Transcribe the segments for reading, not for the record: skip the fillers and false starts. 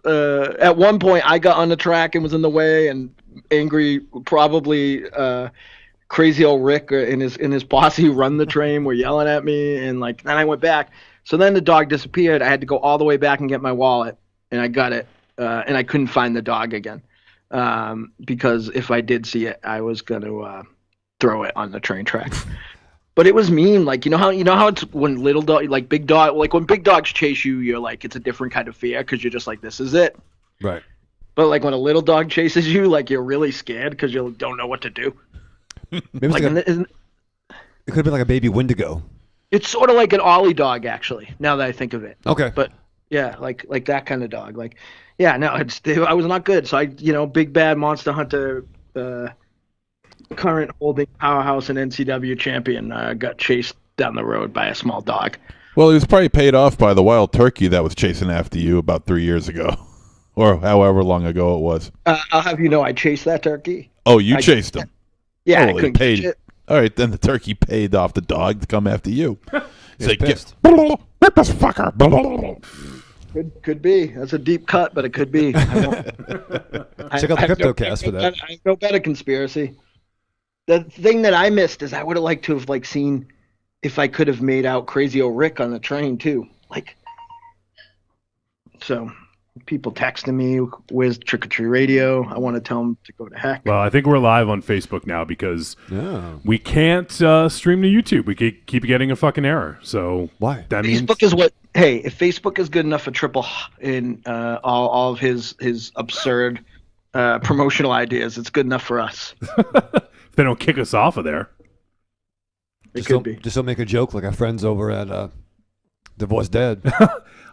at one point I got on the track and was in the way, and angry, probably crazy old Rick and his posse who run the train were yelling at me, and then I went back. So then the dog disappeared. I had to go all the way back and get my wallet, and I got it, and I couldn't find the dog again, because if I did see it, I was gonna throw it on the train tracks. But it was mean, you know how it's when little dog, when big dogs chase you, you're like, it's a different kind of fear because you're just like, this is it. Right. But when a little dog chases you, you're really scared because you don't know what to do. Maybe it could have been like a baby Wendigo. It's sort of like an Ollie dog, actually. Now that I think of it. Okay. But yeah, like that kind of dog. I was not good. So big bad monster hunter. Current holding powerhouse and NCW champion got chased down the road by a small dog. Well, he was probably paid off by the wild turkey that was chasing after you about 3 years ago, or however long ago it was. I'll have you know, I chased that turkey. Oh, you chased him? Yeah, oh, I couldn't catch it. All right, then the turkey paid off the dog to come after you. He's like, pissed. Rip this fucker. Could be. That's a deep cut, but it could be. Check out the CryptoCast for that. I know better conspiracy. The thing that I missed is I would have liked to have seen if I could have made out Crazy old Rick on the train too. So people texting me, where's Trick or Treat Radio? I want to tell them to go to heck. Well, I think we're live on Facebook now because we can't stream to YouTube. We keep getting a fucking error. So why? That Facebook is what? Hey, if Facebook is good enough for Triple in all of his absurd promotional ideas, it's good enough for us. If they don't kick us off of there. It could be. Just don't make a joke like our friends over at Divorce Dead.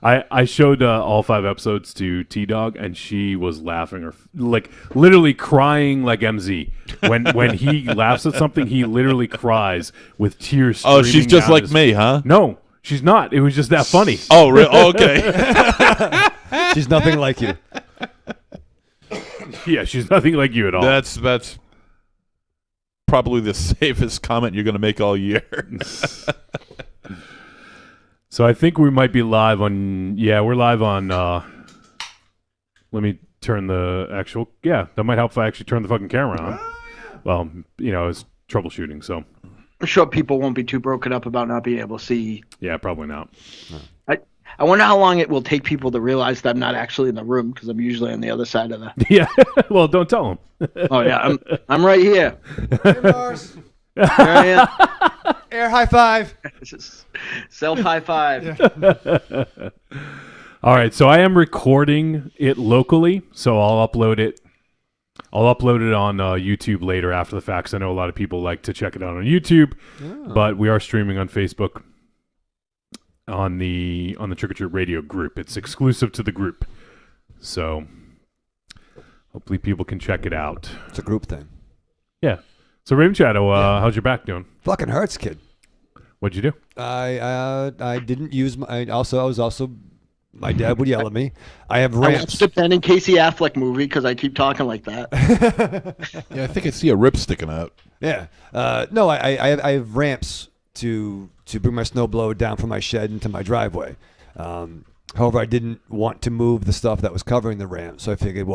I showed all 5 episodes to T-Dog, and she was laughing, or literally crying like MZ. When he laughs at something, he literally cries with tears streaming. Oh, she's just like me, huh? No, she's not. It was just that funny. Oh, really? Okay. She's nothing like you. Yeah, she's nothing like you at all. That's probably the safest comment you're going to make all year. So I think we might be live on. Yeah, we're live on. Let me turn the actual. Yeah, that might help if I actually turn the fucking camera on. Well, it's troubleshooting, so. I'm sure people won't be too broken up about not being able to see. Yeah, probably not. I wonder how long it will take people to realize that I'm not actually in the room because I'm usually on the other side of the. Yeah, well, don't tell them. Oh yeah, I'm right here. Hey, Mars. Here I am. Air high five. Self high five. All right, so I am recording it locally, so I'll upload it. I'll upload it on YouTube later after the fact. 'Cause I know a lot of people like to check it out on YouTube, but we are streaming on Facebook on the Trick or Treat Radio group. It's exclusive to the group, so hopefully people can check it out. It's a group thing. Yeah. So Raven Shadow, how's your back doing? Fucking hurts, kid. What'd you do? I didn't use my. My dad would yell at me. I have ramps. I watched the Ben and Casey Affleck movie because I keep talking like that. Yeah, I think I see a rip sticking out. Yeah. No, I have ramps to bring my snowblower down from my shed into my driveway. However, I didn't want to move the stuff that was covering the ramp, so I figured,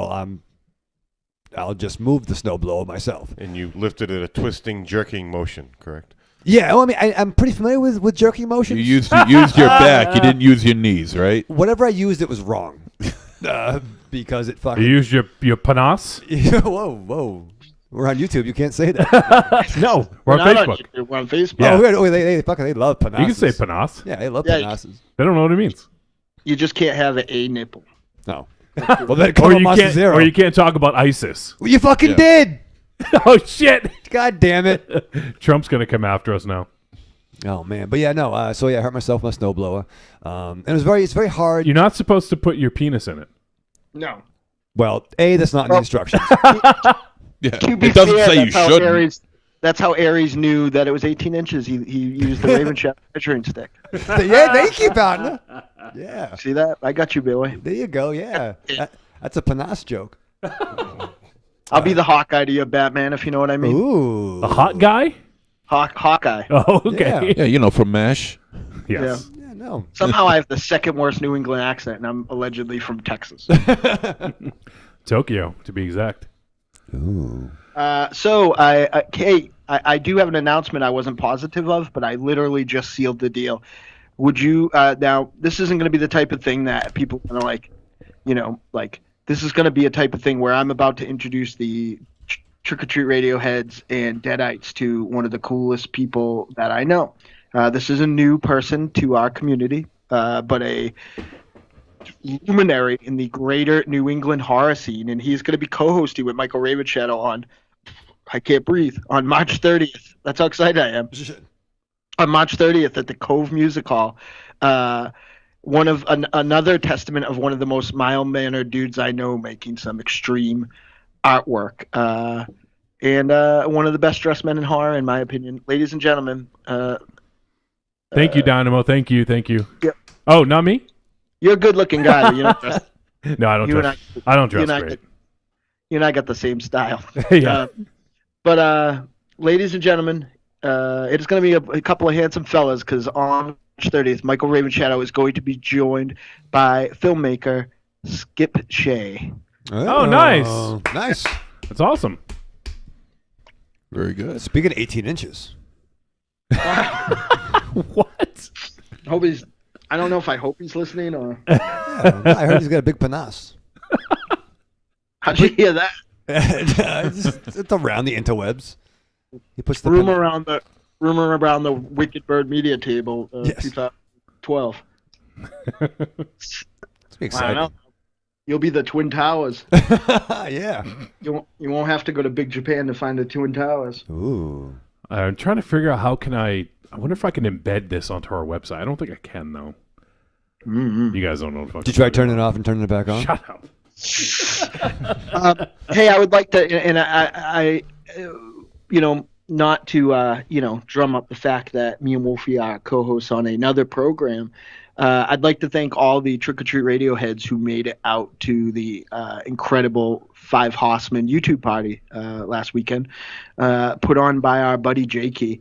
I'll just move the snowblower myself. And you lifted it a twisting, jerking motion, correct? Yeah, I'm pretty familiar with jerking motions. You used your back. You didn't use your knees, right? Whatever I used, it was wrong. Because it fucking... You used your panas? Whoa. We're on YouTube. You can't say that. No, we're on Facebook. We're on Facebook. Yeah. They love panasses. You can say panas. Yeah, they love panasses. They don't know what it means. You just can't have a nipple. No. Well, then come on, or you can't talk about ISIS. Well, you fucking did. Oh shit! God damn it! Trump's gonna come after us now. Oh man, but yeah, no. So yeah, I hurt myself with my snowblower, and it's very hard. You're not supposed to put your penis in it. No. Well, that's not in the instructions. Yeah, it doesn't say you shouldn't. That's how Aries knew that it was 18 inches. He used the Raven Shadow measuring stick. Yeah, thank you, partner. Yeah. See that? I got you, Billy. There you go. Yeah, that's a panas joke. I'll be the Hawkeye to your Batman, if you know what I mean. Ooh. The hot guy? Hawkeye. Oh, okay. Yeah, from MASH. Yes. Yeah, No. Somehow I have the second worst New England accent, and I'm allegedly from Texas. Tokyo, to be exact. Ooh. So Kate, I do have an announcement I wasn't positive of, but I literally just sealed the deal. Would you now? This isn't going to be the type of thing that people are gonna like. This is going to be a type of thing where I'm about to introduce the Trick or Treat Radio heads and Deadites to one of the coolest people that I know. This is a new person to our community, but a luminary in the greater New England horror scene, and he's going to be co-hosting with Michael Ravenshadow on I Can't Breathe on March 30th. That's how excited I am. On March 30th at the Cove Music Hall. Another testament of one of the most mild-mannered dudes I know making some extreme artwork. And one of the best-dressed men in horror, in my opinion. Ladies and gentlemen. Thank you, Dynamo. Thank you. Yep. Oh, not me? You're a good-looking guy. But you don't dress. No, I don't dress. I don't dress great. You and I got the same style. Yeah. But ladies and gentlemen, it is going to be a couple of handsome fellas because on March 30th, Michael Ravenshadow is going to be joined by filmmaker Skip Shea. Oh, nice. Nice. That's awesome. Very good. Speaking of 18 inches. What? I don't know if I hope he's listening or. Yeah, I heard he's got a big panas. How'd you hear that? It's around the interwebs. He puts the rumor around the Wicked Bird Media Table, Yes. 2012. It's I exciting. don't know. You'll be the Twin Towers. Yeah. You won't have to go to Big Japan to find the Twin Towers. Ooh. I'm trying to figure out how can I wonder if I can embed this onto our website. I don't think I can, though. Mm-hmm. You guys don't know what Did you try turning it off and turning it back on? Shut up. Hey, I would like to, and I not to, drum up the fact that me and Wolfie are co-hosts on another program. I'd like to thank all the Trick or Treat Radio heads who made it out to the incredible Five Horsemen YouTube party last weekend, put on by our buddy Jakey.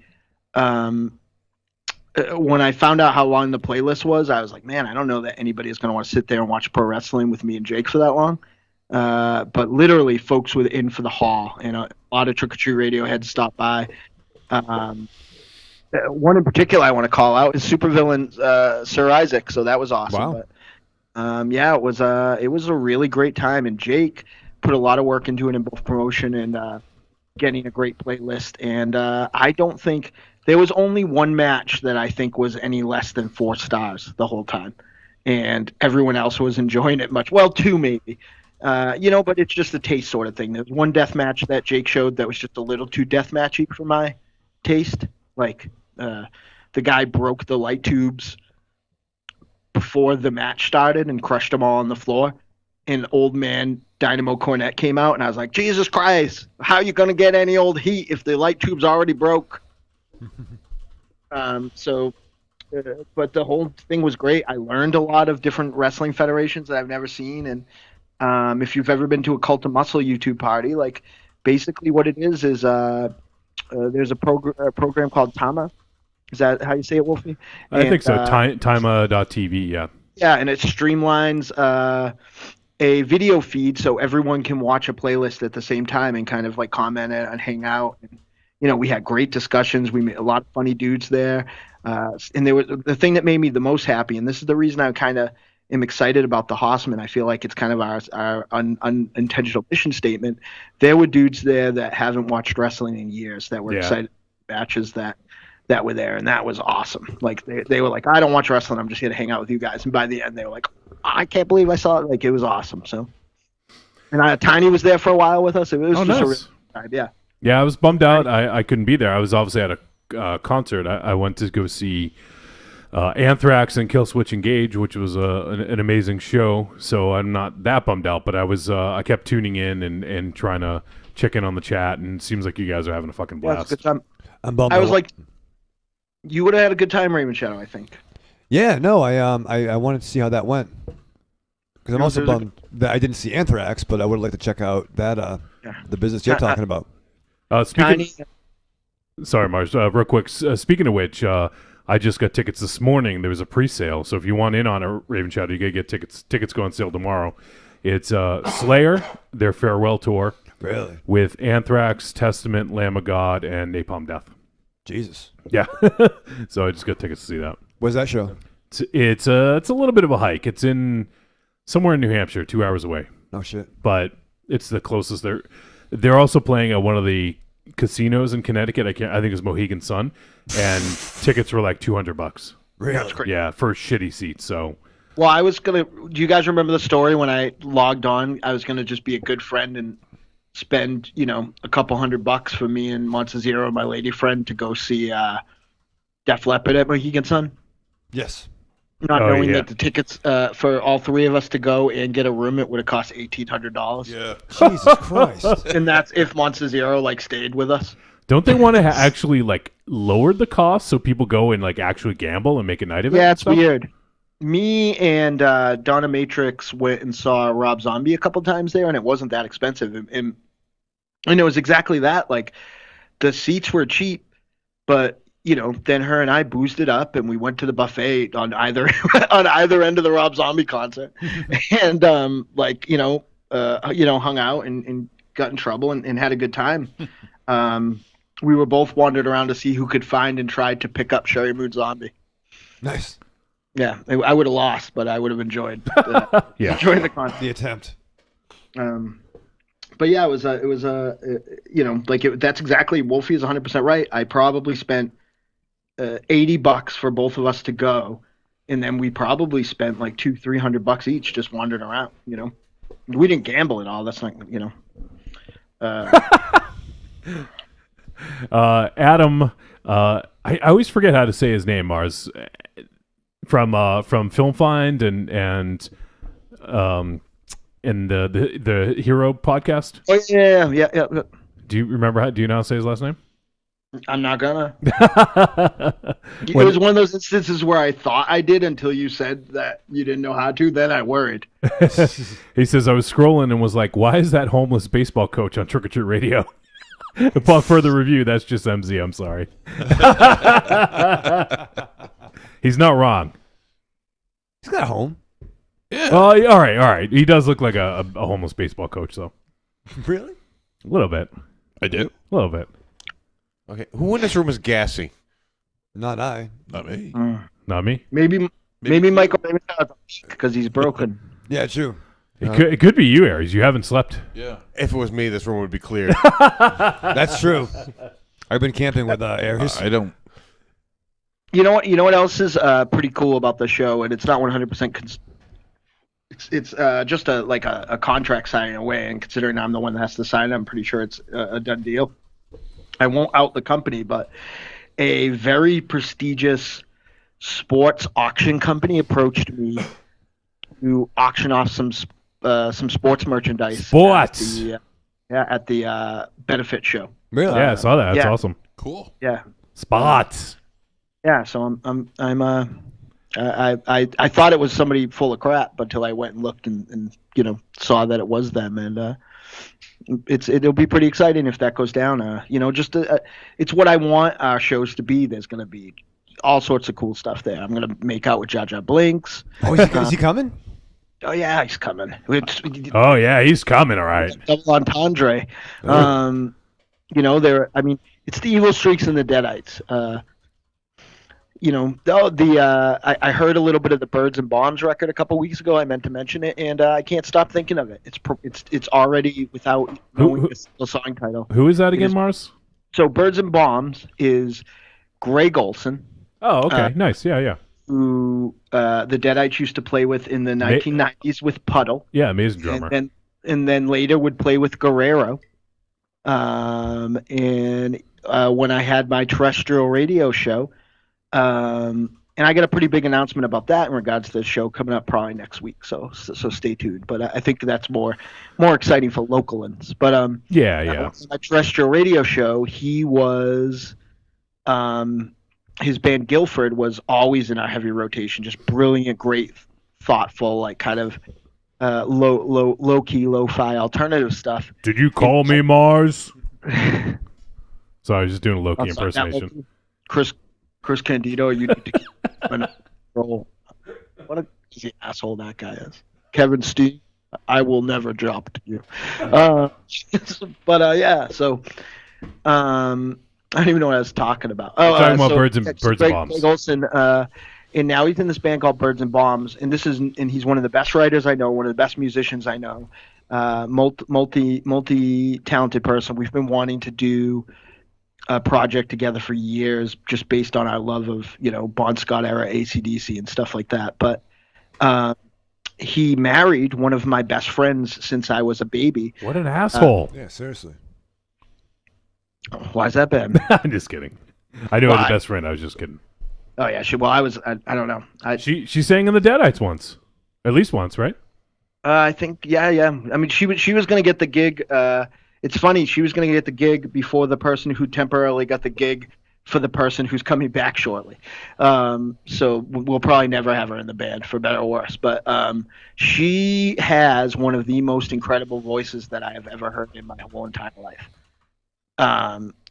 When I found out how long the playlist was, I was like, man, I don't know that anybody is going to want to sit there and watch pro wrestling with me and Jake for that long. But literally, folks were in for the haul, and a lot of Trick or Treat Radio heads stopped by. One in particular I want to call out is supervillain Sir Isaac, so that was awesome. Wow. But, it was a really great time, and Jake put a lot of work into it in both promotion and getting a great playlist. And I don't think there was only one match that I think was any less than 4 stars the whole time, and everyone else was enjoying it much. Well, 2 maybe. But it's just a taste sort of thing. There's one death match that Jake showed that was just a little too death matchy for my taste. Like the guy broke the light tubes before the match started and crushed them all on the floor. And old man Dynamo Cornette came out, and I was like, Jesus Christ, how are you going to get any old heat if the light tubes already broke? But the whole thing was great. I learned a lot of different wrestling federations that I've never seen, and if you've ever been to a Cult of Muscle YouTube party, like basically what it is there's a program called Tama. Is that how you say it, Wolfie? I think so. Tima.tv, yeah. Yeah, and it streamlines a video feed so everyone can watch a playlist at the same time and kind of like comment and hang out. And, we had great discussions. We met a lot of funny dudes there. And there was the thing that made me the most happy, and this is the reason I kind of am excited about the Hossman. I feel like it's kind of our unintentional mission statement. There were dudes there that haven't watched wrestling in years that were excited matches that were there, and that was awesome. Like they were like, I don't watch wrestling, I'm just here to hang out with you guys. And by the end they were like, I can't believe I saw it. Like it was awesome. So, and Tiny was there for a while with us. It was just nice. a really good time. Yeah. Yeah, I was bummed out. I couldn't be there. I was obviously at a concert. I went to go see Anthrax and Killswitch Engage, which was an amazing show. So I'm not that bummed out, but I kept tuning in and trying to check in on the chat, and it seems like you guys are having a fucking blast. Yeah, it's a good time. I'm bummed. I was like, you would have had a good time, Raven Shadow, I think. Yeah, no, I wanted to see how that went. Because I'm also bummed that I didn't see Anthrax, but I would like to check out that the business you're talking about. Sorry, Mars. Real quick. Speaking of which, I just got tickets this morning. There was a pre-sale, so if you want in on a Raven Shadow, you gotta get tickets. Tickets go on sale tomorrow. It's Slayer, their farewell tour. Really? With Anthrax, Testament, Lamb of God, and Napalm Death. Jesus. Yeah. So I just got tickets to see that. Where's that show? It's a little bit of a hike. It's in somewhere in New Hampshire, 2 hours away. Oh shit. But it's the closest. They're also playing at one of the casinos in Connecticut. I think it's Mohegan Sun, and tickets were like $200. Really? That's great. Yeah, for shitty seats. So Well, I was gonna. Do you guys remember the story when I logged on? I was gonna just be a good friend and spend, a couple $100 for me and Monster Zero, my lady friend, to go see Def Leppard at Mohegan Sun. Yes. Not knowing yeah. that the tickets for all three of us to go and get a room, it would have cost $1,800. Yeah. Jesus Christ. And that's if Monster Zero stayed with us. don't they want to actually lower the cost so people go and actually gamble and make a night of it? Yeah, and it's stuff? weird. Me and Donna Matrix went and saw Rob Zombie a couple times there, and it wasn't that expensive. And it was exactly that. The seats were cheap, but then her and I boozed it up, and we went to the buffet on either end of the Rob Zombie concert, and hung out and got in trouble and had a good time. We were both wandered around to see who could find and tried to pick up Sherry Moon Zombie. Nice. Yeah, I would have lost, but I would have enjoyed Yeah. enjoying the concert. The attempt. But yeah, that's exactly. Wolfie is 100% right. I probably spent $80 for both of us to go, and then we probably spent $200-300 each just wandering around. We didn't gamble at all. That's not Adam, I always forget how to say his name, Mars, from Film Find and the Hero podcast. Oh yeah. Do you remember do you know how to say his last name? I'm not gonna. It was one of those instances where I thought I did until you said that you didn't know how to. Then I worried. He says, I was scrolling and was like, why is that homeless baseball coach on Trick or Treat Radio? Upon further review, that's just MZ. I'm sorry. He's not wrong. He's got a home. Yeah. All right. He does look like a homeless baseball coach, though. Really? A little bit. I do. A little bit. Okay, who in this room is gassy? Not I. Not me. Not me. Maybe Michael because he's broken. Yeah, true. It could be you, Aries. You haven't slept. Yeah. If it was me, this room would be cleared. That's true. I've been camping with Aries. I don't. You know what else is pretty cool about the show, and it's not 100%. It's just a contract signing away, and considering I'm the one that has to sign it, I'm pretty sure it's a done deal. I won't out the company, but a very prestigious sports auction company approached me to auction off some sports merchandise. Sports. At the benefit show. Really? Yeah, I saw that. That's awesome. Cool. Yeah. Spots. Yeah. So I thought it was somebody full of crap until I went and looked and saw that it was them, and it'll be pretty exciting if that goes down. It's what I want our shows to be. There's going to be all sorts of cool stuff there. I'm going to make out with Jar Jar Blinks. Oh, is he coming? Oh yeah, he's coming. Oh yeah, he's coming. All right. Double entendre. It's the Evil Streaks and the Deadites. I heard a little bit of the Birds and Bombs record a couple weeks ago. I meant to mention it, and I can't stop thinking of it. It's already without knowing the song title. Who is that again, Mars? So Birds and Bombs is Greg Olson. Oh, okay, nice. Yeah. Who the Deadites used to play with in the 1990s with Puddle. Yeah, amazing drummer. And then later would play with Guerrero. And when I had my terrestrial radio show. And I got a pretty big announcement about that in regards to the show coming up probably next week. So stay tuned. But I think that's more exciting for localins. But yeah. My terrestrial radio show, he was his band Guilford was always in our heavy rotation. Just brilliant, great, thoughtful, kind of low key, lo-fi alternative stuff. Did you call me Mars? Sorry, I was just doing a Loki impersonation. Chris Chris Candido, you need to keep under control. What a crazy asshole that guy is. Kevin Steen, I will never drop to you. Yeah, so I don't even know what I was talking about. We're talking about so, birds and bombs. Greg Olson, and now he's in this band called Birds and Bombs, and he's one of the best writers I know, one of the best musicians I know, multi talented person. We've been wanting to do a project together for years, just based on our love of Bon Scott era AC/DC and stuff like that. But he married one of my best friends since I was a baby. What an asshole! Yeah, seriously. Why's that bad? I'm just kidding. I knew I had a best friend. I was just kidding. Oh yeah, I don't know. She sang in the Deadites once, at least once, right? I think yeah. I mean, she was going to get the gig. It's funny, she was going to get the gig before the person who temporarily got the gig for the person who's coming back shortly. So we'll probably never have her in the band, for better or worse. But she has one of the most incredible voices that I have ever heard in my whole entire life.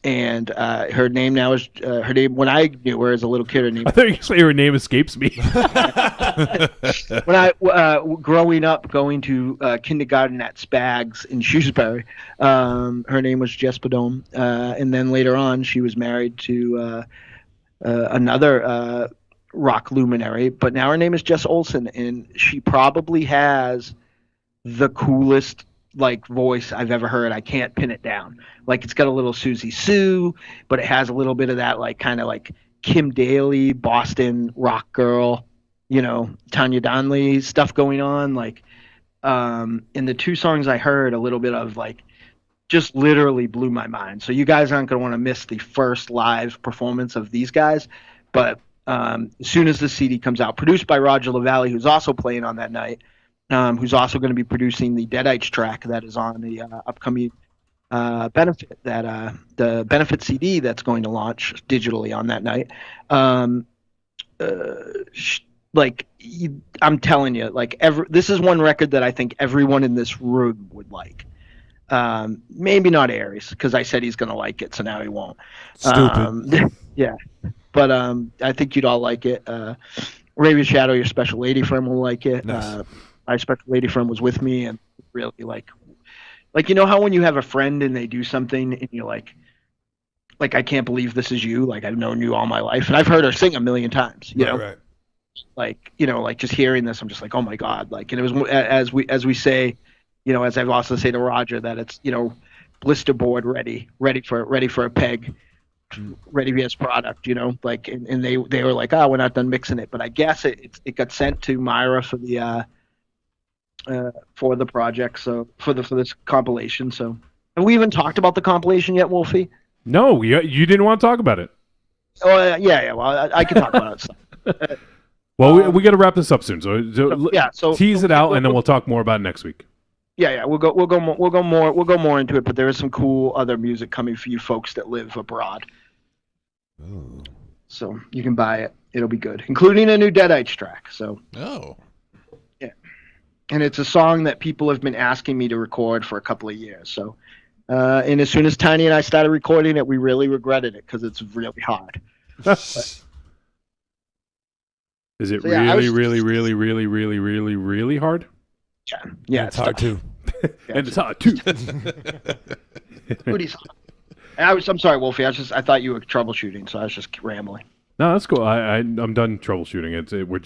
And her name now is her name when I knew her as a little kid. Her name. I thought you say her name escapes me. When I growing up, going to kindergarten at Spags in Shrewsbury, her name was Jess Padone, and then later on she was married to another rock luminary, but now her name is Jess Olson, and she probably has the coolest voice I've ever heard. I can't pin it down. It's got a little Susie Sue, but it has a little bit of that kind of Kim Daly, Boston rock girl, Tanya Donley stuff going on. In the two songs I heard, a little bit of just literally blew my mind. So you guys aren't going to want to miss the first live performance of these guys. But as soon as the CD comes out, produced by Roger LaValle, who's also playing on that night, who's also going to be producing the Deadites track that is on the upcoming benefit, that the benefit CD that's going to launch digitally on that night. I'm telling you, this is one record that I think everyone in this room would like. Maybe not Aries, because I said he's going to like it, so now he won't. Stupid. Yeah, but I think you'd all like it. Raven Shadow, your special lady friend, will like it. Nice. My special lady friend was with me, and really how when you have a friend and they do something and you're like I can't believe this is you. I've known you all my life, and I've heard her sing a million times. You know, right. Just hearing this, I'm just oh my god. And it was as we say, as I've also say to Roger, that it's blister board ready for a peg, ready for his product. And they were we're not done mixing it, but I guess it got sent to Myra for the project, so for this compilation. So have we even talked about the compilation yet, Wolfie? No, you didn't want to talk about it. Oh yeah. Well, I can talk about it. Well, we got to wrap this up soon. So tease it out, and then we'll talk more about it next week. Yeah. We'll go more into it. But there is some cool other music coming for you folks that live abroad. Oh. So you can buy it. It'll be good, including a new Deadites track. So. Oh. And it's a song that people have been asking me to record for a couple of years. So, and as soon as Tiny and I started recording it, we really regretted it because it's really hard. Is it So, yeah, really hard? Yeah, It's hard too. And it's hard too. Booty's hard. I'm sorry, Wolfie. I thought you were troubleshooting, so I was just rambling. No, that's cool. I'm done troubleshooting. We're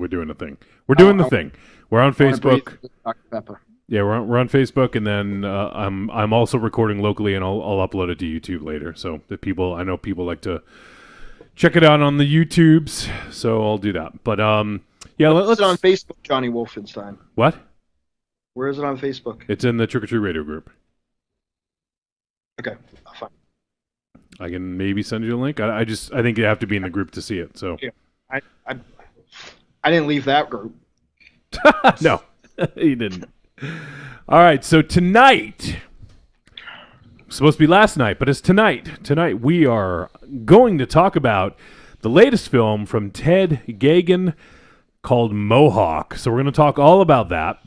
doing a thing. We're doing the thing. We're on Facebook. Dr. Pepper. Yeah, we're on Facebook, and then I'm also recording locally, and I'll upload it to YouTube later. So I know people like to check it out on the YouTubes, so I'll do that. But yeah, let's. It's on Facebook, Johnny Wolfenstein. What? Where is it on Facebook? It's in the Trick or Treat Radio group. Okay, fine. I can maybe send you a link. I think you have to be in the group to see it. So yeah. I didn't leave that group. No, you didn't. All right, so tonight, supposed to be last night, but it's tonight. Tonight we are going to talk about the latest film from Ted Geoghegan called Mohawk. So we're going to talk all about that.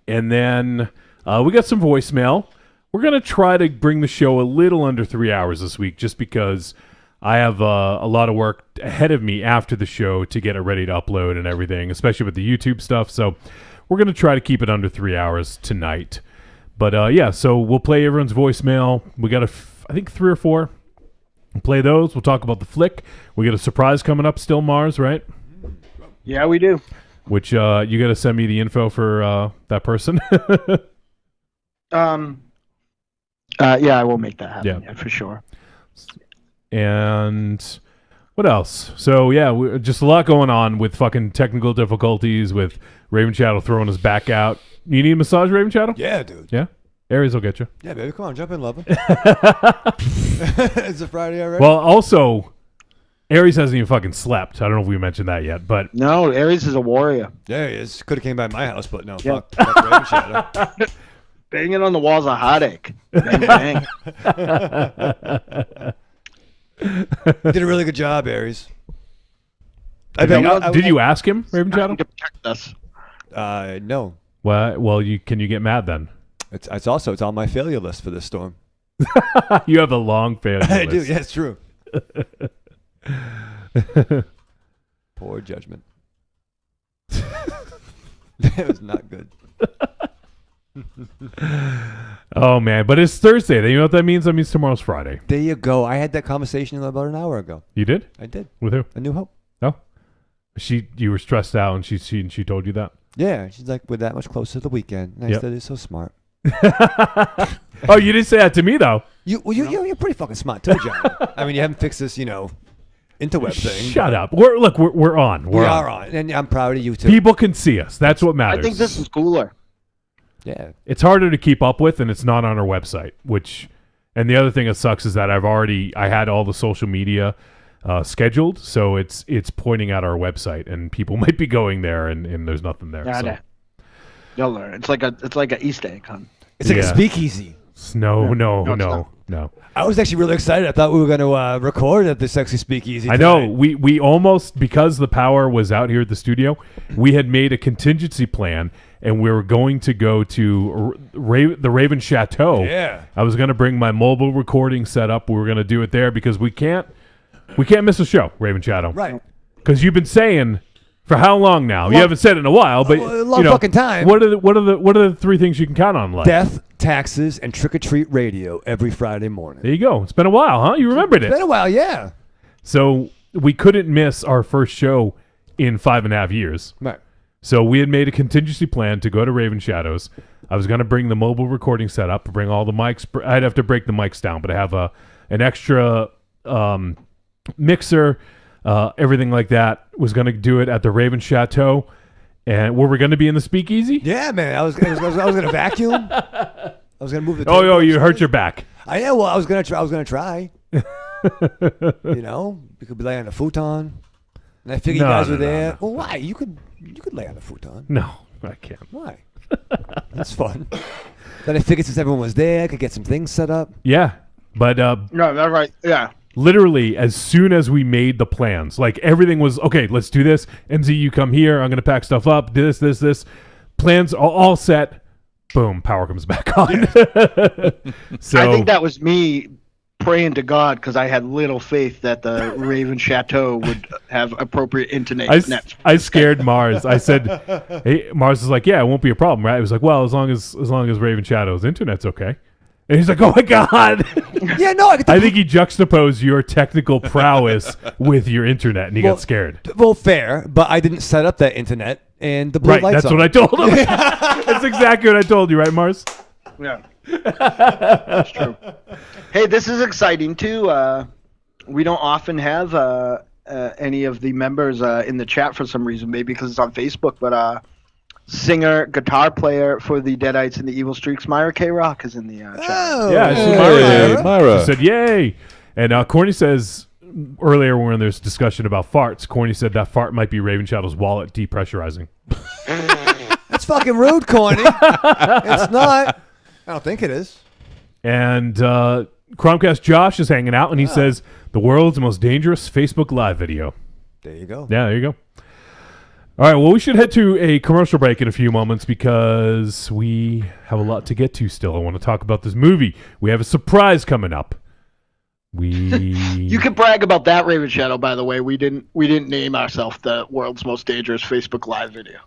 And then we got some voicemail. We're going to try to bring the show a little under 3 hours this week just because I have a lot of work ahead of me after the show to get it ready to upload and everything, especially with the YouTube stuff. So we're going to try to keep it under 3 hours tonight. But yeah, so we'll play everyone's voicemail. We got, I think, 3 or 4. We'll play those. We'll talk about the flick. We got a surprise coming up still, Mars, right? Yeah, we do. Which you got to send me the info for that person. Yeah, I will make that happen. Yeah, for sure. And what else? So yeah, just a lot going on with fucking technical difficulties with Raven Shadow throwing us back out. You need a massage, Raven Shadow? Yeah, dude. Yeah? Aries will get you. Yeah, baby. Come on, jump in, lover. It's a Friday already. Well, also, Aries hasn't even fucking slept. I don't know if we mentioned that yet, but... No, Aries is a warrior. Yeah, he is. Could have came by my house, but no, fuck Raven Shadow. Banging on the walls a heartache. Bang, bang. Did a really good job, Aries. Did you ask him, Raven Shadow? To protect us. No. Well, can you get mad then? It's on my failure list for this storm. You have a long failure list. I do. Yeah, it's true. Poor judgment. That was not good. Oh man, but it's Thursday. You know what that means? That means tomorrow's Friday. There you go. I had that conversation about an hour ago. You did? I did. With who? A New Hope. No. You were stressed out, and she told you that. Yeah, she's like, we're that much closer to the weekend. And I said, it's so smart. Oh, you didn't say that to me though. You're pretty fucking smart too, John. I mean, you haven't fixed this, interweb thing. Shut up. We're on. We are on, and I'm proud of you too. People can see us. That's what matters. I think this is cooler. Yeah, it's harder to keep up with, and it's not on our website. And the other thing that sucks is that I had all the social media scheduled, so it's pointing at our website, and people might be going there, and there's nothing there. So. You'll learn. It's like a Easter egg hunt. It's like a speakeasy. No. I was actually really excited. I thought we were going to record at the Sexy Speakeasy tonight. I know. We almost, because the power was out here at the studio, we had made a contingency plan, and we were going to go to the Raven Chateau. Yeah. I was going to bring my mobile recording setup. We were going to do it there because we can't miss a show, Raven Chateau. Right. Because you've been saying... For how long now? You haven't said it in a while, but a long fucking time. What are the 3 things you can count on? Like death, taxes, and trick or treat radio every Friday morning. There you go. It's been a while, huh? You remembered it. It's been a while, yeah. So we couldn't miss our first show in 5.5 years. Right. So we had made a contingency plan to go to Raven Shadows. I was going to bring the mobile recording setup, bring all the mics. I'd have to break the mics down, but I have an extra mixer. Everything like that. Was going to do it at the Raven Chateau, and were we going to be in the speakeasy? Yeah, man. I was going to vacuum. I was going to move the. Oh, you hurt your back. Well, I was going to try. We could be laying on a futon, and I figured you guys were there. No. Well, why? You could lay on a futon. No, I can't. Why? That's fun. Then I figured since everyone was there, I could get some things set up. Yeah, but no, that's right. Yeah. Literally, as soon as we made the plans, like everything was, okay, let's do this. MZ, you come here. I'm going to pack stuff up. This. Plans all set. Boom, power comes back on. Yeah. So I think that was me praying to God because I had little faith that the Raven Chateau would have appropriate internet. I scared Mars. I said, hey, Mars is like, yeah, it won't be a problem, right? It was like, well, as long as Raven Shadow's internet's okay. And he's like, oh, my God. Yeah, no. I think he juxtaposed your technical prowess with your internet, and he got scared. Well, fair, but I didn't set up that internet, and the blue lights that's what I told him. That's exactly what I told you, right, Mars? Yeah. That's true. Hey, this is exciting, too. We don't often have any of the members in the chat for some reason, maybe because it's on Facebook, but... singer, guitar player for the Deadites and the Evil Streaks, Myra K. Rock is in the chat. Oh, yeah, I see Myra. She said, yay. And Corny says, earlier when there's discussion about farts, Corny said that fart might be Raven Shadow's wallet depressurizing. That's fucking rude, Corny. It's not. I don't think it is. And Chromecast Josh is hanging out, and he says, the world's most dangerous Facebook Live video. There you go. Yeah, there you go. All right, well, we should head to a commercial break in a few moments because we have a lot to get to still. I want to talk about this movie. We have a surprise coming up. You can brag about that, Raven Shadow. By the way, we didn't name ourselves the world's most dangerous Facebook Live video.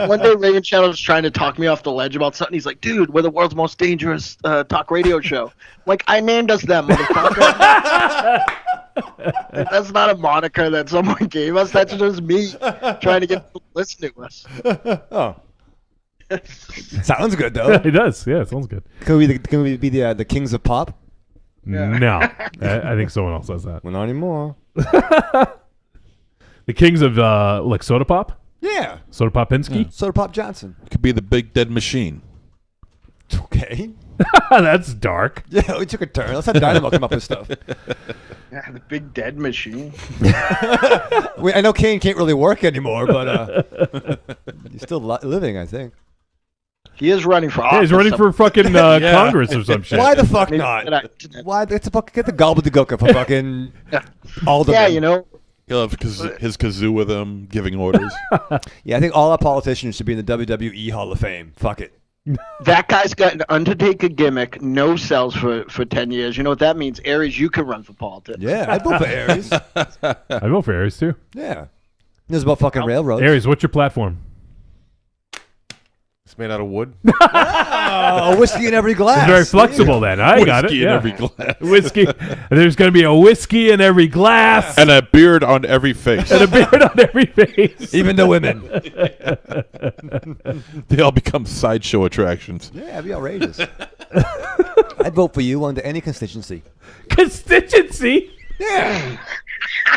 One day, Raven Shadow was trying to talk me off the ledge about something. He's like, "Dude, we're the world's most dangerous talk radio show." Like, I named us that, motherfucker. That's not a moniker that someone gave us. That's just me trying to get people to listen to us. Oh. Sounds good though. It does. Yeah, it sounds good. Can we be the kings of pop? Yeah. No, I think someone else does that. Well, not anymore. The kings of like Soda Pop. Yeah. Soda Popinski. Yeah. Soda Pop Johnson. Could be the Big Dead Machine. Okay. That's dark. Yeah, we took a turn. Let's have Dynamo come up with stuff. Yeah, the Big Dead Machine. I know Kane can't really work anymore, but he's still living, I think. He is running for office. Yeah, he's running for fucking Congress or some shit. Why the fuck not? Why? It's a fucking get the gobbledygook for fucking all the. Yeah, you know. He'll have his kazoo with him, giving orders. Yeah, I think all our politicians should be in the WWE Hall of Fame. Fuck it. That guy's got an Undertaker gimmick, no cells for 10 years. You know what that means? Aries, you can run for politics. Yeah, I'd vote for Aries. I vote for Aries too. Yeah. This is about fucking railroads. Aries, what's your platform? It's made out of wood. Oh, whiskey in every glass. It's very flexible then. I got it. Whiskey in every glass. Whiskey. There's going to be a whiskey in every glass. And a beard on every face. And a beard on every face. Even the women. They all become sideshow attractions. Yeah, it'd be outrageous. I'd vote for you under any constituency. Constituency? Yeah.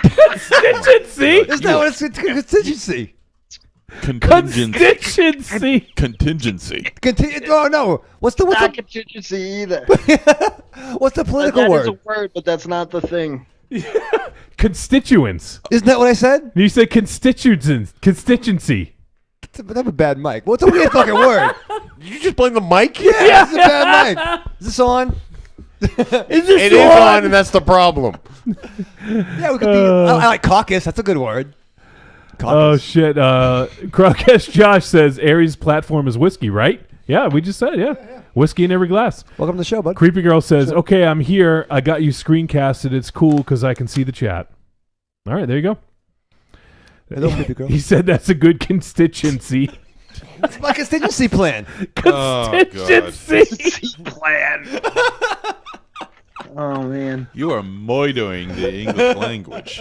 Constituency? Isn't that what it's constituency? Contingency. Constituency. Oh, no. What's Not the contingency either. what's the political That word? is a word, but that's not the thing. Constituents. Isn't that what I said? You said constituency. That's a bad mic. What's a weird fucking word? Did you just blame the mic? Yeah, it's a bad mic. Is this on? It is on, and that's the problem. Yeah, we could be. I like caucus. That's a good word. Caucus. Oh, shit. Crowcast Josh says Aries' platform is whiskey, right? Yeah, we just said, yeah. Whiskey in every glass. Welcome to the show, bud. Creepy Girl says, okay, I'm here. I got you screencasted. It's cool because I can see the chat. All right, there you go. Hello, Creepy Girl. He said that's a good constituency. That's my contingency plan. Constituency Plan. Oh, man. You are moidoing the English language.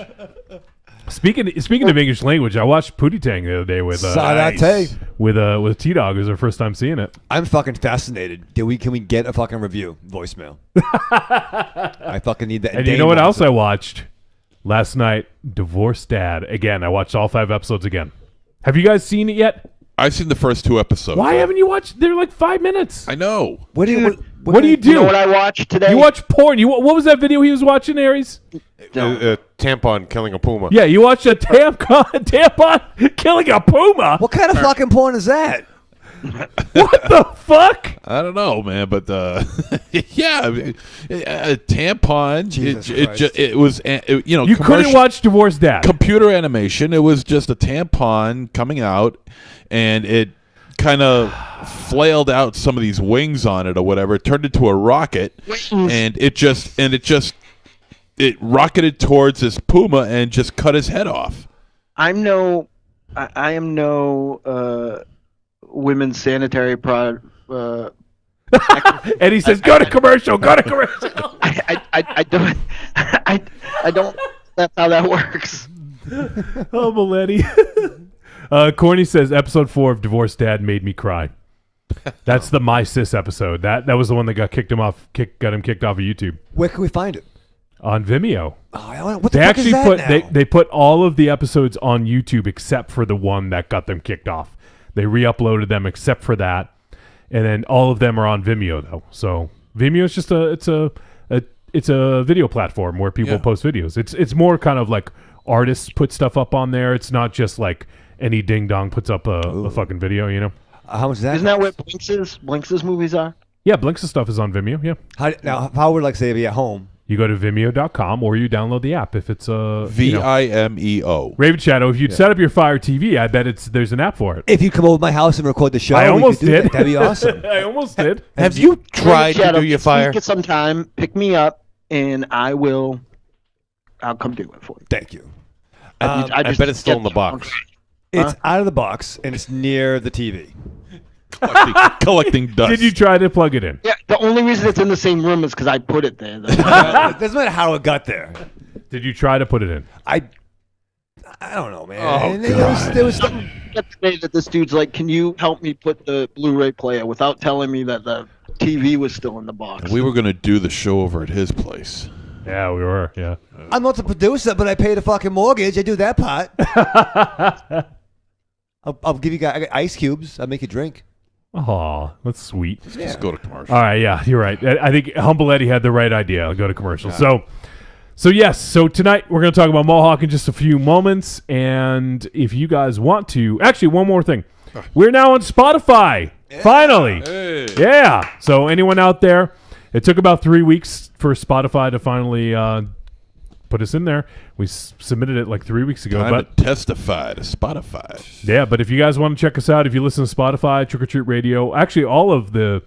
Speaking of English language, I watched Pootie Tang the other day with Nice. with T-Dog. It was our first time seeing it. I'm fucking fascinated. Can we get a fucking review voicemail? I fucking need that. And you know what else I watched last night? Divorced Dad. Again, I watched all 5 episodes again. Have you guys seen it yet? I've seen the first 2 episodes. Why haven't you watched? They're like 5 minutes. I know. What do you do? You know what I watched today? You watch porn. What was that video he was watching, Aries? Tampon killing a puma. Yeah, you watched a tampon killing a puma. What kind of fucking porn is that? What the fuck? I don't know, man, but yeah, a tampon. It was, you couldn't watch Divorced Dad. Computer animation. It was just a tampon coming out, and it kind of flailed out some of these wings on it or whatever. It turned into a rocket, and it rocketed towards this puma and just cut his head off. I am no women's sanitary product. And he says, "Go to commercial. Go to commercial." I don't. That's how that works. Oh, Maletti. Corny says, episode 4 of Divorced Dad made me cry. That's the My Sis episode. That was the one that got him kicked off of YouTube. Where can we find it? On Vimeo. Oh, what the fuck is that now? They put all of the episodes on YouTube except for the one that got them kicked off. They re-uploaded them except for that, and then all of them are on Vimeo though. So Vimeo is just it's a video platform where people post videos. It's more kind of like artists put stuff up on there. It's not just like any ding dong puts up a fucking video, you know. How much is that? Isn't that what Blinks' movies are? Yeah, Blinks' stuff is on Vimeo. Yeah. How would say be at home? You go to Vimeo.com or you download the app if it's Vimeo. Raven Shadow. If you'd set up your Fire TV, I bet there's an app for it. If you come over to my house and record the show, I almost did. That'd be awesome. I almost did. Have you tried to do your Fire? Get some time. Pick me up. and I'll come do it for you. Thank you. I bet it's still in the box. It's out of the box and it's near the TV. collecting dust. Did you try to plug it in? Yeah, the only reason it's in the same room is because I put it there. It doesn't matter how it got there. Did you try to put it in? I don't know, man. Oh, there was something. Yesterday that this dude's like, can you help me put the Blu-ray player without telling me that the TV was still in the box? We were going to do the show over at his place. Yeah, we were. Yeah. I'm not the producer, but I pay the fucking mortgage. I do that part. I'll give you guys I got ice cubes. I'll make you drink. Oh, that's sweet. Let's go to commercial. All right, yeah, you're right. I think Humble Eddie had the right idea. I'll go to commercial. So yes, so tonight we're going to talk about Mohawk in just a few moments. And if you guys want to, actually, one more thing. We're now on Spotify. Yeah. Finally. Hey. Yeah. So anyone out there, it took about 3 weeks for Spotify to finally put us in there. We submitted it like 3 weeks ago. Time to testify to Spotify. Yeah, but if you guys want to check us out, if you listen to Spotify, Trick or Treat Radio, actually all of the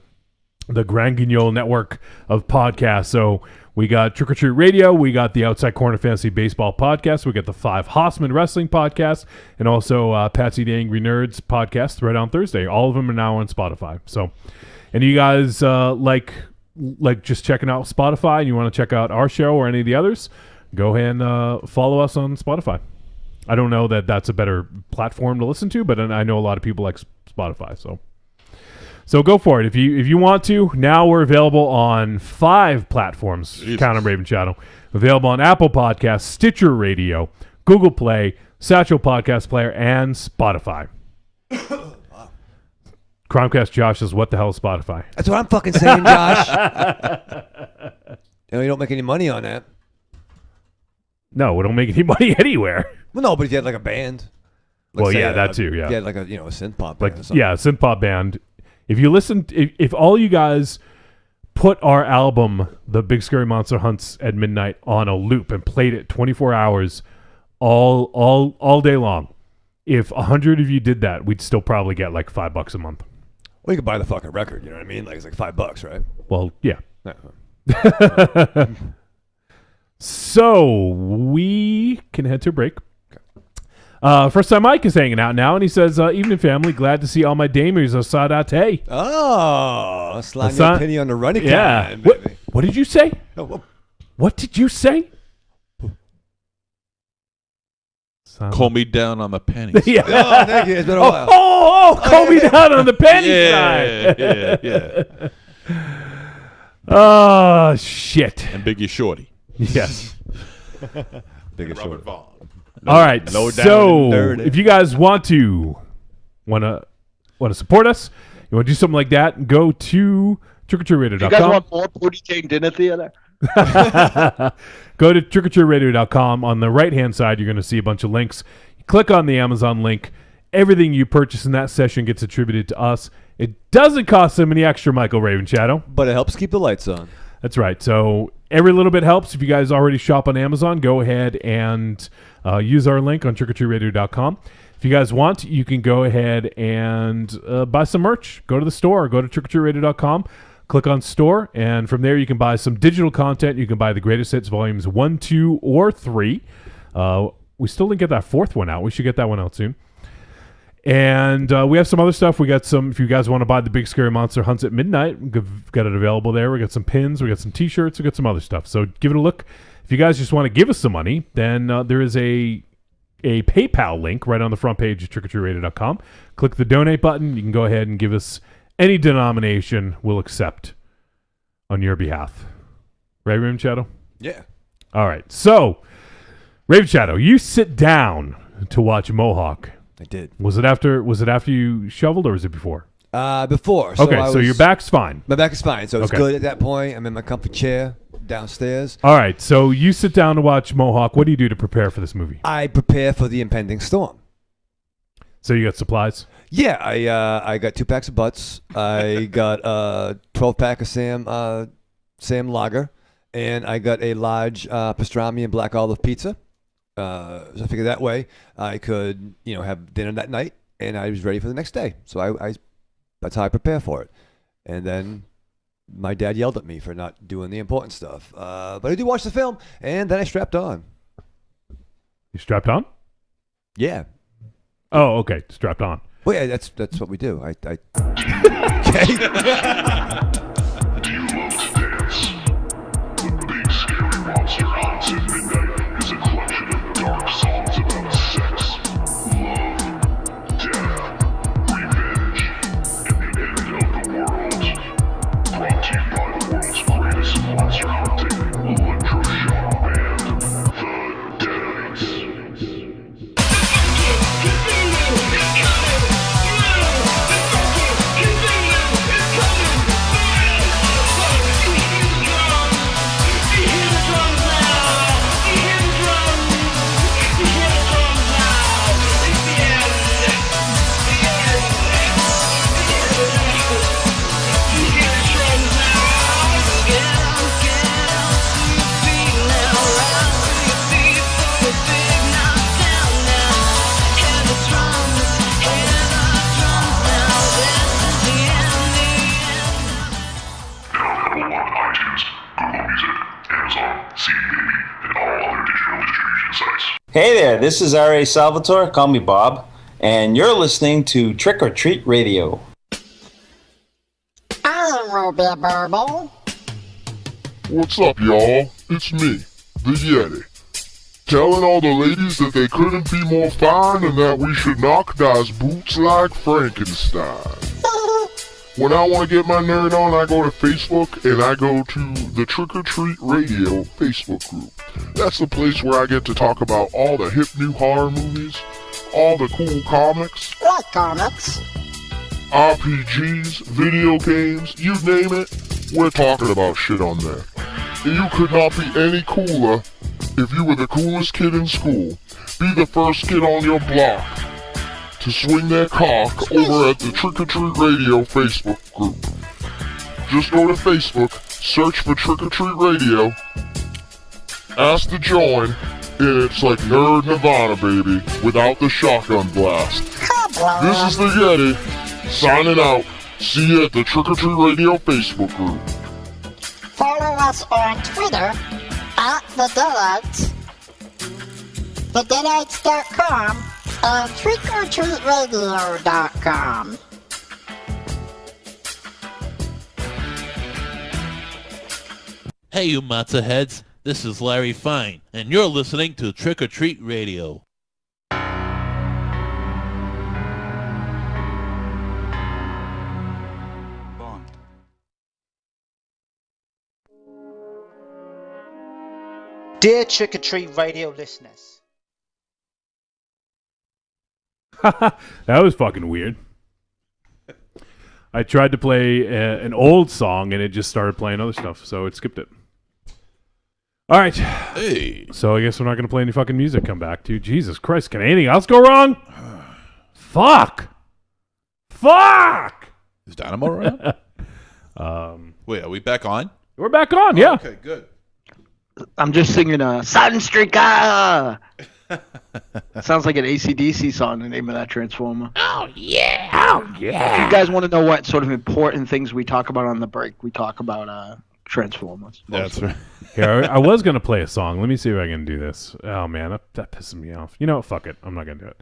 Grand Guignol network of podcasts. So we got Trick or Treat Radio, we got the Outside Corner Fantasy Baseball podcast, we got the Five Hossman Wrestling podcast, and also Patsy the Angry Nerds podcast right on Thursday. All of them are now on Spotify. So, and you guys like just checking out Spotify and you want to check out our show or any of the others, go ahead and follow us on Spotify. I don't know that that's a better platform to listen to, but I know a lot of people like Spotify, so go for it. If you want to, now we're available on 5 platforms. Count on Raven Shadow. Available on Apple Podcasts, Stitcher Radio, Google Play, Satchel Podcast Player, and Spotify. Chromecast Josh says, what the hell is Spotify? That's what I'm fucking saying, Josh. You don't make any money on that. No, we don't make any money anywhere. Well, no, but if you had like a band. Well, yeah, that too, yeah. If you had like a synth pop band or something. Yeah, synth pop band. If you listen, if all you guys put our album, The Big Scary Monster Hunts at Midnight, on a loop and played it 24 hours all day long, if 100 of you did that, we'd still probably get like $5 a month. Well, you could buy the fucking record, you know what I mean? Like it's like $5, right? Well, yeah. So we can head to a break. First time Mike is hanging out now, and he says, evening family, glad to see all my damers of Saudate. Oh, slide your penny on the running yeah. baby. What did you say? Oh, what did you say? Call me down on the pennies. Yeah. Oh, thank you. It's been a while. Call me down on the penny side. Yeah. Oh, shit. And Biggie Shorty. Yes. Biggest Robert short. Vaughn. All right. Low down So, and dirty. if you guys want to support us, you want to do something like that, go to trickortreatradio.com. You guys want more Booty Chain Dinner Theater? Go to trickortreatradio.com. On the right-hand side, you're going to see a bunch of links. You click on the Amazon link. Everything you purchase in that session gets attributed to us. It doesn't cost them any extra, Michael Raven Shadow. But it helps keep the lights on. That's right. So every little bit helps. If you guys already shop on Amazon, go ahead and use our link on trickortreatradio.com. If you guys want, you can go ahead and buy some merch. Go to the store. Go to trickortreatradio.com. Click on store, and from there you can buy some digital content. You can buy the Greatest Hits Volumes 1, 2, or 3. We still didn't get that 4th one out. We should get that one out soon. And we have some other stuff. We got some, if you guys want to buy the Big Scary Monster Hunts at Midnight, we've got it available there. We got some pins, we got some t-shirts, we got some other stuff. So give it a look. If you guys just want to give us some money, then there is a PayPal link right on the front page of trickortreatradio.com. Click the donate button. You can go ahead and give us any denomination we'll accept on your behalf. Right, Raven Shadow? Yeah. All right. So, Raven Shadow, you sit down to watch Mohawk. I did. Was it after you shoveled, or was it before? Before. Okay, so your back's fine. My back is fine, so it's Okay. good at that point. I'm in my comfy chair downstairs. All right, so you sit down to watch Mohawk. What do you do to prepare for this movie? I prepare for the impending storm. So you got supplies? Yeah, I got 2 packs of butts. I got a 12-pack of Sam Lager, and I got a large pastrami and black olive pizza. So I figured that way I could, have dinner that night, and I was ready for the next day. So I that's how I prepare for it. And then my dad yelled at me for not doing the important stuff. But I do watch the film, and then I strapped on. You strapped on? Yeah. Oh, okay. Strapped on. Well, yeah, that's what we do. I okay. Do you love to dance? The big scary monster haunts at midnight is a collection of dark songs about sex, love, death, revenge, and the end of the world. Brought to you by the world's greatest monster hunting electroshock band, The Deadites. Available on iTunes, Google Music, Amazon, CD Baby, and all other digital distribution sites. Hey there, this is R.A. Salvatore, call me Bob, and you're listening to Trick or Treat Radio. Hello, Ruby Burble. What's up, y'all? It's me, the Yeti. Telling all the ladies that they couldn't be more fine and that we should knock those boots like Frankenstein. When I want to get my nerd on, I go to Facebook and I go to the Trick or Treat Radio Facebook group. That's the place where I get to talk about all the hip new horror movies, all the cool comics, Like comics. RPGs, video games, you name it, we're talking about shit on there. And you could not be any cooler if you were the coolest kid in school. Be the first kid on your block to swing their cock over at the Trick or Treat Radio Facebook group. Just go to Facebook, search for Trick or Treat Radio, ask to join, and it's like Nerd Nirvana, baby, without the shotgun blast. This is the Yeti, signing out. See you at the Trick or Treat Radio Facebook group. Follow us on Twitter at The Deadites, TheDeadites.com, and TrickOrTreatRadio.com. Hey, you matzo heads. This is Larry Fine, and you're listening to Trick or Treat Radio. Dear Trick or Treat Radio listeners, That was fucking weird. I tried to play an old song and it just started playing other stuff, so it skipped it. All right. Hey. So I guess we're not going to play any fucking music. Come back to Jesus Christ. Can anything else go wrong? Fuck. Is Dynamo around? Wait, are we back on? We're back on, yeah. Okay, good. I'm just singing Sunstreaker. Sounds like an AC/DC song, the name of that Transformer. Oh, yeah. If you guys want to know what sort of important things we talk about on the break, we talk about Transformers. That's right. Here, I was going to play a song. Let me see if I can do this. Oh, man, that pisses me off. You know what? Fuck it. I'm not going to do it.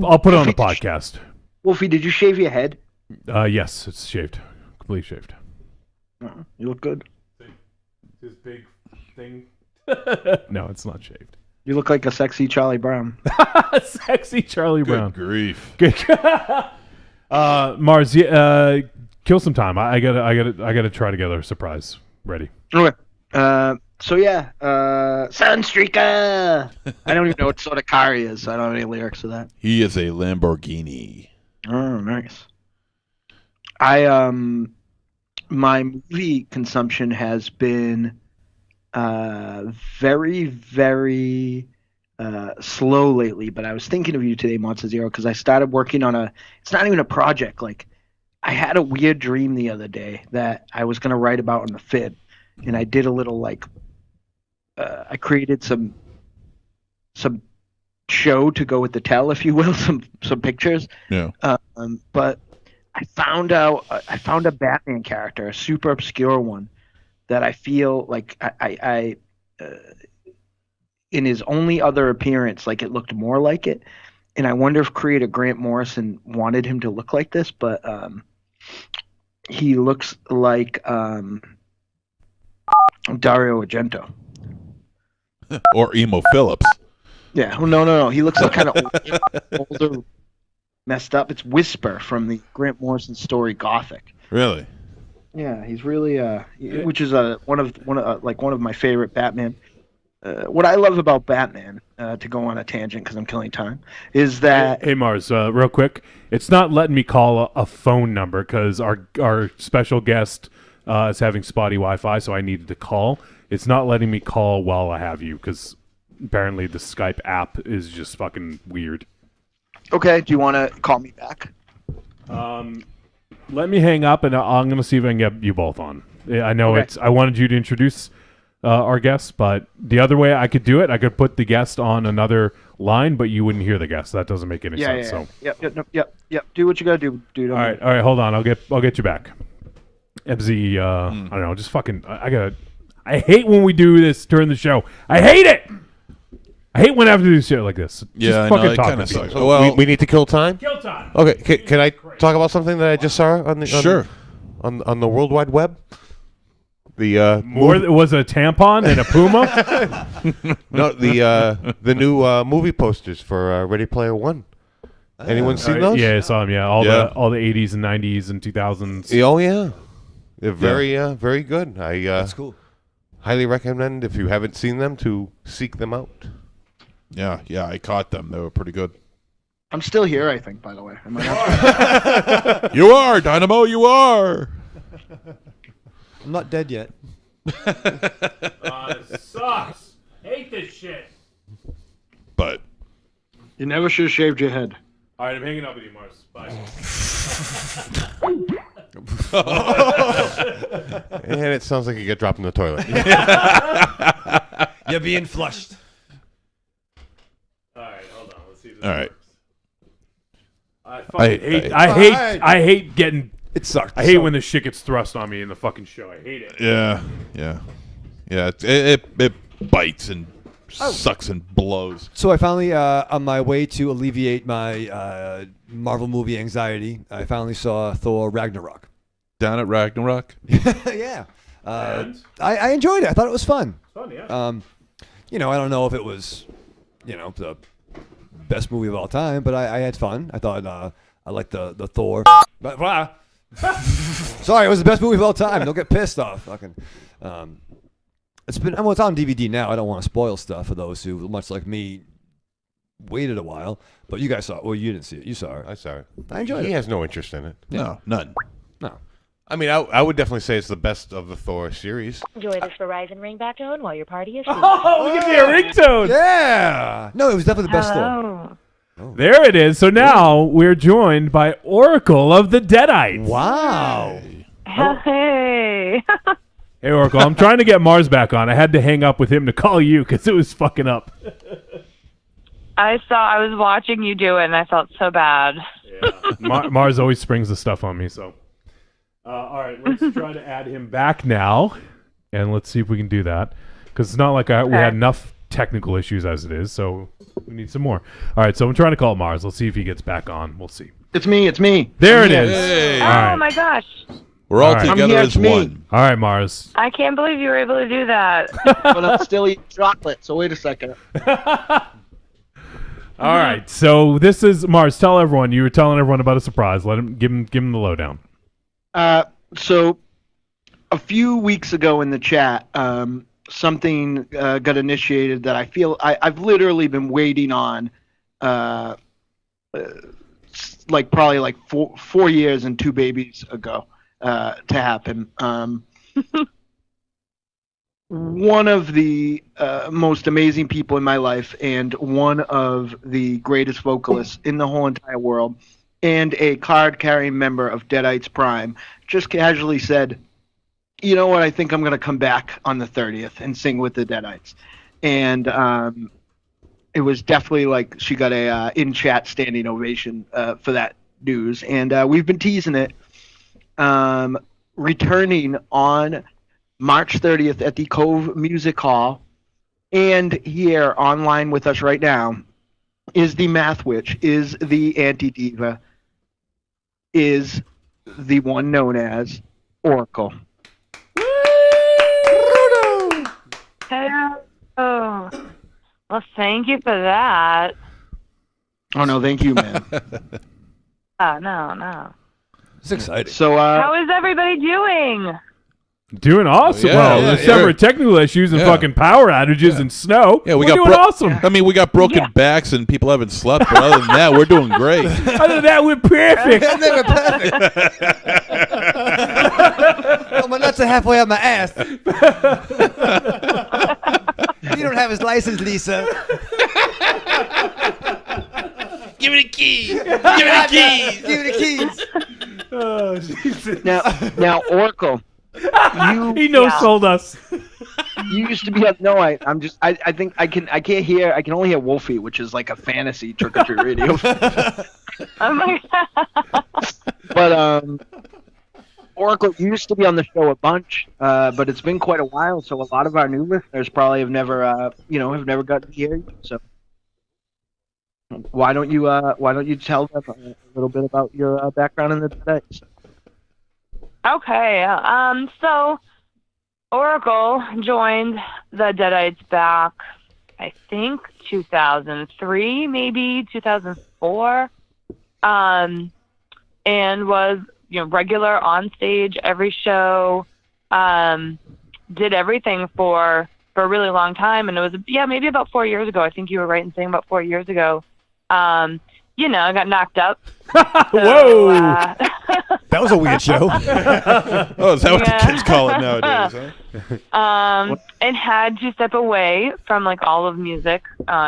I'll put it on the podcast. Wolfie, did you shave your head? Yes, it's shaved. Completely shaved. You look good. This big thing. No, it's not shaved. You look like a sexy Charlie Brown. Sexy Charlie Brown. Good grief. Good. Mars, kill some time. I gotta try to get a surprise ready. Okay. Sunstreaker. I don't even know what sort of car he is. I don't have any lyrics to that. He is a Lamborghini. Oh, nice. My movie consumption has been very, very slow lately, but I was thinking of you today, Monster Zero, because I started working on it's not even a project. Like, I had a weird dream the other day that I was going to write about in the Fib, and I did a little, I created some show to go with the tell, if you will, some pictures. Yeah. But I found a Batman character, a super obscure one, that I feel like I in his only other appearance, like it looked more like it, and I wonder if creator Grant Morrison wanted him to look like this, but he looks like Dario Argento. Or Emo Phillips. Yeah, well, no. He looks like kind of older, messed up. It's Whisper from the Grant Morrison story Gothic. Really? Yeah, he's really which is one of my favorite Batman. What I love about Batman, to go on a tangent because I'm killing time, is that Hey Mars, real quick, it's not letting me call a phone number because our special guest is having spotty Wi-Fi, so I needed to call. It's not letting me call while I have you because apparently the Skype app is just fucking weird. Okay, do you want to call me back? Let me hang up, and I'm going to see if I can get you both on. I know Okay. I wanted you to introduce our guest, but the other way I could do it, I could put the guest on another line, but you wouldn't hear the guest. That doesn't make any sense. So. Yep. Do what you gotta do, dude. All right. Hold on. I'll get you back. Ebzy, I don't know. Just fucking. I hate when we do this during the show. I hate it. I hate when I have to do shit like this. Yeah, Just fucking it talk kind of to sucks. people. Well, we need to kill time. Kill time. Okay, can I talk about something that I just saw on the Sure. on the World Wide Web? The Was a tampon and a puma. no the new movie posters for Ready Player One. Anyone seen those? Yeah, I saw them. Yeah, all Yeah. the 80s and 90s and 2000s. Oh yeah, they're very good. That's cool. Highly recommend if you haven't seen them to seek them out. Yeah, I caught them. They were pretty good. I'm still here, I think. By the way, am I not? You are, Dynamo, you are. I'm not dead yet. It sucks. Hate this shit. But You never should have shaved your head. All right, I'm hanging up with you, Mars. Bye. And it sounds like you get dropped in the toilet. You're being flushed. All right, hold on. Let's see if this all right. works. I hate getting. It sucks. I hate when this shit gets thrust on me in the fucking show. I hate it. Yeah. It bites and sucks and blows. So I finally, on my way to alleviate my Marvel movie anxiety, I finally saw Thor Ragnarok. Down at Ragnarok. Yeah. I enjoyed it. I thought it was fun. Fun, yeah. I don't know if it was, the best movie of all time, but I had fun. I thought I liked the Thor. But, sorry, it was the best movie of all time. Don't get pissed off. Fucking. It's on DVD now. I don't want to spoil stuff for those who, much like me, waited a while. But you guys saw it. Well, you didn't see it. You saw it. I saw it. I enjoyed it. He has no interest in it. Yeah. No, none. No. I mean, I would definitely say it's the best of the Thor series. Enjoy this Verizon ringback tone while your party is Oh, give me a ringtone. Yeah. No, it was definitely the best Thor. Hello. There it is. So now we're joined by Oracle of the Deadites. Wow. Hey. Hey, Oracle, I'm trying to get Mars back on. I had to hang up with him to call you because it was fucking up. I was watching you do it and I felt so bad. Yeah. Mars always springs the stuff on me, so. All right, let's try to add him back now, and let's see if we can do that. Because it's not like we had enough technical issues as it is, so we need some more. All right, so I'm trying to call Mars. Let's see if he gets back on. We'll see. It's me. There it is. Hey. All right. Oh my gosh. We're all All right. I'm together here, as it's me. one. All right, Mars. I can't believe you were able to do that. But I'm still eating chocolate. So wait a second. All right, so this is Mars. Tell everyone. You were telling everyone about a surprise. Give him the lowdown. So a few weeks ago in the chat, something got initiated that I feel I've literally been waiting on, probably 4 years and 2 babies ago, to happen. One of the most amazing people in my life and one of the greatest vocalists in the whole entire world, and a card-carrying member of Deadites Prime, just casually said, you know what, I think I'm going to come back on the 30th and sing with the Deadites. And it was definitely like she got a in-chat standing ovation for that news, and we've been teasing it. Returning on March 30th at the Cove Music Hall, and here online with us right now is the Math Witch, is the Anti-Diva, is the one known as Oracle. Oh, well, thank you for that. Oh, no, thank you, man. Oh, no. It's exciting. So, how is everybody doing? Doing awesome. Except for technical issues and fucking power outages and snow. Yeah, we're doing awesome. I mean, we got broken backs and people haven't slept, but other than that, we're doing great. Other than that, we're perfect. We're perfect. Oh, my nuts are halfway up my ass. You don't have his license, Lisa. Give me the keys. Give me the keys. Give me the keys. Oh, Jesus. Now, Oracle. He no-sold us. You used to be I think I can only hear Wolfie, which is like a fantasy trick or treat radio. Oh my God. But Oracle, you used to be on the show a bunch, but it's been quite a while, so a lot of our new listeners probably have never gotten to hear you. So why don't you tell them a little bit about your background in the Deadites? Okay. So Oracle joined the Deadites back, I think 2003, maybe 2004, and was regular on stage every show. Did everything for a really long time, and it was maybe about 4 years ago. I think you were right in saying about 4 years ago. I got knocked up. Whoa! That was a weird show. Oh, is that what the kids call it nowadays? Huh? And had to step away from like all of music,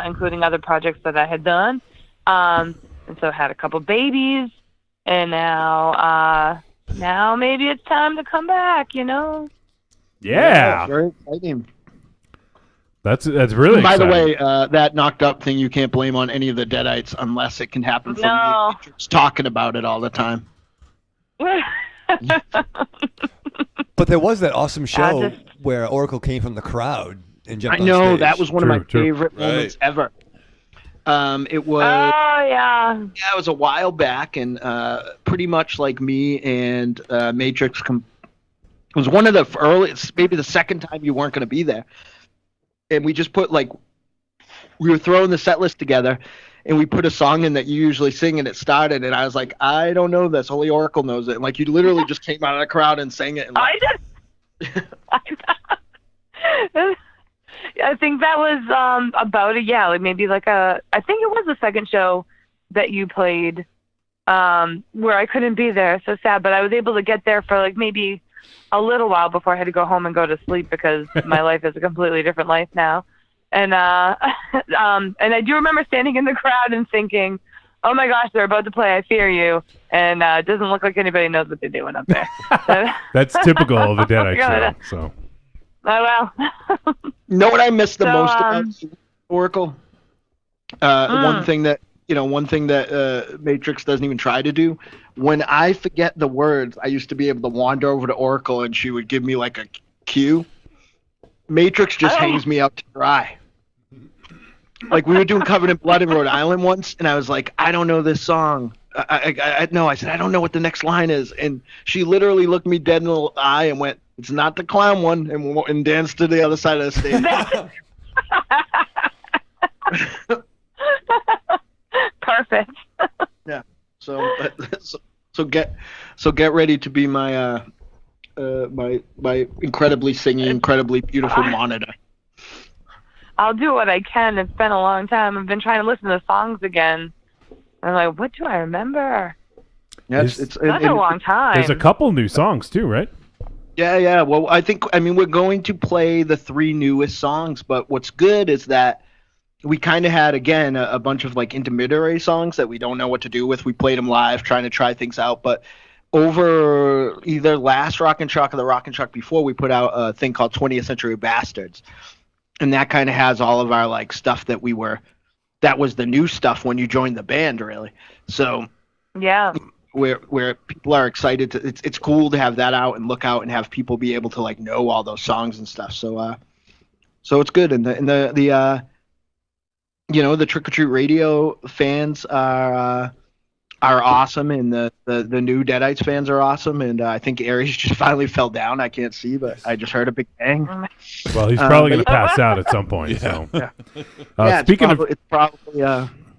including other projects that I had done. And so had a couple babies, and now maybe it's time to come back. Yeah. Very exciting. That's really By exciting. the way, that knocked up thing you can't blame on any of the Deadites unless it can happen from No. me just talking about it all the time. But there was that awesome show where Oracle came from the crowd and jumped I on know stage. that was one of my True. favorite moments ever. It was Oh yeah. it was a while back, and pretty much like me and Matrix. It was one of the earliest, maybe the second time you weren't going to be there, and we just put we were throwing the set list together, and we put a song in that you usually sing, and it started, and I was like, I don't know this, only Oracle knows it, and you literally just came out of the crowd and sang it. And I did. I think that was about maybe I think it was the second show that you played where I couldn't be there. So sad, but I was able to get there for maybe a little while before I had to go home and go to sleep because my life is a completely different life now. And and I do remember standing in the crowd and thinking, oh my gosh, they're about to play I Fear You, and it doesn't look like anybody knows what they're doing up there. That's typical of the Deadite show. So. Oh well. You know what I miss the most about Oracle? One thing that Matrix doesn't even try to do. When I forget the words, I used to be able to wander over to Oracle, and she would give me a cue. Matrix just hangs me out to dry. We were doing Covered in Blood in Rhode Island once, and I was like, I don't know this song. I said, I don't know what the next line is. And she literally looked me dead in the eye and went, it's not the clown one, and danced to the other side of the stage. Perfect. Yeah. So get ready to be my my incredibly singing, incredibly beautiful monitor. I'll do what I can. It's been a long time. I've been trying to listen to songs again. I'm like, what do I remember? Yeah, it's a long time. There's a couple new songs too, right? Yeah. Well, we're going to play the 3 newest songs, but what's good is that we kind of had, again, a bunch of intermediary songs that we don't know what to do with. We played them live, trying to try things out, but over either last Rock and Chuck or the Rock and Chuck before, we put out a thing called 20th Century Bastards, and that kind of has all of our stuff that was the new stuff when you joined the band, really. So Yeah. where people are excited to. It's cool to have that out and look out and have people be able to like know all those songs and stuff. So it's good. And the the Trick or Treat Radio fans are awesome, and the new Deadites fans are awesome. And I think Aries just finally fell down. I can't see, but I just heard a big bang. Well, he's probably going to pass out at some point. Yeah. So,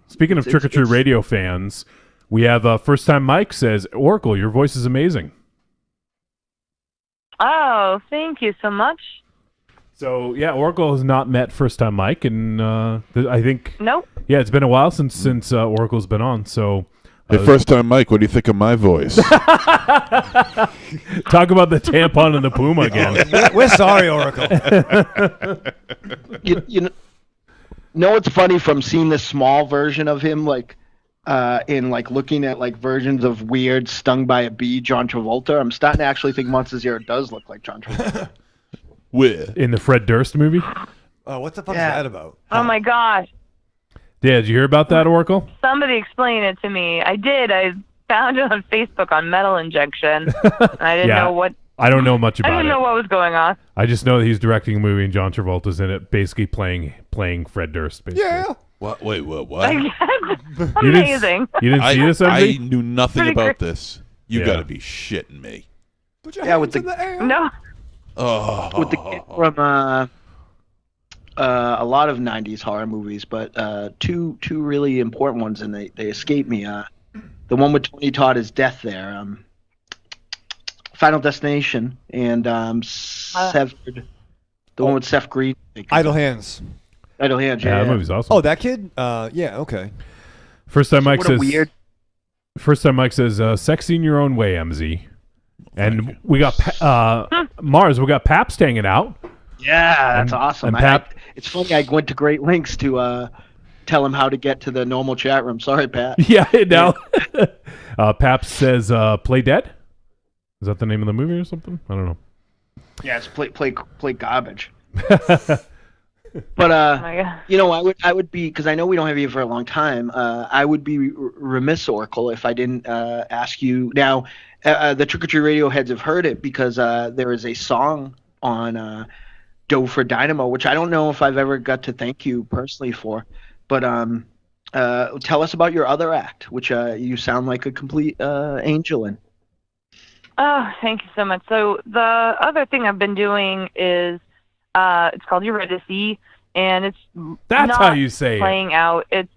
Speaking of Trick or Treat Radio fans, we have First Time Mike says, Oracle, your voice is amazing. Oh, thank you so much. So, yeah, Oracle has not met First Time Mike, and I think... Nope. Yeah, it's been a while since Oracle's been on, so... Hey, First Time Mike, what do you think of my voice? Talk about the tampon and the puma again. We're sorry, Oracle. you know what's funny from seeing this small version of him, like in like looking at like versions of weird Stung by a Bee John Travolta, I'm starting to actually think Monsters Zero does look like John Travolta. Where? In the Fred Durst movie? Oh, what the fuck is that about? Oh my gosh. Yeah, did you hear about that, Oracle? Somebody explain it to me. I did. I found it on Facebook on Metal Injection. I didn't know what... I don't know much about it. I didn't know what was going on. I just know that he's directing a movie and John Travolta's in it, basically playing Fred Durst. Basically. Yeah. What? Wait, what? Amazing. You didn't see this, I MZ? knew nothing Pretty about great. this. You got to be shitting me. Put your hands in the air. No. Oh. With the kid from a lot of 90s horror movies, but two really important ones, and they escape me. The one with Tony Todd is Death there. Final Destination, and Severed. The one with Seth Green. Idle Hands. Idle Hands, Yeah, yeah. that movie's awesome. Oh, that kid? Yeah, okay. First Time Mike What a says... weird... First Time Mike says, sexy in your own way, MZ. And we got Mars. We got Paps hanging out. Yeah, that's awesome. And it's funny. I went to great lengths to tell him how to get to the normal chat room. Sorry, Pat. Yeah, now Paps says, "Play Dead." Is that the name of the movie or something? I don't know. Yeah, it's play garbage. But I would be, because I know we don't have you for a long time. I would be remiss, Oracle, if I didn't ask you. Now, the Trick or Treat Radio heads have heard it because there is a song on Doe for Dynamo, which I don't know if I've ever got to thank you personally for. But tell us about your other act, which you sound like a complete angel in. Oh, thank you so much. So the other thing I've been doing is it's called Eurydice, and it's That's not how you say playing out. It's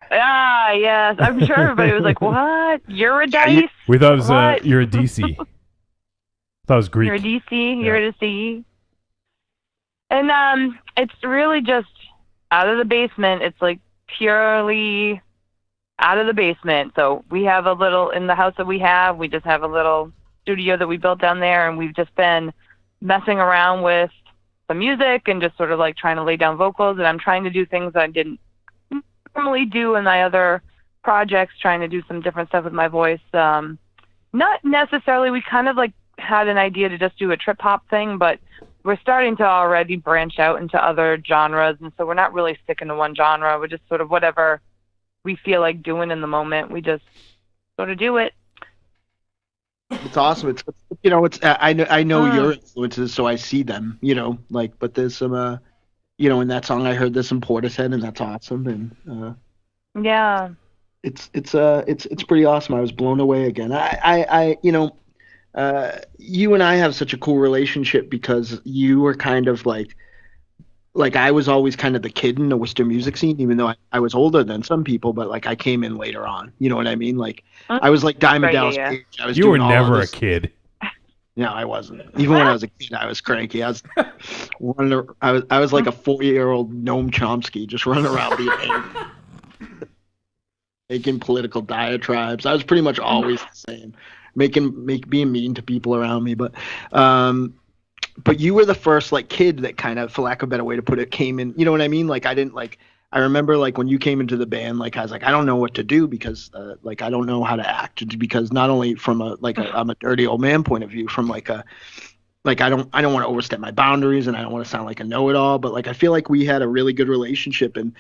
yes. I'm sure everybody was like, "What? Eurydice?" We thought it was What? Eurydice. Thought it was Greek. Eurydice. And it's really just out of the basement. It's like purely out of the basement. So we have a little in the house that we just have a little studio that we built down there, and we've just been messing around with the music and just sort of like trying to lay down vocals. And I'm trying to do things I didn't normally do in my other projects, trying to do some different stuff with my voice. Not necessarily, we kind of like had an idea to just do a trip hop thing, but we're starting to already branch out into other genres, and so we're not really sticking to one genre. We're just sort of whatever we feel like doing in the moment, we just sort of do it. It's awesome. It's I know your influences, so I see them. But there's some in that song I heard there's some Portishead, and that's awesome. And yeah, it's pretty awesome. I was blown away again. You and I have such a cool relationship because you were kind of like I was always kind of the kid in the Worcester music scene, even though I was older than some people, but like I came in later on. You know what I mean? Like I was like Diamond Dallas Page. You were never a kid. No, I wasn't. Even when I was a kid, I was cranky. I was like a 4-year-old Noam Chomsky, just running around being angry, making political diatribes. I was pretty much always the same. Being mean to people around me, but you were the first like kid that kind of, for lack of a better way to put it, came in. You know what I mean? Like I remember like when you came into the band, like I was like I don't know what to do because like I don't know how to act, because not only from I'm a dirty old man point of view, from I don't want to overstep my boundaries, and I don't want to sound like a know-it-all, but like I feel like we had a really good relationship, and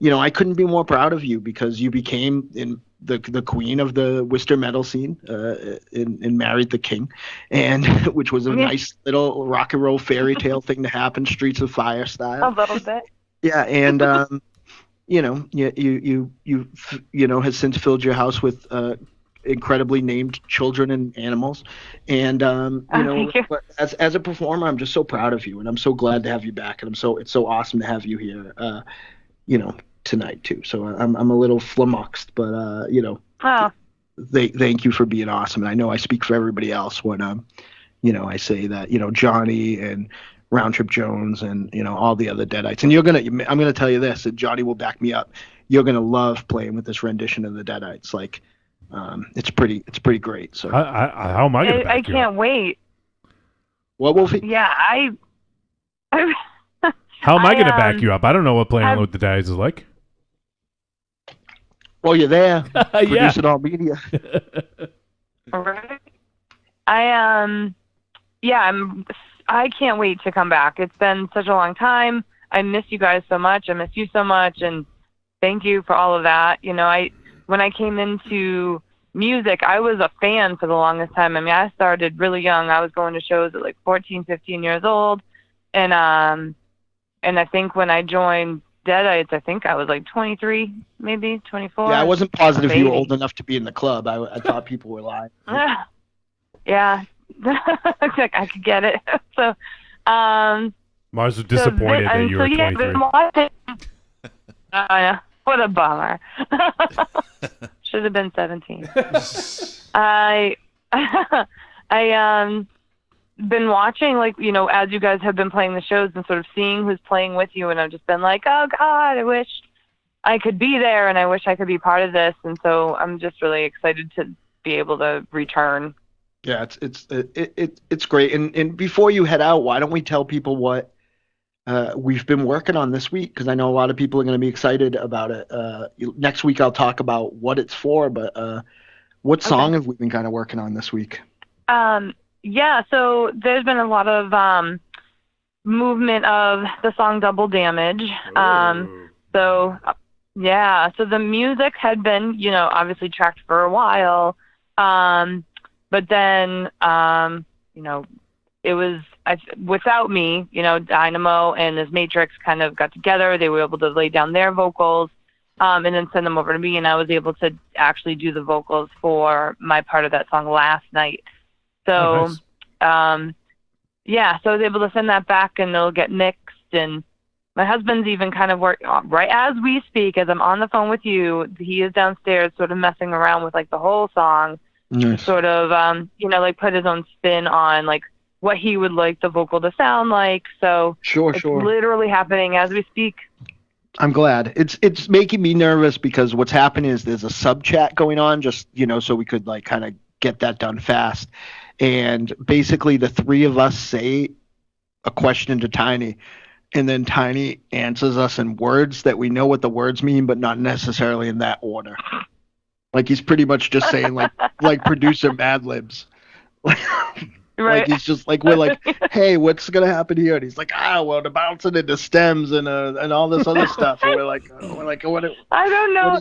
I couldn't be more proud of you because you became in the queen of the Worcester metal scene, and married the king, and which was a nice little rock and roll fairy tale thing to happen, Streets of Fire style. A little bit. Yeah, and you has since filled your house with incredibly named children and animals, and Thank you. but as a performer, I'm just so proud of you, and I'm so glad to have you back, and it's so awesome to have you here, tonight too. So I'm a little flummoxed, but Oh, thank you for being awesome. And I know I speak for everybody else when I say that Johnny and Round Trip Jones and all the other Deadites. And I'm gonna tell you this, and Johnny will back me up. You're gonna love playing with this rendition of the Deadites. Like, it's pretty great. So how am I going to back I you can't up? wait. what, Wolfie? Yeah, How am I going to I, back you up? I don't know what playing with the Deadites is like. Well, you're there, Yeah. producing all media. Right. I can't wait to come back. It's been such a long time. I miss you guys so much. I miss you so much, and thank you for all of that. When I came into music, I was a fan for the longest time. I mean, I started really young. I was going to shows at like 14, 15 years old, and I think when I joined Deadites, I think I was like 23, maybe 24. Yeah, I wasn't positive you were Baby. old enough to be in the club. I thought people were lying. Yeah, I could get it. So, Mars was disappointed that you were 23. I know. What a bummer. Should have been 17. I been watching, as you guys have been playing the shows and sort of seeing who's playing with you, and I've just been like, oh God, I wish I could be there, and I wish I could be part of this, and so I'm just really excited to be able to return. Yeah, it's great. And before you head out, why don't we tell people what we've been working on this week? Because I know a lot of people are going to be excited about it. Next week I'll talk about what it's for, but what song have we been kind of working on this week? Yeah, so there's been a lot of movement of the song Double Damage. So the music had been, obviously tracked for a while. But then, it was without me, Dynamo and his Matrix kind of got together. They were able to lay down their vocals and then send them over to me, and I was able to actually do the vocals for my part of that song last night. So, so I was able to send that back, and it'll get mixed. And my husband's even kind of right as we speak, as I'm on the phone with you, he is downstairs sort of messing around with the whole song. Nice. Sort of, put his own spin on what he would like the vocal to sound like. So it's literally happening as we speak. I'm glad. It's making me nervous because what's happening is there's a sub chat going on, just so we could kind of get that done fast. And basically the three of us say a question to Tiny, and then Tiny answers us in words that we know what the words mean, but not necessarily in that order. He's pretty much just saying like producer Mad Libs. Right. He's just we're like, hey, what's gonna happen here? And he's like, well, they're bouncing into stems and all this other stuff. And we're like, what? I don't know.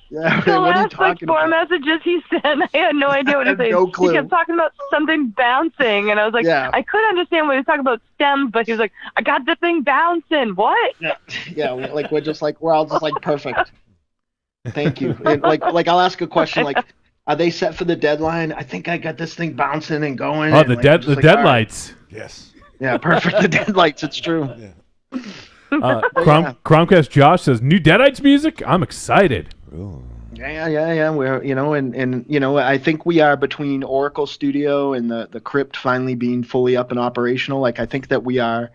The what are you last talking four about? messages he sent, I had no idea what he was saying. No clue. He kept talking about something bouncing, and I was like, I couldn't understand what he was talking about stems, but he was like, I got the thing bouncing. What? Yeah. We're just we're all just perfect. Thank you. And I'll ask a question are they set for the deadline? I think I got this thing bouncing and going. Oh, and the deadlights. Right. Yes. Yeah, perfect. The deadlights. It's true. Yeah. Chromcast Josh says new Deadites music. I'm excited. Ooh. Yeah. We're and I think we are between Oracle Studio and the Crypt finally being fully up and operational. I think that we are.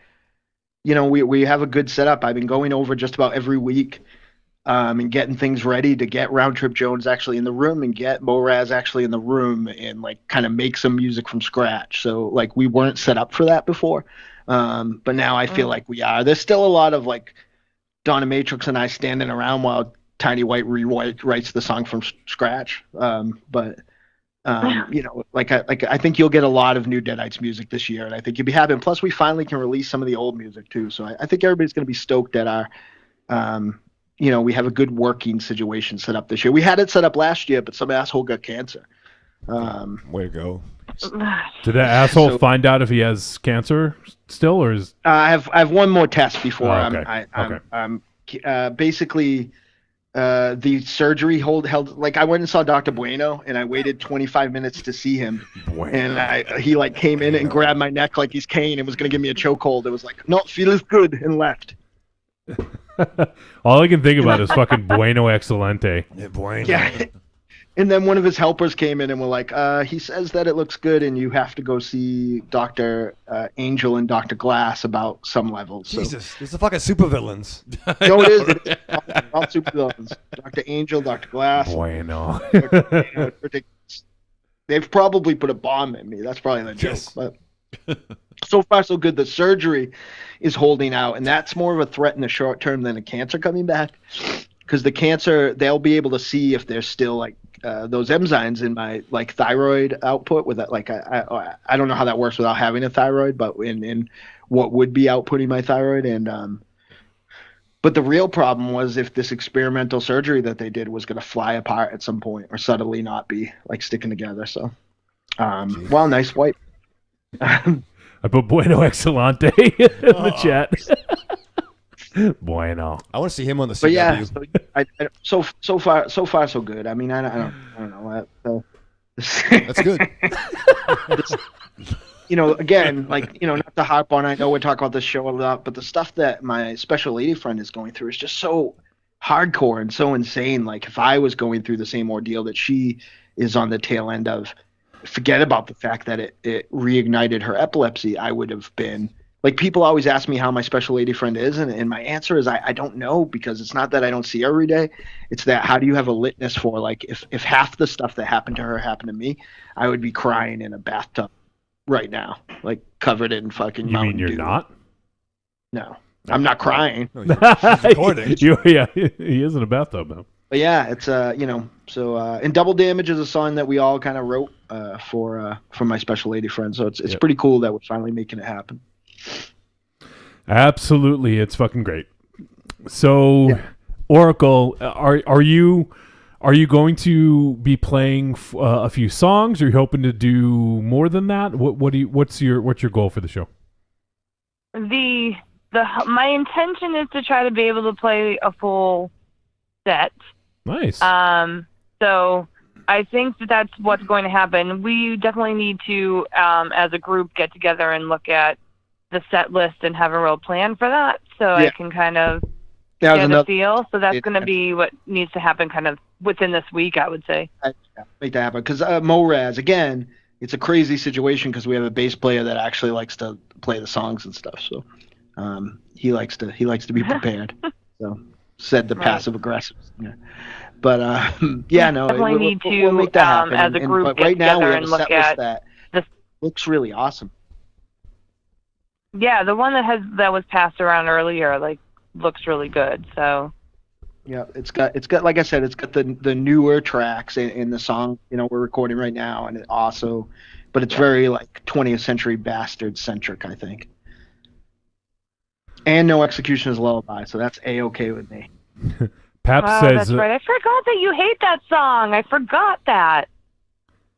We have a good setup. I've been going over just about every week. And getting things ready to get Round Trip Jones actually in the room and get Moraz actually in the room and kind of make some music from scratch. So we weren't set up for that before, but now I feel like we are. There's still a lot of Donna Matrix and I standing around while Tiny White rewrites the song from scratch. But I think you'll get a lot of new Deadites music this year, and I think you'll be happy. And plus, we finally can release some of the old music too. So I think everybody's going to be stoked at our we have a good working situation set up this year. We had it set up last year, but some asshole got cancer. Way to go. Did that asshole find out if he has cancer still, or is? I have one more test before okay. I'm basically the surgery held like I went and saw Dr. Bueno and I waited 25 minutes to see him. And he like came in and grabbed my neck like he's Kane and was gonna give me a chokehold. It was like, no, feels good, and left. All I can think about is fucking Bueno Excelente. Yeah, Bueno. Yeah. And then one of his helpers came in and were like, he says that it looks good and you have to go see Dr. Angel and Dr. Glass about some levels. So. Jesus, these are fucking supervillains. No, it is. It is. All supervillains. Dr. Angel, Dr. Glass. Bueno. They've probably put a bomb in me. That's probably the joke. But so far, so good. The surgery is holding out, and that's more of a threat in the short term than a cancer coming back. Because the cancer, they'll be able to see if there's still like those enzymes in my like thyroid output. With that, like I don't know how that works without having a thyroid, but in what would be outputting my thyroid. And but the real problem was if this experimental surgery that they did was going to fly apart at some point or suddenly not be like sticking together. So, well, nice wipe. I put Bueno Excelente in the chat. Bueno. I want to see him on the CW. But yeah, so far so good. I mean, I don't know. That's good. Again, like not to harp on. I know we talk about this show a lot, but the stuff that my special lady friend is going through is just so hardcore and so insane. Like if I was going through the same ordeal that she is on the tail end of, forget about the fact that it reignited her epilepsy. I would have been. Like, people always ask me how my special lady friend is, and my answer is I don't know, because it's not that I don't see her every day. It's that how do you have a litmus for, like, if half the stuff that happened to her happened to me, I would be crying in a bathtub right now, like, covered in fucking You Mountain mean you're Dew. not? No. I'm not crying. No, he's recording. Yeah, he is in a bathtub now. But yeah, it's, so, and Double Damage is a song that we all kind of wrote for my special lady friend, so it's pretty cool that we're finally making it happen. Absolutely, it's fucking great. So, yeah. Oracle, are you going to be playing a few songs? Are you hoping to do more than that? What's your goal for the show? My intention is to try to be able to play a full set. Nice. So I think that's what's going to happen. We definitely need to, as a group, get together and look at the set list and have a real plan for that, so I can kind of get a feel. So that's going to be what needs to happen kind of within this week, I would say. Make that happen. Because Moraz, again, it's a crazy situation because we have a bass player that actually likes to play the songs and stuff. So he likes to be prepared. So said the passive aggressive. Yeah. But definitely need to we'll make that happen. As a group, but right now we have and a look set at list that looks really awesome. Yeah, the one that was passed around earlier looks really good. So yeah, it's got like I said, it's got the newer tracks in the song we're recording right now, and it also, but it's very like 20th Century Bastard centric, I think. And No Executioner's Lullaby, so that's A-okay with me. Pap says that's right. I forgot that you hate that song. I forgot that.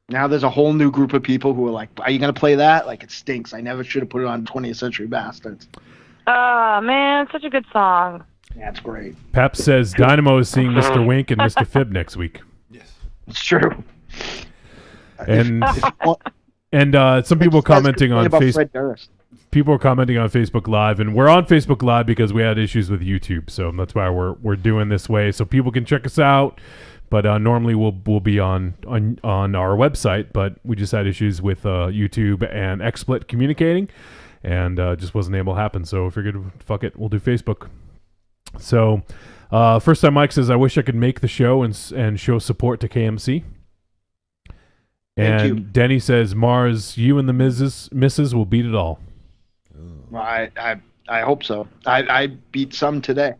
Now there's a whole new group of people who are like, are you going to play that? Like, it stinks. I never should have put it on 20th Century Bastards. Oh, man, such a good song. Yeah, it's great. Pap says Dynamo is seeing Mr. Wink and Mr. Fib next week. Yes. It's true. And some people commenting on Facebook. People are commenting on Facebook Live, and we're on Facebook Live because we had issues with YouTube, so that's why we're doing this way, so people can check us out. But normally we'll be on our website, but we just had issues with YouTube and XSplit communicating, and just wasn't able to happen. So we figured, fuck it, we'll do Facebook. So first time Mike says, I wish I could make the show and show support to KMC. And Denny says, Mars, you and the misses will beat it all. I hope so. I beat some today.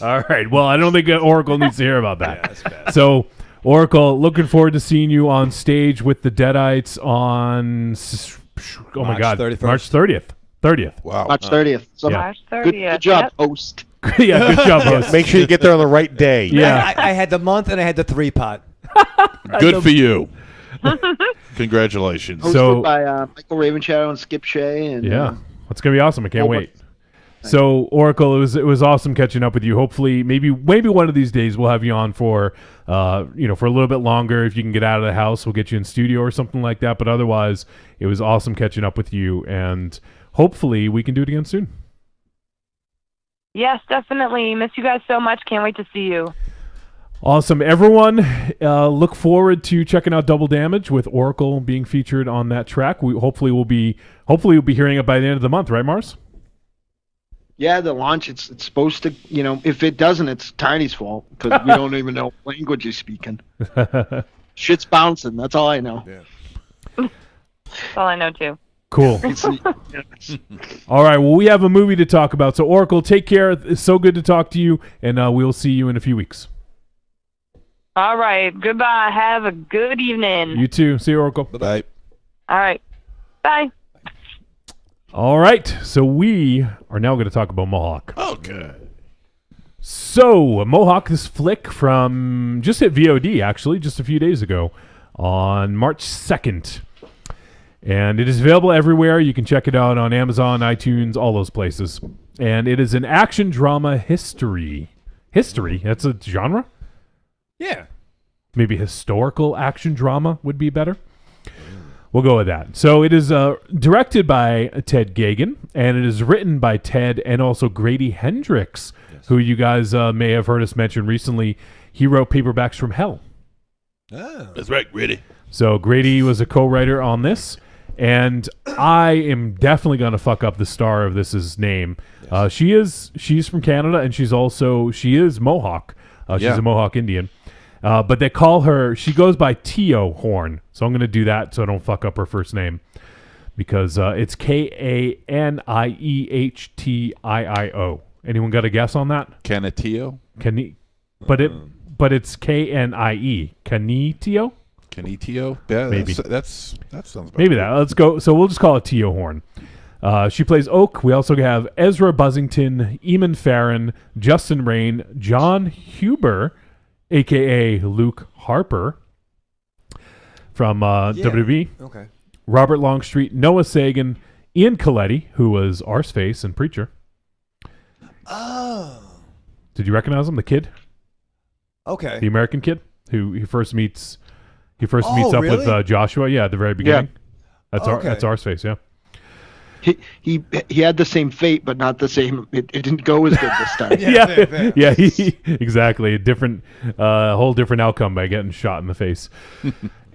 All right. Well, I don't think Oracle needs to hear about that. Yeah, that's bad. So, Oracle, looking forward to seeing you on stage with the Deadites on March 30th. 30th. Wow. March 30th. So March 30th. Good job, host. Yeah, good job, host. Make sure you get there on the right day. Yeah. I had the month and I had the 3-pot. Good for you. Congratulations. Hosted by Michael Ravenshadow and Skip Shea. And, Yeah, that's gonna be awesome. I can't Well, wait. So Oracle, it was awesome catching up with you. Hopefully, maybe one of these days we'll have you on for for a little bit longer. If you can get out of the house, we'll get you in studio or something like that. But otherwise, it was awesome catching up with you, and hopefully we can do it again soon. Yes, definitely. Miss you guys so much. Can't wait to see you. Awesome, everyone. Look forward to checking out Double Damage with Oracle being featured on that track. Hopefully we'll be hearing it by the end of the month, right, Mars? Yeah, the launch, it's supposed to, if it doesn't, it's Tiny's fault because we don't even know what language he's speaking. Shit's bouncing. That's all I know. Yeah. That's all I know, too. Cool. All right, well, we have a movie to talk about. So, Oracle, take care. It's so good to talk to you, and we'll see you in a few weeks. All right. Goodbye. Have a good evening. You too. See you, Oracle. Bye. All right. Bye. All right, so we are now going to talk about Mohawk. Okay. So, Mohawk, this flick from just hit VOD, actually, just a few days ago on March 2nd. And it is available everywhere. You can check it out on Amazon, iTunes, all those places. And it is an action drama history. History? That's a genre? Yeah. Maybe historical action drama would be better. We'll go with that. So it is directed by Ted Geoghegan, and it is written by Ted and also Grady Hendrix, who you guys may have heard us mention recently. He wrote Paperbacks from Hell. Oh. That's right, Grady. So Grady was a co-writer on this, and I am definitely going to fuck up the star of this's name. Yes. She's from Canada, and she is Mohawk. She's a Mohawk Indian. But they call her, she goes by Tio Horn. So I'm going to do that so I don't fuck up her first name. Because it's Kaniehtiio. Anyone got a guess on that? Canatio? But it's Knie. Canitio? Canitio? Yeah, maybe. That sounds about maybe right. that. Let's go. So we'll just call it Tio Horn. She plays Oak. We also have Ezra Buzzington, Eamon Farron, Justin Rain, John Huber, a.k.a. Luke Harper from WWE. Okay. Robert Longstreet, Noah Sagan, Ian Coletti, who was Arseface and Preacher. Oh. Did you recognize him, the kid? Okay. The American kid who he first meets up really? with Joshua, at the very beginning. Yeah. That's Arseface, yeah. He had the same fate, but not the same. It didn't go as good this time. Exactly. A whole different outcome by getting shot in the face.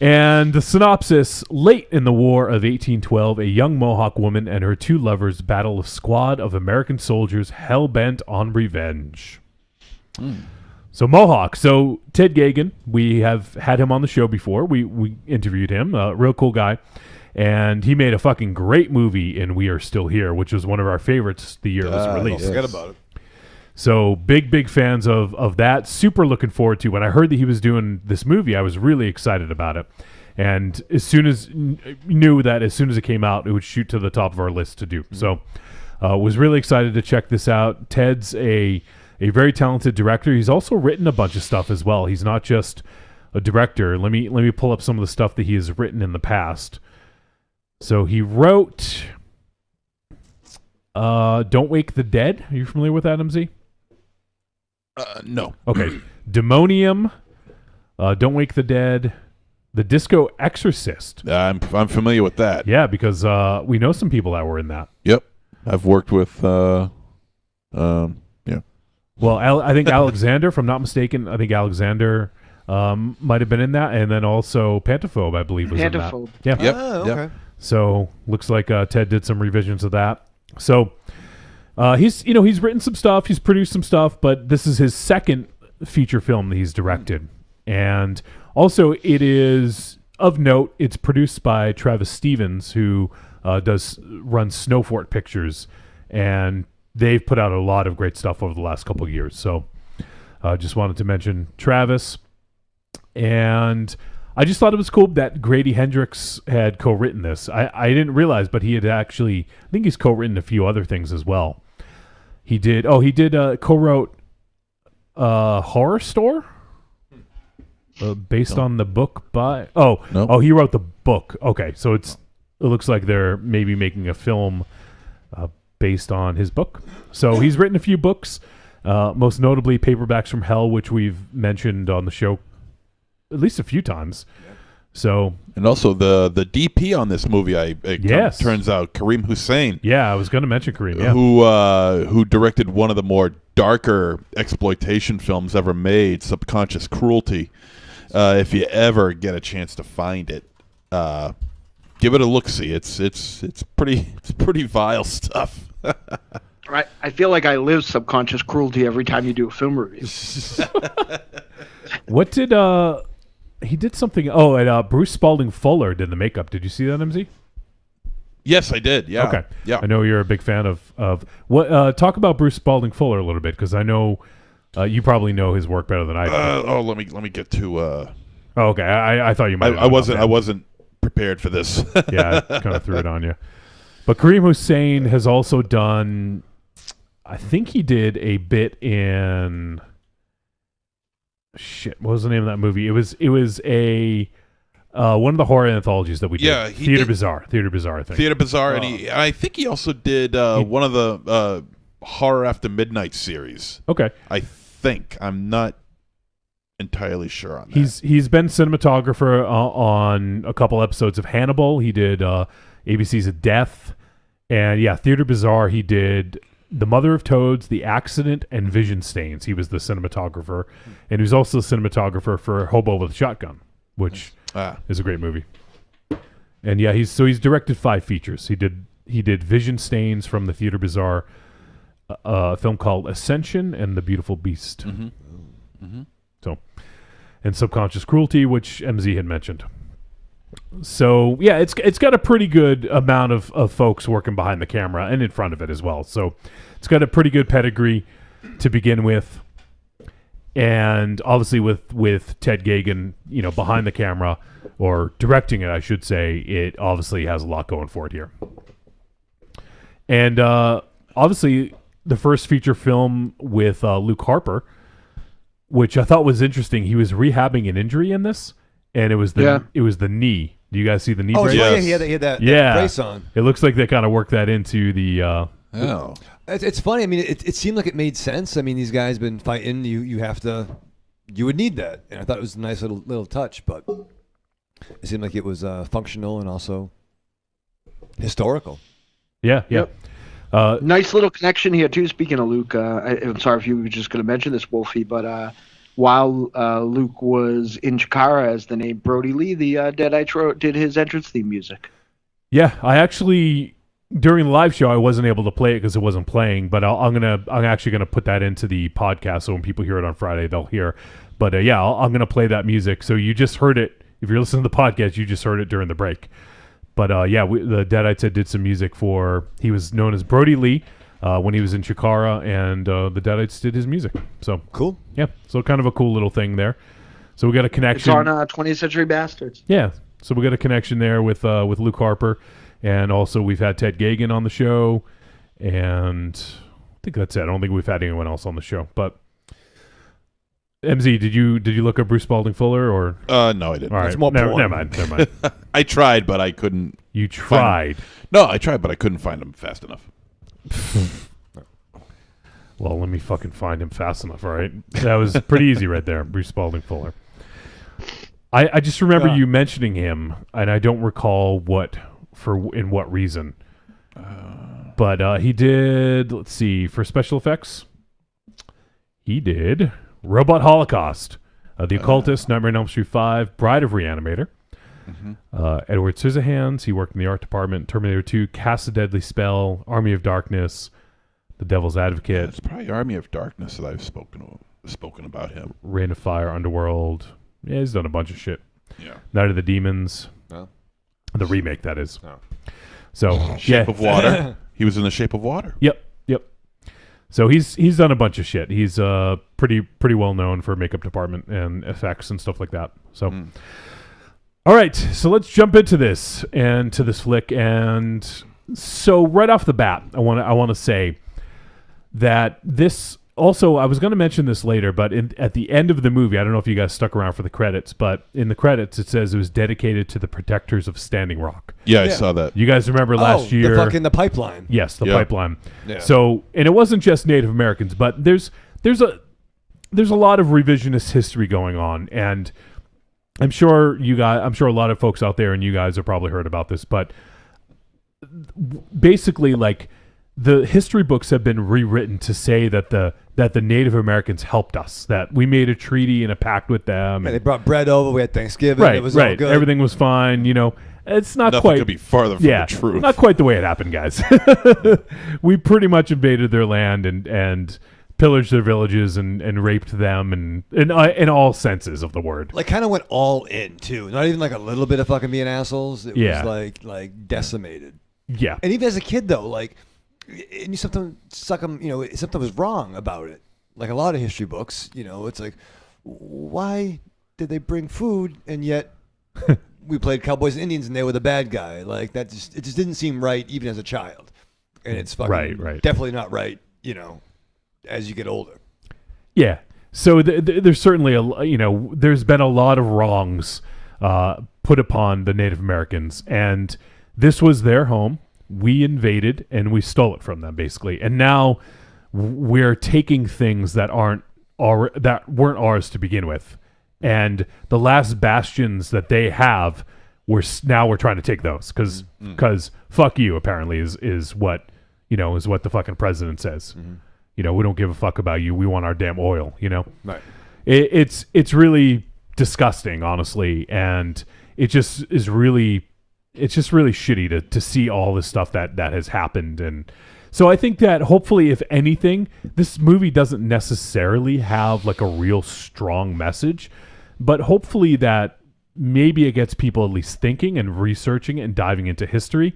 And the synopsis: late in the War of 1812, a young Mohawk woman and her two lovers battle a squad of American soldiers hell-bent on revenge. So Mohawk. So Ted Geoghegan, we have had him on the show before. We interviewed him. Real cool guy. And he made a fucking great movie in We Are Still Here, which was one of our favorites the year it was released. Forget about it. So big fans of that. Super looking forward to. When I heard that he was doing this movie, I was really excited about it. And as soon as it came out, it would shoot to the top of our list to do. So was really excited to check this out. Ted's a very talented director. He's also written a bunch of stuff as well. He's not just a director. Let me pull up some of the stuff that he has written in the past. So he wrote Don't Wake the Dead. Are you familiar with that, MZ? No. Okay. Demonium, Don't Wake the Dead, The Disco Exorcist. I'm familiar with that. Yeah, because we know some people that were in that. Yep. I've worked with yeah. Well, I think Alexander, if I'm not mistaken, Alexander might have been in that, and then also Pantophobe, I believe, was Pantophobe. in that. Yeah. Yep. Okay. Yep. So looks like Ted did some revisions of that. So he's written some stuff, he's produced some stuff, but this is his second feature film that he's directed. And also it is of note, it's produced by Travis Stevens, who runs Snowfort Pictures, and they've put out a lot of great stuff over the last couple of years. So just wanted to mention Travis. And I just thought it was cool that Grady Hendrix had co-written this. I didn't realize, but he had actually, I think he's co-written a few other things as well. He did co-wrote Horror Store based on the book by he wrote the book. Okay, so it looks like they're maybe making a film based on his book. So he's written a few books, most notably Paperbacks from Hell, which we've mentioned on the show at least a few times. So, and also the DP on this movie, turns out Kareem Hussein. Yeah, I was going to mention Kareem. Yeah. Who directed one of the more darker exploitation films ever made, Subconscious Cruelty. If you ever get a chance to find it, give it a look-see. It's pretty vile stuff. Right. I feel like I live Subconscious Cruelty every time you do a film review. What did he did something? And Bruce Spalding Fuller did the makeup. Did you see that, MZ? Yes, I did. Yeah. Okay. Yeah. I know you're a big fan of what. Talk about Bruce Spalding Fuller a little bit, because I know you probably know his work better than I do. Let me get to. Okay. I thought you might. I wasn't prepared for this. Yeah, I kind of threw it on you. But Kareem Hussein has also done. I think he did a bit in. Shit, what was the name of that movie? It was a one of the horror anthologies that we did. Yeah, Theater Bizarre, I think. Theater Bizarre, and I think he also did one of the Horror After Midnight series. Okay, I think I'm not entirely sure on that. He's been cinematographer on a couple episodes of Hannibal. He did ABC's of Death, and Theater Bizarre. He did The Mother of Toads, The Accident, and Vision Stains. He was the cinematographer, and he was also the cinematographer for Hobo with a Shotgun, which is a great movie. And he's directed 5 features. He did Vision Stains from the Theater Bizarre, a film called Ascension, and The Beautiful Beast. Mm-hmm. Mm-hmm. So, and Subconscious Cruelty, which MZ had mentioned. So it's got a pretty good amount of folks working behind the camera and in front of it as well. So it's got a pretty good pedigree to begin with, and obviously with Ted Geoghegan, behind the camera or directing it, I should say, it obviously has a lot going for it here. And obviously the first feature film with Luke Harper, which I thought was interesting. He was rehabbing an injury in this. And it was the knee. Do you guys see the knee brace? Oh, yeah, he had that brace on. It looks like they kind of worked that into the... It's funny. I mean, it seemed like it made sense. I mean, these guys been fighting. You would need that. And I thought it was a nice little touch, but it seemed like it was functional and also historical. Yeah. Yep. Nice little connection here, too. Speaking of Luke, I'm sorry if you were just going to mention this, Wolfie, but... while Luke was in Chikara as the name Brody Lee, the Deadites did his entrance theme music. Yeah, I actually during the live show I wasn't able to play it because it wasn't playing, but I'm actually gonna put that into the podcast so when people hear it on Friday they'll hear. But I'm gonna play that music. So you just heard it. If you're listening to the podcast, you just heard it during the break. But the Deadites did some music for. He was known as Brody Lee. When he was in Chikara, and the Deadites did his music. So cool. Yeah, so kind of a cool little thing there. So we got a connection. It's on 20th Century Bastards. Yeah, so we got a connection there with Luke Harper, and also we've had Ted Geoghegan on the show, and I think that's it. I don't think we've had anyone else on the show. But MZ, did you look up Bruce Spalding Fuller or? No, I didn't. All right, it's more porn. Never mind. I tried, but I couldn't. You tried? No, I tried, but I couldn't find him fast enough. Well, let me fucking find him fast enough, all right? That was pretty easy right there, Bruce Spalding Fuller. I just remember you mentioning him, and I don't recall in what reason. But he did, let's see, for special effects, he did Robot Holocaust, The Occultist, Nightmare on Elm Street 5, Bride of Reanimator, Edward Scissorhands, he worked in the art department, Terminator 2, Cast a Deadly Spell, Army of Darkness, The Devil's Advocate. Yeah, it's probably Army of Darkness that I've spoken about him. Rain of Fire, Underworld. Yeah, he's done a bunch of shit. Yeah. Night of the Demons. Oh. The remake, that is. Oh. So, Shape of Water. He was in The Shape of Water. Yep. So he's done a bunch of shit. He's pretty well known for makeup department and effects and stuff like that. So. All right, so let's jump into this flick. And so right off the bat, I want to say that this also, I was going to mention this later, but at the end of the movie, I don't know if you guys stuck around for the credits, but in the credits it says it was dedicated to the protectors of Standing Rock. Yeah, I saw that. You guys remember last year? The pipeline. Yes, the pipeline. Yeah. So, and it wasn't just Native Americans, but there's a lot of revisionist history going on, and I'm sure a lot of folks out there, and you guys have probably heard about this, but basically, like, the history books have been rewritten to say that the Native Americans helped us, that we made a treaty and a pact with them. And they brought bread over. We had Thanksgiving. Right, it was all good. Everything was fine. You know, it's not Nothing quite. could be farther from the truth. Not quite the way it happened, guys. We pretty much invaded their land and pillaged their villages and raped them and in all senses of the word. Like, kind of went all in too. Not even like a little bit of fucking being assholes. It was like decimated. Yeah. And even as a kid though, like. And you something was wrong about it. Like a lot of history books, it's like, why did they bring food and yet we played Cowboys and Indians and they were the bad guy? Like it just didn't seem right even as a child. And it's fucking definitely not right, as you get older. Yeah. So there's certainly there's been a lot of wrongs put upon the Native Americans, and this was their home. We invaded and we stole it from them, basically, and now we're taking things that weren't ours to begin with, and the last bastions that they have, we're trying to take those because fuck you apparently is what the fucking president says. We don't give a fuck about you. We want our damn oil. Right. It's really disgusting, honestly, and it just is really. It's just really shitty to see all this stuff that has happened. And so I think that hopefully, if anything, this movie doesn't necessarily have like a real strong message, but hopefully that maybe it gets people at least thinking and researching and diving into history.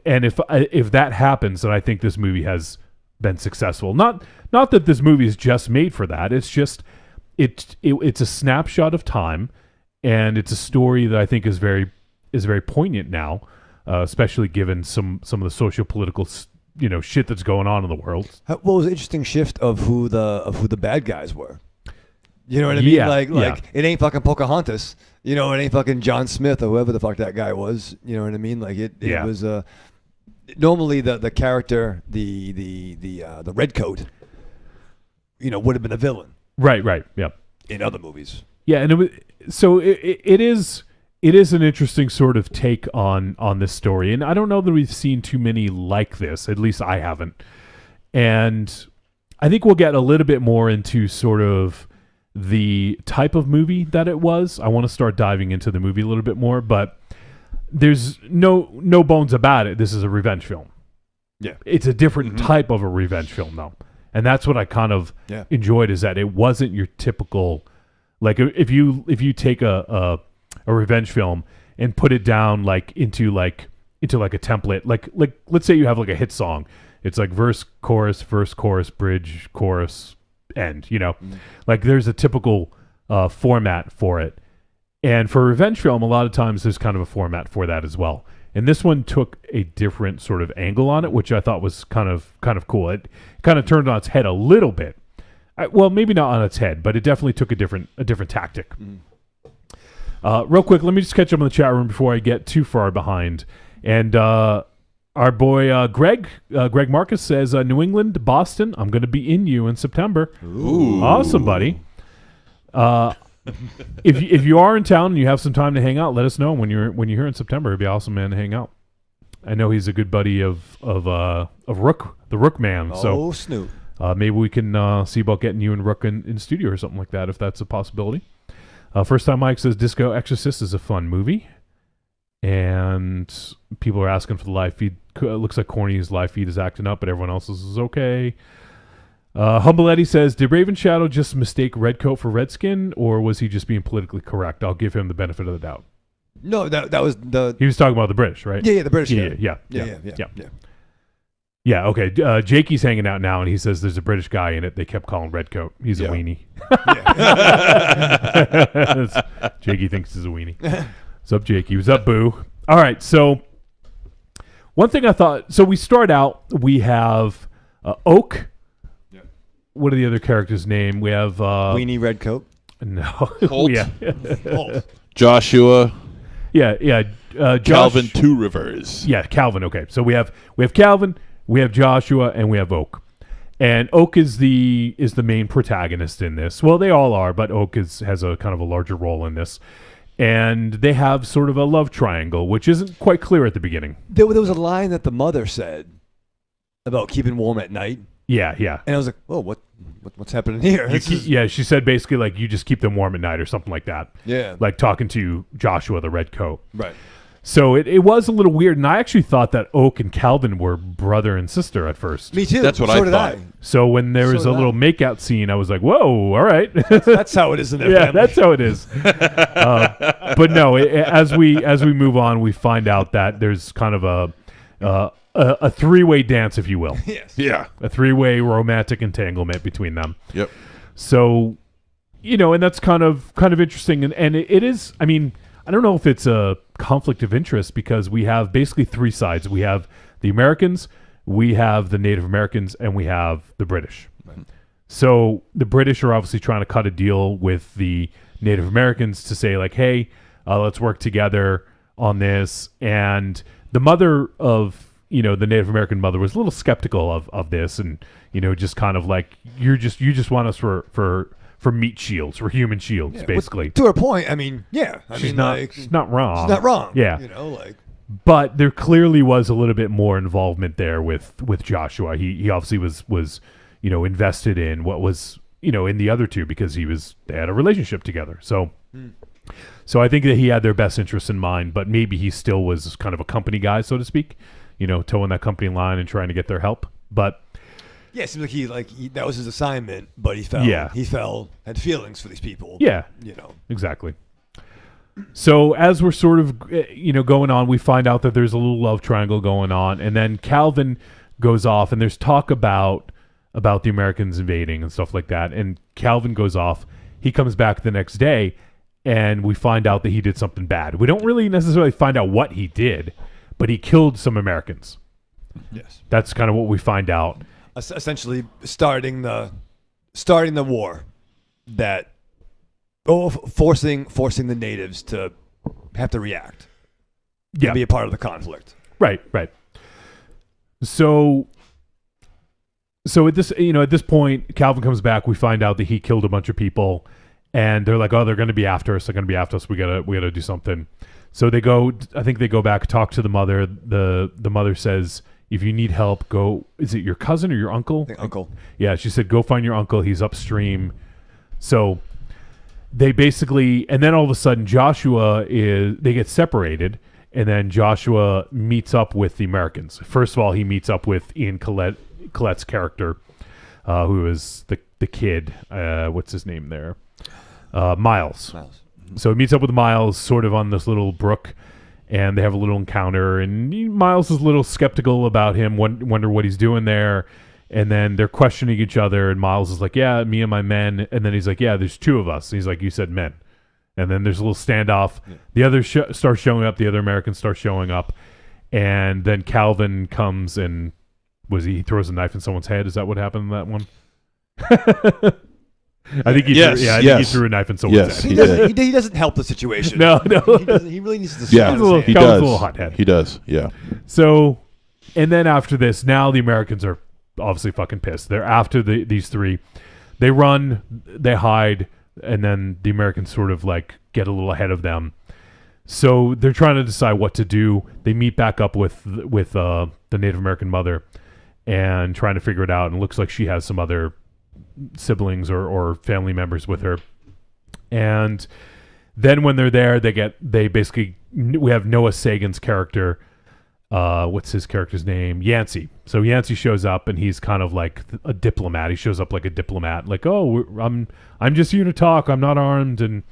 And if that happens, then I think this movie has been successful. Not that this movie is just made for that. It's just it's a snapshot of time, and it's a story that I think is very poignant now, especially given some of the socio-political shit that's going on in the world. What was the interesting shift of who the bad guys were? You know what I mean? Yeah. It ain't fucking Pocahontas. It ain't fucking John Smith or whoever the fuck that guy was. You know what I mean? Like it was normally the character, the red coat, would have been the villain. Right. Yeah. In other movies. Yeah, and it is an interesting sort of take on this story, and I don't know that we've seen too many like this. At least I haven't. And I think we'll get a little bit more into sort of the type of movie that it was. I want to start diving into the movie a little bit more, but there's no bones about it. This is a revenge film. Yeah. It's a different type of a revenge film, though. And that's what I kind of enjoyed, is that it wasn't your typical, like, if you take a revenge film and put it down into a template, like let's say you have like a hit song. It's like verse, chorus, bridge, chorus, end. Like there's a typical format for it, and for a revenge film, a lot of times there's kind of a format for that as well. And this one took a different sort of angle on it, which I thought was kind of cool. It kind of turned on its head a little bit. Well, maybe not on its head, but it definitely took a different tactic. Real quick, let me just catch up in the chat room before I get too far behind. And our boy Greg Marcus says, New England, Boston, I'm going to be in you in September. Ooh. Awesome, buddy. If you are in town and you have some time to hang out, let us know when you're here in September. It'd be awesome, man, to hang out. I know he's a good buddy of Rook, the Rook man. Oh, Snoop. Maybe we can see about getting you and Rook in studio or something like that, if that's a possibility. First Time Mike says Disco Exorcist is a fun movie. And people are asking for the live feed. It looks like Corny's live feed is acting up, but everyone else's is okay. Humble Eddie says, did Raven Shadow just mistake Redcoat for Redskin, or was he just being politically correct? I'll give him the benefit of the doubt. No, that was the... He was talking about the British, right? Yeah, the British guy. Yeah. Yeah, okay. Jakey's hanging out now, and he says there's a British guy in it. They kept calling Redcoat. He's a weenie. Jakey thinks he's a weenie. What's up, Jakey? What's up, Boo? All right, so one thing I thought... So we start out, we have Oak, what are the other characters' name? We have Weenie Redcoat. No. Holt. Yeah. Joshua. Yeah. Calvin Two Rivers. Yeah, Calvin. Okay, so we have Calvin, we have Joshua, and we have Oak. And Oak is the main protagonist in this. Well, they all are, but Oak has a kind of a larger role in this. And they have sort of a love triangle, which isn't quite clear at the beginning. There was a line that the mother said about keeping warm at night. Yeah. And I was like, "Oh, what's happening here?" Yeah, she said basically like you just keep them warm at night or something like that. Yeah. Like talking to Joshua, the red coat. Right. So it was a little weird, and I actually thought that Oak and Calvin were brother and sister at first. Me too. That's what I thought. So when there was a little makeout scene, I was like, "Whoa, all right." That's how it is in their yeah, family. that's how it is. But no, as we move on, we find out that there's kind of a three-way dance, if you will. Yes. Yeah. A three-way romantic entanglement between them. Yep. So, and that's kind of interesting, and it is. I mean, I don't know if it's a conflict of interest because we have basically three sides. We have the Americans, we have the Native Americans, and we have the British. Right. So the British are obviously trying to cut a deal with the Native Americans to say like, hey, let's work together on this. And the mother of, the Native American mother was a little skeptical of this and, just kind of like, you just want us for meat shields, for human shields, basically. To her point, I mean, yeah. She's not wrong. She's not wrong. Yeah. But there clearly was a little bit more involvement there with Joshua. He obviously was invested in what was, in the other two because they had a relationship together. So I think that he had their best interests in mind, but maybe he still was kind of a company guy, so to speak, towing that company line and trying to get their help. But yeah, it seems like he that was his assignment, but he fell. Yeah. He had feelings for these people. Yeah. Exactly. So as we're sort of, going on, we find out that there's a little love triangle going on, and then Calvin goes off, and there's talk about the Americans invading and stuff like that, and Calvin goes off. He comes back the next day, and we find out that he did something bad. We don't really necessarily find out what he did, but he killed some Americans. Yes. That's kind of what we find out. Essentially starting the war that forcing the natives to have to react. To be a part of the conflict. Right. So at this point, Calvin comes back. We find out that he killed a bunch of people, and they're like, "Oh, they're going to be after us. They're going to be after us. We gotta do something." So they go. I think they go back, talk to the mother. The mother says, "If you need help, go." Is it your cousin or your uncle? Uncle. Yeah, she said, "Go find your uncle. He's upstream." So they basically, and then all of a sudden, they get separated. And then Joshua meets up with the Americans. First of all, he meets up with Ian Collette's character, who is the kid. What's his name there? Miles. So he meets up with Miles sort of on this little brook, and they have a little encounter. And Miles is a little skeptical about him, wonder what he's doing there. And then they're questioning each other, and Miles is like, "Yeah, me and my men." And then he's like, "Yeah, there's two of us." And he's like, "You said men." And then there's a little standoff. Yeah. The others start showing up. The other Americans start showing up. And then Calvin comes and he throws a knife in someone's head. Is that what happened in that one? I think he threw a knife in someone's head. He doesn't help the situation. No. He really needs to stop. He does. A little hothead. He does, yeah. So, and then after this, now the Americans are obviously fucking pissed. They're after these three. They run, they hide, and then the Americans sort of like get a little ahead of them. So they're trying to decide what to do. They meet back up with the Native American mother and trying to figure it out. And it looks like she has some other siblings or family members with her. And then when they're there, we have Noah Sagan's character. What's his character's name? Yancey. So Yancey shows up, and he's kind of like a diplomat. He shows up like a diplomat, like, "Oh, I'm just here to talk. I'm not armed." And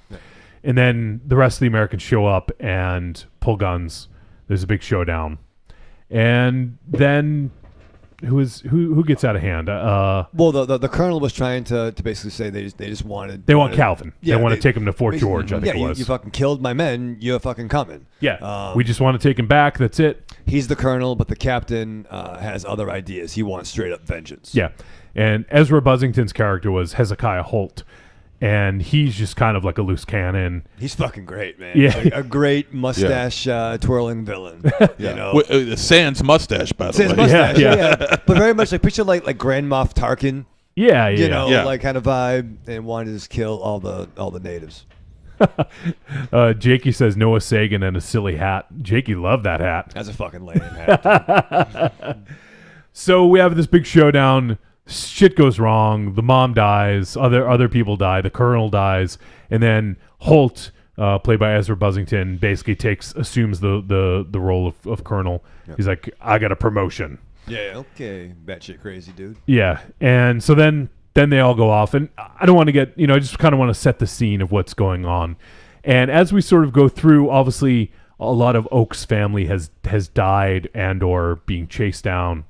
then the rest of the Americans show up and pull guns. There's a big showdown, and then who gets out of hand? Well, the colonel was trying to basically say they just wanted. They want Calvin. Yeah, they want to take him to Fort George. I think yeah, it was. You fucking killed my men. You're fucking coming. Yeah, we just want to take him back. That's it. He's the colonel, but the captain has other ideas. He wants straight up vengeance. Yeah, and Ezra Buzzington's character was Hezekiah Holt. And he's just kind of like a loose cannon. He's fucking great, man. Yeah. Like a great mustache twirling villain. You know? Sans mustache, by the Sans way. mustache, yeah. But very much like picture like Grand Moff Tarkin. Yeah, You know, Yeah. like kind of vibe, and wanted to just kill all the natives. Jakey says Noah Sagan and a silly hat. Jakey loved that hat. That's a fucking lame hat. So we have this big showdown. Shit goes wrong. The mom dies. Other people die. The colonel dies, and then Holt, played by Ezra Buzzington, basically assumes the role of colonel. Yep. He's like, I got a promotion. Yeah. Okay. Batshit crazy dude. Yeah, and so then they all go off, and I don't want to get I just kind of want to set the scene of what's going on, and as we sort of go through, obviously a lot of Oak's family has died and or being chased down,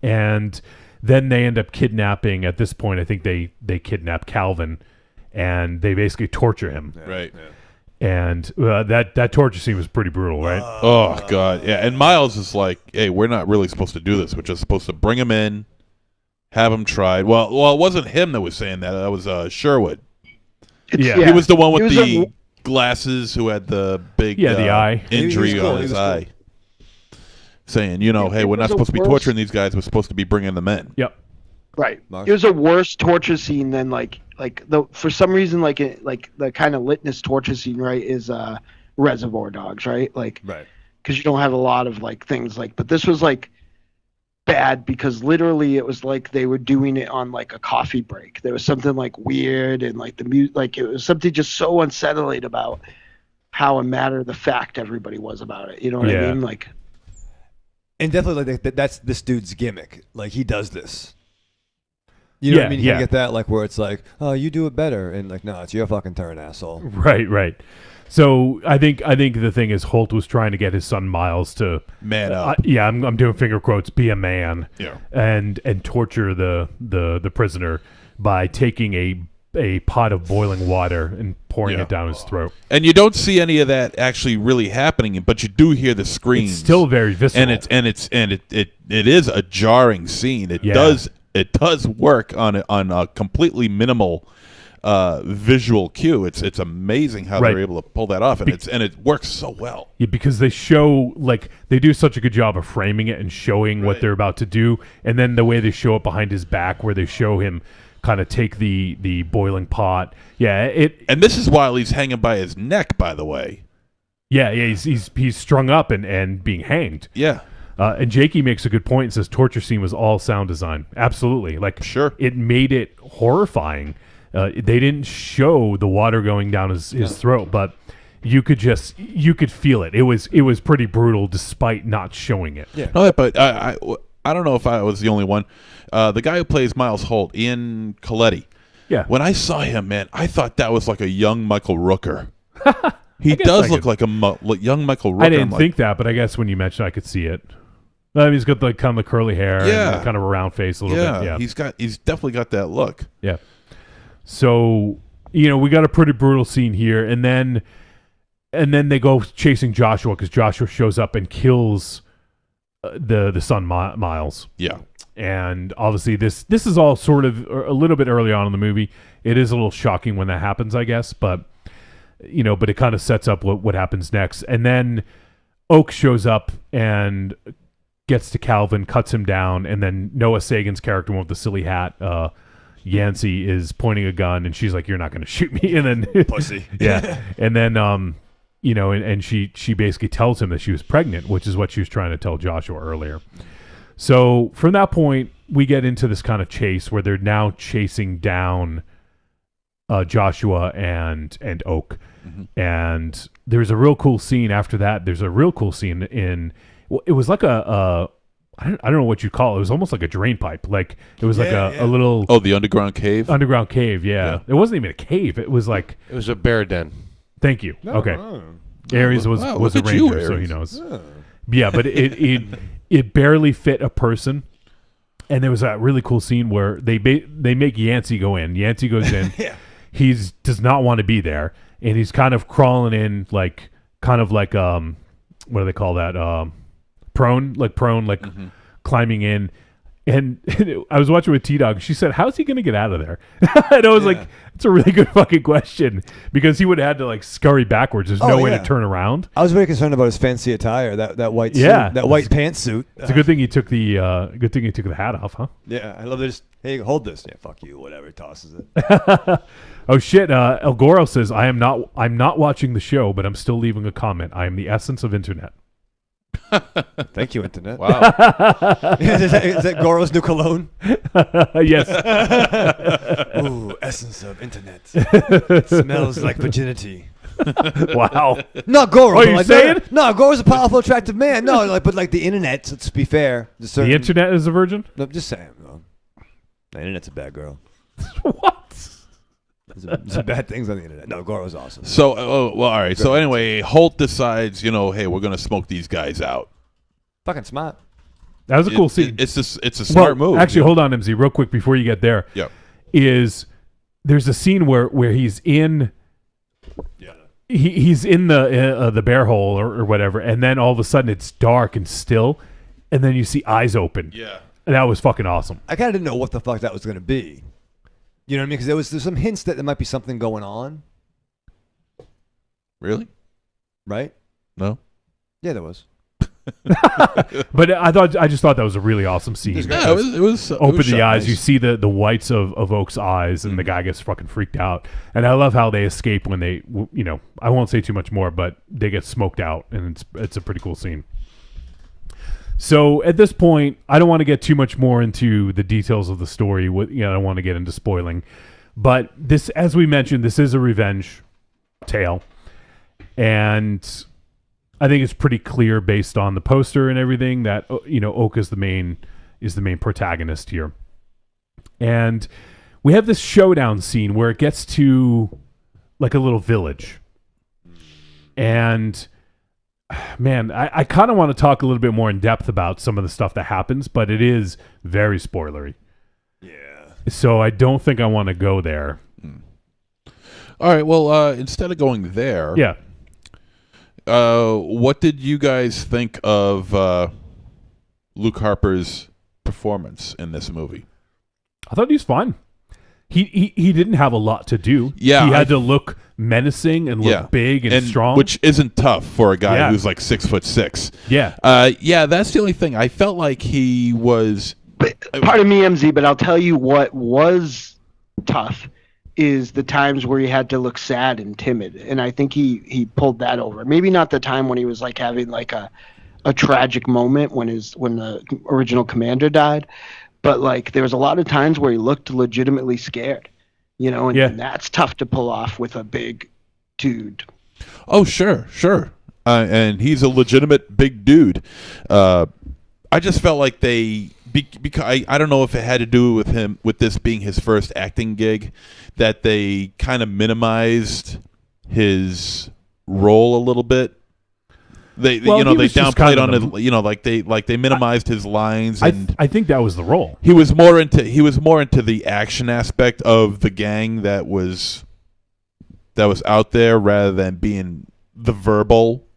and then they end up kidnapping. At this point, I think they kidnap Calvin, and they basically torture him. Right. And that torture scene was pretty brutal, right? Oh God, yeah. And Miles is like, "Hey, we're not really supposed to do this. We're just supposed to bring him in, have him tried." Well, it wasn't him that was saying that. That was Sherwood. Yeah. He was the one with the glasses who had the big the eye injury on his eye. Saying, hey, we're not supposed to be torturing these guys. We're supposed to be bringing them in. Yep. Right. It was a worse torture scene than for some reason the kind of litmus torture scene, right, is Reservoir Dogs, right? Like, right. Because you don't have a lot of things but this was bad because literally it was like they were doing it on a coffee break. There was something weird and the music, it was something just so unsettling about how a matter of the fact everybody was about it. You know what I mean? And definitely, that's this dude's gimmick. Like, he does this. You know what I mean? You get that, where it's like, oh, you do it better. And, no, it's your fucking turn, asshole. Right. So, I think the thing is Holt was trying to get his son Miles to... Man up. I'm doing finger quotes, be a man. Yeah. And torture the prisoner by taking a pot of boiling water and pouring it down his throat. And you don't see any of that actually really happening, but you do hear the screams. It's still very visceral. And it is a jarring scene. It does work on a completely minimal visual cue. It's amazing how they're able to pull that off, and it works so well. Yeah, because they show they do such a good job of framing it and showing what they're about to do, and then the way they show it behind his back, where they show him kind of take the boiling pot. Yeah, and this is while he's hanging by his neck, by the way. Yeah, he's strung up and being hanged. Yeah. And Jakey makes a good point and says torture scene was all sound design. Absolutely. Sure. It made it horrifying. They didn't show the water going down his throat, but you could feel it. It was pretty brutal despite not showing it. Yeah. No, but I don't know if I was the only one. The guy who plays Miles Holt, Ian Coletti. Yeah. When I saw him, man, I thought that was like a young Michael Rooker. He does look like a young Michael Rooker. I didn't think that, but I guess when you mentioned it, I could see it. I mean, he's got kind of the curly hair and kind of a round face a little bit. Yeah, he's definitely got that look. Yeah. So, we got a pretty brutal scene here, and then they go chasing Joshua because Joshua shows up and kills the son Miles. Yeah. And obviously this is all sort of a little bit early on in the movie. It is a little shocking when that happens, I guess, but it kind of sets up what happens next. And then Oak shows up and gets to Calvin, cuts him down, and then Noah Sagan's character, one with the silly hat, Yancey, is pointing a gun, and she's like, "You're not going to shoot me." And then pussy. Yeah. And then and she basically tells him that she was pregnant, which is what she was trying to tell Joshua earlier. So from that point, we get into this kind of chase where they're now chasing down Joshua and Oak. Mm-hmm. And there's a real cool scene after that. There's a real cool scene it was like I don't know what you'd call it. It was almost like a drain pipe. Like it was a little... Oh, the underground cave? Underground cave, yeah. It wasn't even a cave. It was like... It was a bear den. Thank you. Okay. Aries was a ranger, so he knows. Yeah, but it barely fit a person. And there was that really cool scene where they make Yancey go in. Yancey goes in. Yeah. He's does not want to be there, and he's kind of crawling in like what do they call that? Prone, climbing in. And I was watching with T-Dog. She said, how's he going to get out of there? And I was like, it's a really good fucking question, because he would have had to like scurry backwards. There's no way to turn around. I was very concerned about his fancy attire, that white suit, that white pantsuit. It's a good thing he took the hat off, huh? Yeah, I love this. Hey, hold this. Yeah, fuck you. Whatever. He tosses it. Oh shit! El Goro says, I'm not watching the show, but I'm still leaving a comment. I am the essence of internet. Thank you, internet. Wow. Is that Goro's new cologne? Yes. Ooh, essence of internet. Smells like virginity. Wow. Not Goro. What are you saying? No, Goro's a powerful, attractive man. No, but the internet. Let's be fair. The internet is a virgin. No, I'm just saying. The internet's a bad girl. What? There's some bad things on the internet. No, Goro's awesome. So, all right. So anyway, Holt decides, hey, we're going to smoke these guys out. Fucking smart. That was a cool scene. It's a smart move. Actually, hold on, MZ, real quick before you get there. Yeah. There's a scene where he's in. Yeah. He's in the bear hole or whatever, and then all of a sudden it's dark and still, and then you see eyes open. Yeah. And that was fucking awesome. I kind of didn't know what the fuck that was going to be. You know what I mean? Because there's some hints that there might be something going on. Really? Right? No. Yeah, there was. But I just thought that was a really awesome scene. Yeah, it was open it was the eyes. nice. You see the whites of Oak's eyes, and the guy gets fucking freaked out. And I love how they escape when they, I won't say too much more, but they get smoked out, and it's a pretty cool scene. So at this point, I don't want to get too much more into the details of the story. I don't want to get into spoiling. But this, as we mentioned, this is a revenge tale. And I think it's pretty clear based on the poster and everything that, Oak is the main protagonist here. And we have this showdown scene where it gets to like a little village. And man, I kind of want to talk a little bit more in depth about some of the stuff that happens, but it is very spoilery. Yeah. So I don't think I want to go there. All right. Well, instead of going there, yeah. What did you guys think of Luke Harper's performance in this movie? I thought he was fine. He didn't have a lot to do. Yeah, he had to look menacing and look big and strong, which isn't tough for a guy who's like 6'6". Yeah, yeah, that's the only thing. I felt like he was. Pardon me, MZ, but I'll tell you what was tough is the times where he had to look sad and timid, and I think he pulled that over. Maybe not the time when he was like having like a tragic moment when the original commander died, but like there was a lot of times where he looked legitimately scared, and that's tough to pull off with a big dude. Oh, sure. And he's a legitimate big dude. I just felt like because I don't know if it had to do with this being his first acting gig, that they kind of minimized his role a little bit. They downplayed on it, they minimized his lines, and I think that was the role. He was more into the action aspect of the gang that was out there rather than being the verbal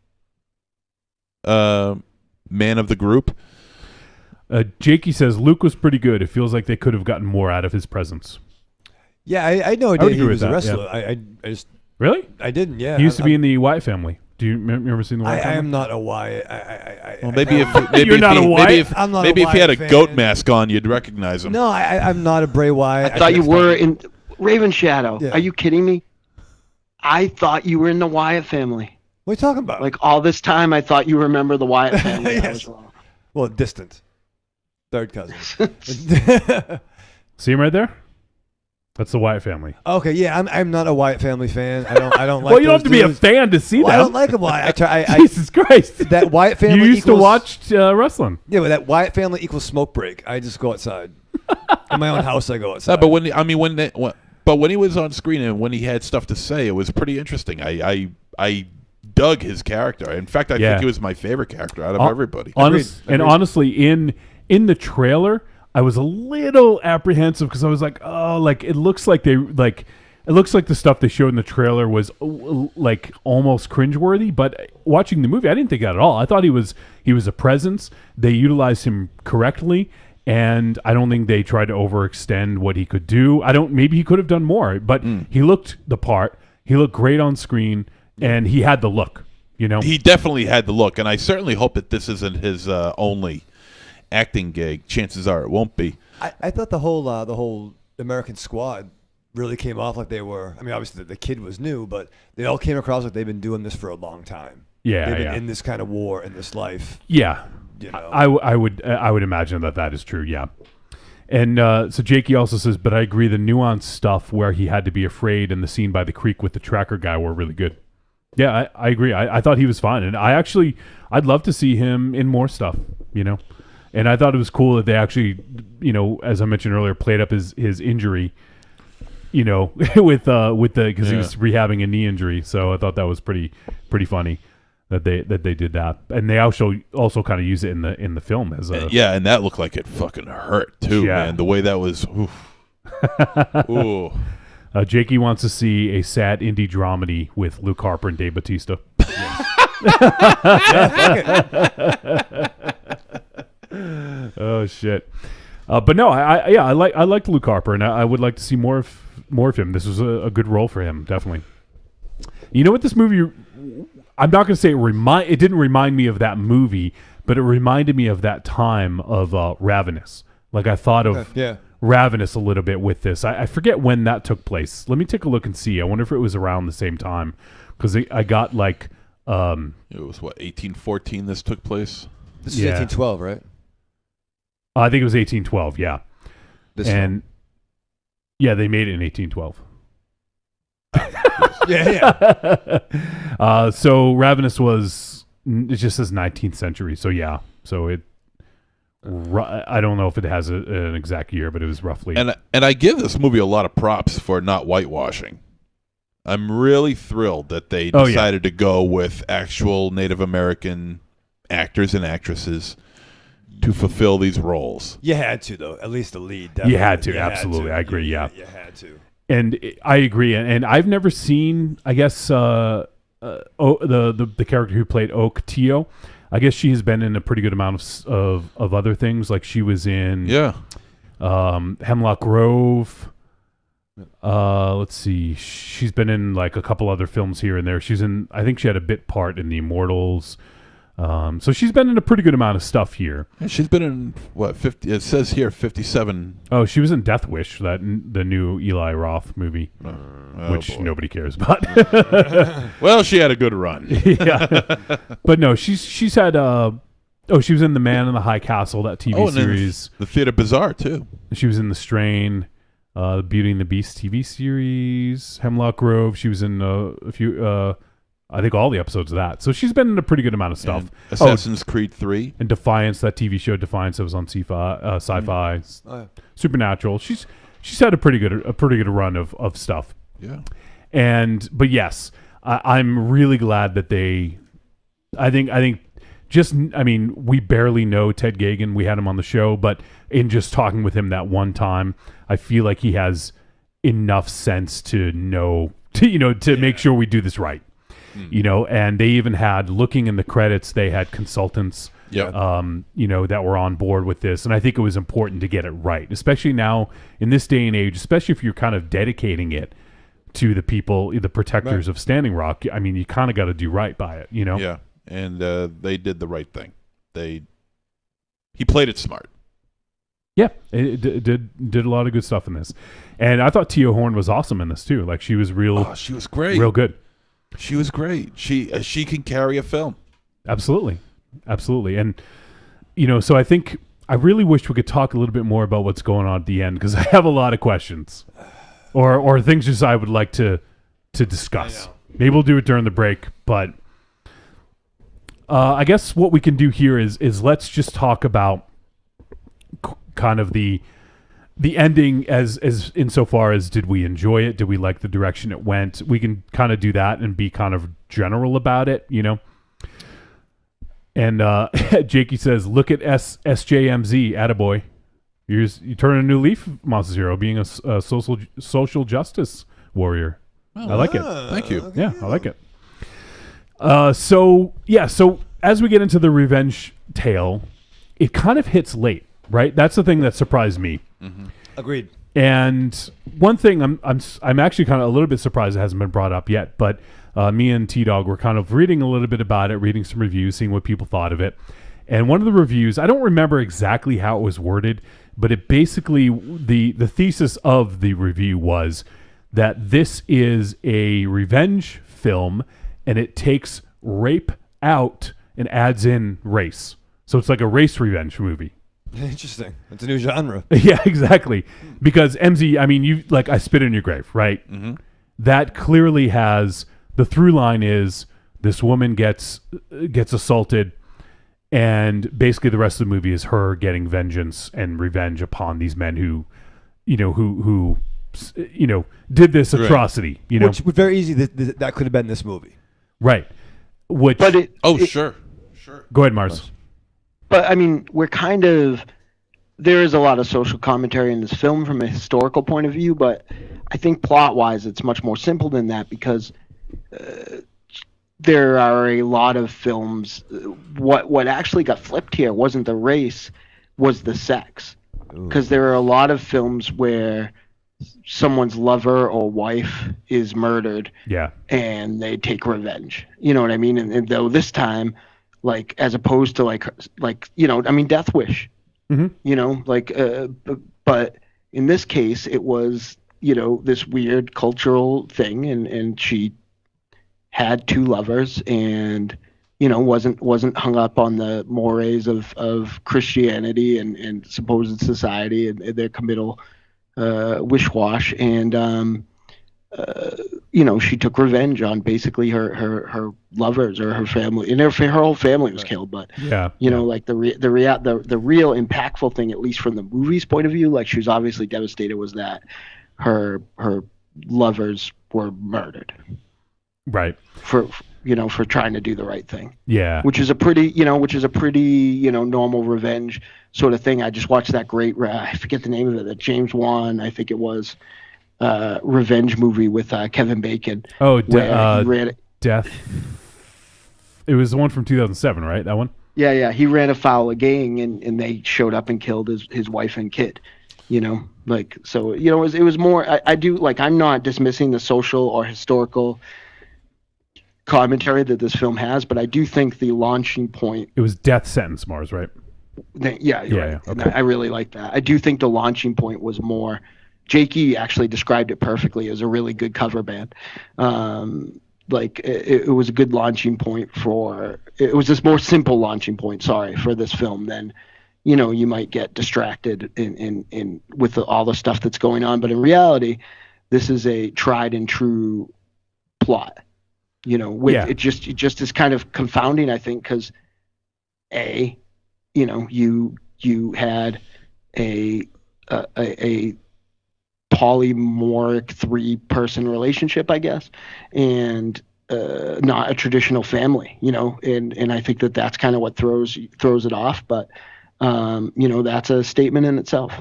man of the group. Jakey says Luke was pretty good. It feels like they could have gotten more out of his presence. Yeah, I know he was a wrestler. Yeah. I just really I didn't. Yeah, he used to be in the Wyatt family. Do you remember seeing the Wyatt family? I am not a Wyatt. Well, maybe if you're not a Wyatt. Maybe if he had a goat mask on, you'd recognize him. No, I'm not a Bray Wyatt. I thought you were in Raven Shadow. Yeah. Are you kidding me? I thought you were in the Wyatt family. What are you talking about? Like all this time, I thought you remember the Wyatt family. Yes. I was wrong. Well, distant. Third cousin. See him right there? That's the Wyatt family. Okay, yeah, I'm not a Wyatt family fan. I don't like. Well, you don't have to be a dudes. fan to see that. I don't like a Wyatt. Jesus Christ! That Wyatt family. You used to watch wrestling. Yeah, but that Wyatt family equals smoke break. I just go outside. In my own house, I go outside. No, but when he was on screen and when he had stuff to say, it was pretty interesting. I dug his character. In fact, I think he was my favorite character out of everybody. Honestly, in the trailer, I was a little apprehensive because I was like, oh, like it looks like it looks like the stuff they showed in the trailer was like almost cringeworthy. But watching the movie, I didn't think that at all. I thought he was a presence. They utilized him correctly, and I don't think they tried to overextend what he could do. Maybe he could have done more, but he looked the part. He looked great on screen, and he had the look. You know, he definitely had the look, and I certainly hope that this isn't his only acting gig. Chances are it won't be. I thought the whole American squad really came off like they were. I mean, obviously the kid was new, but they all came across like they've been doing this for a long time. Yeah, they've been in this kind of war in this life. Yeah, you know? I would imagine that is true. Yeah, and so Jakey also says, but I agree. The nuanced stuff where he had to be afraid and the scene by the creek with the tracker guy were really good. Yeah, I agree. I thought he was fine, and I'd love to see him in more stuff. You know. And I thought it was cool that they actually, you know, as I mentioned earlier, played up his injury, you know, with because he was rehabbing a knee injury. So I thought that was pretty funny that they did that, and they also kind of use it in the film as a and that looked like it fucking hurt too, man. The way that was. Ooh. Jakey wants to see a sad indie dramedy with Luke Harper and Dave Bautista. Oh shit! But no, I liked Luke Harper, and I would like to see more of him. This was a good role for him, definitely. You know what this movie? I'm not going to say it didn't remind me of that movie, but it reminded me of that time of Ravenous. Like I thought of Ravenous a little bit with this. I forget when that took place. Let me take a look and see. I wonder if it was around the same time because I got like. It was 1814. This took place. This is 1812, right? I think it was 1812, yeah. Yeah, they made it in 1812. So Ravenous it just says 19th century. So yeah, so I don't know if it has an exact year, but it was roughly. And I give this movie a lot of props for not whitewashing. I'm really thrilled that they decided to go with actual Native American actors and actresses to fulfill these roles. You had to, though. At least the lead. Definitely. You had to, absolutely. I agree. You had to. And I agree. And I've never seen, I guess, the character who played Oak Tio. I guess she has been in a pretty good amount of other things. Like she was in Hemlock Grove. Let's see. She's been in like a couple other films here and there. I think she had a bit part in The Immortals. So she's been in a pretty good amount of stuff here. And she's been in 50? It says here 57. Oh, she was in Death Wish, the new Eli Roth movie, which nobody cares about. Well, she had a good run. Yeah, but no, she's had. She was in The Man in the High Castle, that TV series. The Theater Bazaar too. She was in The Strain, Beauty and the Beast TV series, Hemlock Grove. She was in a few. I think all the episodes of that. So she's been in a pretty good amount of stuff. And Assassin's Creed 3. And Defiance, that TV show Defiance that was on Sci-Fi. Supernatural. She's had a pretty good run of stuff. Yeah. But yes, I'm really glad that we barely know Ted Geoghegan. We had him on the show, but in just talking with him that one time, I feel like he has enough sense to know to make sure we do this right. You know, and they even had, looking in the credits, they had consultants, that were on board with this. And I think it was important to get it right, especially now in this day and age, especially if you're kind of dedicating it to the people, the protectors of Standing Rock. I mean, you kind of got to do right by it, you know? Yeah. And they did the right thing. He played it smart. Yeah, it did a lot of good stuff in this. And I thought Tia Horn was awesome in this too. Like she was she was great. Real good. She was great. She can carry a film. Absolutely. And, so I think I really wish we could talk a little bit more about what's going on at the end, because I have a lot of questions or things just I would like to discuss. Maybe we'll do it during the break, but I guess what we can do here is let's just talk about kind of the ending as insofar as, did we enjoy it? Did we like the direction it went? We can kind of do that and be kind of general about it, And Jakey says, look at SJMZ, attaboy. You turn a new leaf, Monster Zero, being a social justice warrior. I like it. Thank you. Yeah, I like it. So as we get into the revenge tale, it kind of hits late, right? That's the thing that surprised me. Mm-hmm. Agreed. And one thing I'm actually kind of a little bit surprised it hasn't been brought up yet, but me and T-Dog were kind of reading a little bit about it, reading some reviews, seeing what people thought of it. And one of the reviews, I don't remember exactly how it was worded, but it basically, the thesis of the review was that this is a revenge film and it takes rape out and adds in race. So it's like a race revenge movie. Interesting. It's a new genre. Yeah, exactly. Because MZ, I mean, you like I Spit in Your Grave, right? Mm-hmm. That clearly has the through line is this woman gets assaulted, and basically the rest of the movie is her getting vengeance and revenge upon these men who did this atrocity. You know, which would very easy that could have been this movie, right? Which Sure. Go ahead, Mars. But I mean, there is a lot of social commentary in this film from a historical point of view, but I think plot-wise it's much more simple than that because there are a lot of films. What actually got flipped here wasn't the race, was the sex. Because there are a lot of films where someone's lover or wife is murdered, and they take revenge. You know what I mean? And though this time, like as opposed to like Death Wish. Mm-hmm. But in this case, it was this weird cultural thing, and she had two lovers, and wasn't hung up on the mores of Christianity and supposed society and their committal wish-wash, and she took revenge on basically her lovers or her family, and her whole family was killed. But like the real impactful thing, at least from the movie's point of view, like she was obviously devastated, was that her lovers were murdered, right? For trying to do the right thing. Yeah, which is a pretty normal revenge sort of thing. I just watched that great I forget the name of it, that James Wan, I think it was, revenge movie with Kevin Bacon. Oh, Death. It was the one from 2007, right? That one. Yeah. He ran afoul a gang, and they showed up and killed his wife and kid. It was more. I do like. I'm not dismissing the social or historical commentary that this film has, but I do think the launching point. It was Death Sentence, Mars, right? Yeah. Right. Yeah. Okay. I really like that. I do think the launching point was more. Jakey actually described it perfectly as a really good cover band. It was a good launching point it was this more simple launching point, for this film than, you might get distracted in with all the stuff that's going on. But in reality, this is a tried and true plot, it just is kind of confounding, I think, because you had a polymorphic 3-person relationship, I guess, and not a traditional family, and I think that's kind of what throws it off, but that's a statement in itself.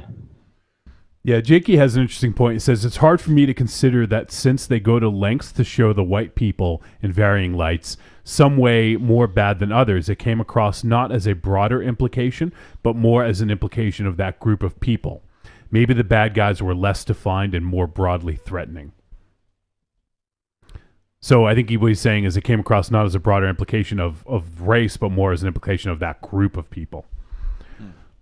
Yeah, Jakey has an interesting point. He says, it's hard for me to consider that since they go to lengths to show the white people in varying lights, some way more bad than others, it came across not as a broader implication, but more as an implication of that group of people. Maybe the bad guys were less defined and more broadly threatening. So I think what he's saying is it came across not as a broader implication of race, but more as an implication of that group of people.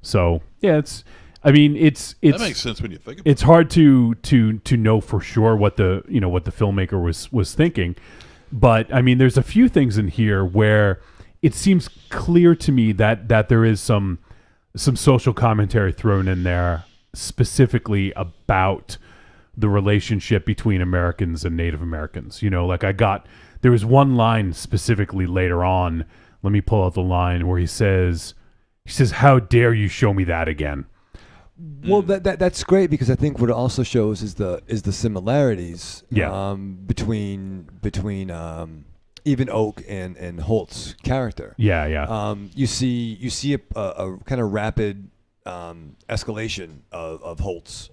So yeah, it's that makes sense when you think about it. It's hard to know for sure what the filmmaker was thinking, but I mean, there's a few things in here where it seems clear to me that there is some social commentary thrown in there, specifically about the relationship between Americans and Native Americans. There was one line specifically later on. Let me pull out the line where he says, "How dare you show me that again?" Well, that's great, because I think what it also shows is the similarities between even Oak and Holt's character. Yeah. You see a kind of rapid escalation of Holt's,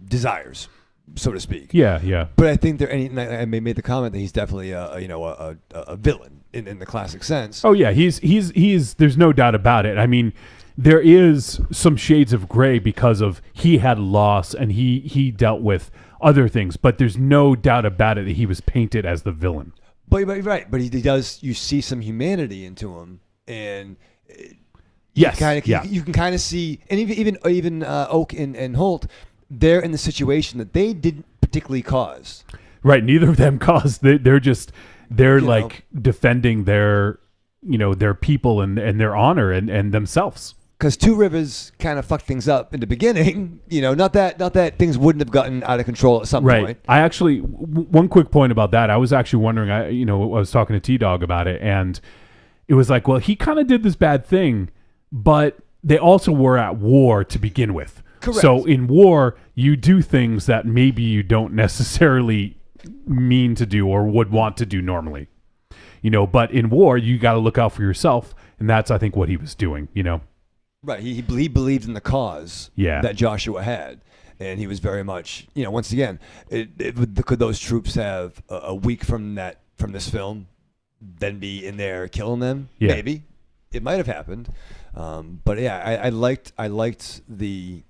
desires, so to speak. Yeah. But I think I made the comment that he's definitely a villain in the classic sense. Oh yeah, he's. There's no doubt about it. I mean, there is some shades of gray because of he had loss and he dealt with other things, but there's no doubt about it that he was painted as the villain. But he does. You see some humanity into him, and yes, you can kind of see, and even Oak and Holt, they're in the situation that they didn't particularly cause. Right. Neither of them caused. They're like defending their people and their honor and themselves. Because Two Rivers kind of fucked things up in the beginning, not that things wouldn't have gotten out of control at some point. I actually, one quick point about that, I was actually wondering, I was talking to T-Dog about it, and it was like, well, he kind of did this bad thing, but they also were at war to begin with. Correct. So in war, you do things that maybe you don't necessarily mean to do or would want to do normally. But in war, you got to look out for yourself, and that's, I think, what he was doing, Right, he believed in the cause that Joshua had, and he was very much, once again, could those troops have a week from this film, then be in there killing them? Yeah. Maybe it might have happened, but yeah, I liked the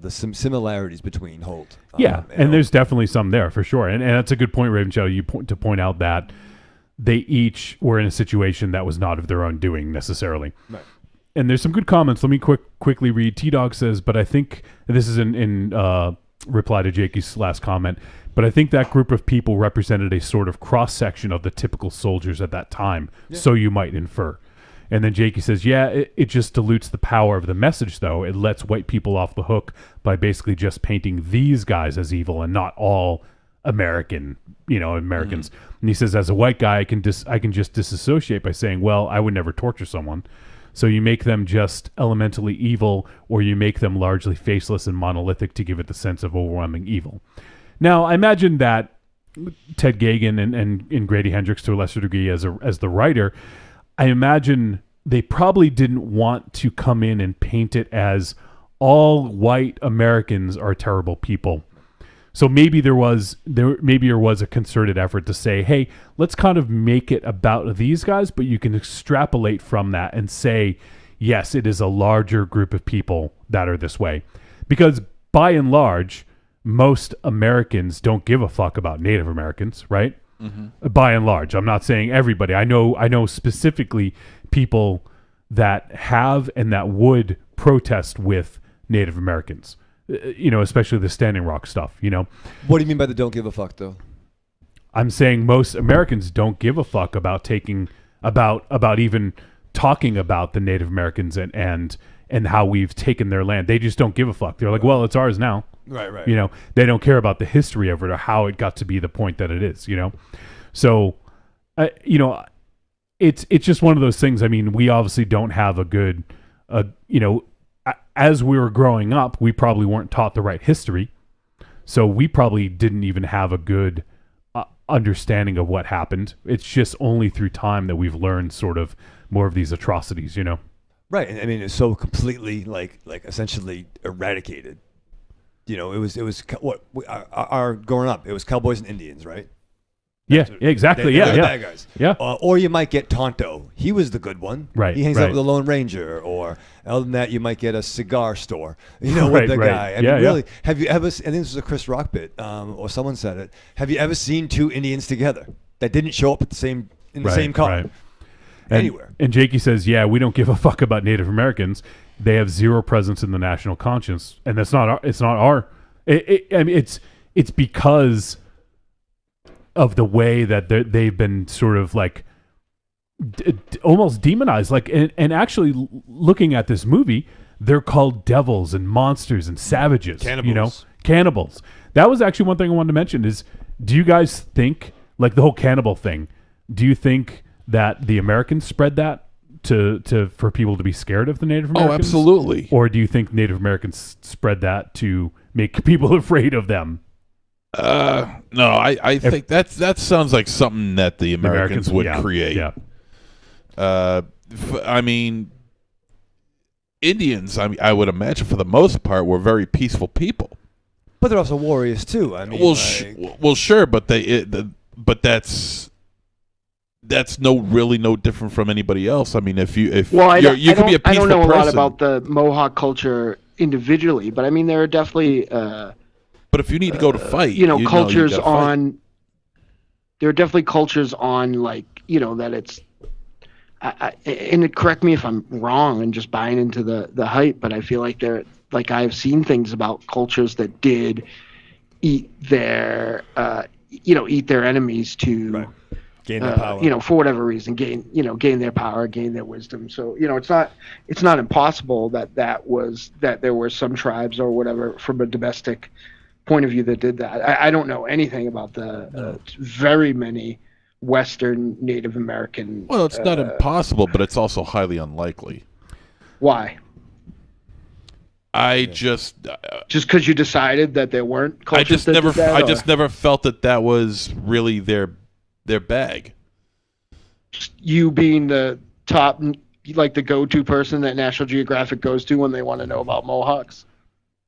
similarities between Holt. And there's definitely some there for sure, and that's a good point, Ravenshell. You point out that they each were in a situation that was not of their own doing necessarily. Right. And there's some good comments. Let me quickly read. T-Dog says, but I think, this is in reply to Jakey's last comment, but I think that group of people represented a sort of cross-section of the typical soldiers at that time, so you might infer. And then Jakey says, it just dilutes the power of the message, though. It lets white people off the hook by basically just painting these guys as evil and not all Americans. And he says, as a white guy, I can just disassociate by saying, well, I would never torture someone. So you make them just elementally evil, or you make them largely faceless and monolithic to give it the sense of overwhelming evil. Now, I imagine that Ted Geoghegan and Grady Hendrix, to a lesser degree, as the writer, I imagine they probably didn't want to come in and paint it as all white Americans are terrible people. So maybe there was a concerted effort to say, hey, let's kind of make it about these guys, but you can extrapolate from that and say, yes, it is a larger group of people that are this way. Because by and large, most Americans don't give a fuck about Native Americans, right? Mm-hmm. By and large. I'm not saying everybody. I know specifically people that have and that would protest with Native Americans. Especially the Standing Rock stuff, What do you mean by the don't give a fuck, though? I'm saying most Americans don't give a fuck about about even talking about the Native Americans and how we've taken their land. They just don't give a fuck. They're like, well, it's ours now. Right. They don't care about the history of it or how it got to be the point that it is, So, it's just one of those things. I mean, we obviously don't have a good, as we were growing up, we probably weren't taught the right history. So we probably didn't even have a good understanding of what happened. It's just only through time that we've learned sort of more of these atrocities, Right. And I mean, it's so completely like essentially eradicated. It was what our growing up, it was cowboys and Indians, right? Yeah, exactly. They're the bad guys. Yeah. Or you might get Tonto. He was the good one. Right. He hangs out with the Lone Ranger. Or other than that, you might get a cigar store. With the guy. I mean, really, have you ever? I think this was a Chris Rock bit, or someone said it. Have you ever seen two Indians together that didn't show up at the same car? Right. Anywhere. And Jakey says, we don't give a fuck about Native Americans. They have zero presence in the national conscience, and that's not our. It's not our. I mean, it's because of the way that they've been sort of like almost demonized. Like, and actually looking at this movie, they're called devils and monsters and savages. Cannibals. Cannibals. That was actually one thing I wanted to mention is, do you guys think, like the whole cannibal thing, do you think that the Americans spread that for people to be scared of the Native Americans? Oh, absolutely. Or do you think Native Americans spread that to make people afraid of them? No, I think that sounds like something that the Americans would create. Yeah. I mean, Indians, I mean, I would imagine for the most part, were very peaceful people. But they're also warriors too. I mean, well, sure, but but that's no different from anybody else. I mean, you could be a peaceful person. I don't know a lot about the Mohawk culture individually, but I mean there are definitely. But if you need to go to fight, cultures on. There are definitely cultures on that it's. And correct me if I'm wrong and just buying into the hype, but I feel like I've seen things about cultures that did eat their enemies to gain their power. For whatever reason, gain their power, gain their wisdom. So it's not impossible that there were some tribes or whatever from a domestic point of view that did that. I don't know anything about the very many Western Native American. Well, it's not impossible, but it's also highly unlikely. Why? Just because you decided that there weren't cultures I just never felt that was really their bag. You being the top, the go-to person that National Geographic goes to when they want to know about Mohawks.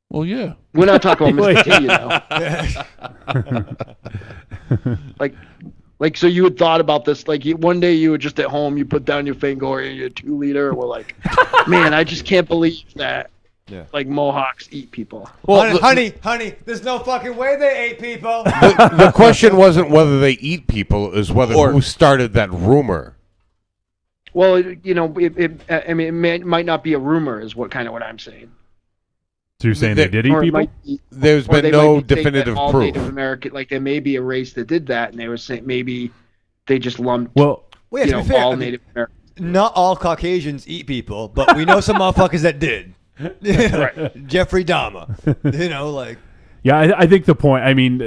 Well, yeah. We're not talking about Mr. T, so you had thought about this, one day you were just at home, you put down your Fangoria and your 2-liter, and we're like, man, I just can't believe that, Mohawks eat people. Well, honey, there's no fucking way they ate people. The question wasn't whether they eat people, is who started that rumor. Well, it might not be a rumor, is what I'm saying. So you're saying they did eat people? There's been no definitive all proof. Native American, there may be a race that did that, and they were saying maybe they just lumped. Well, to be fair, Native Americans. Not all Caucasians eat people, but we know some motherfuckers that did. Right. Jeffrey Dahmer. Yeah, I think the point. I mean,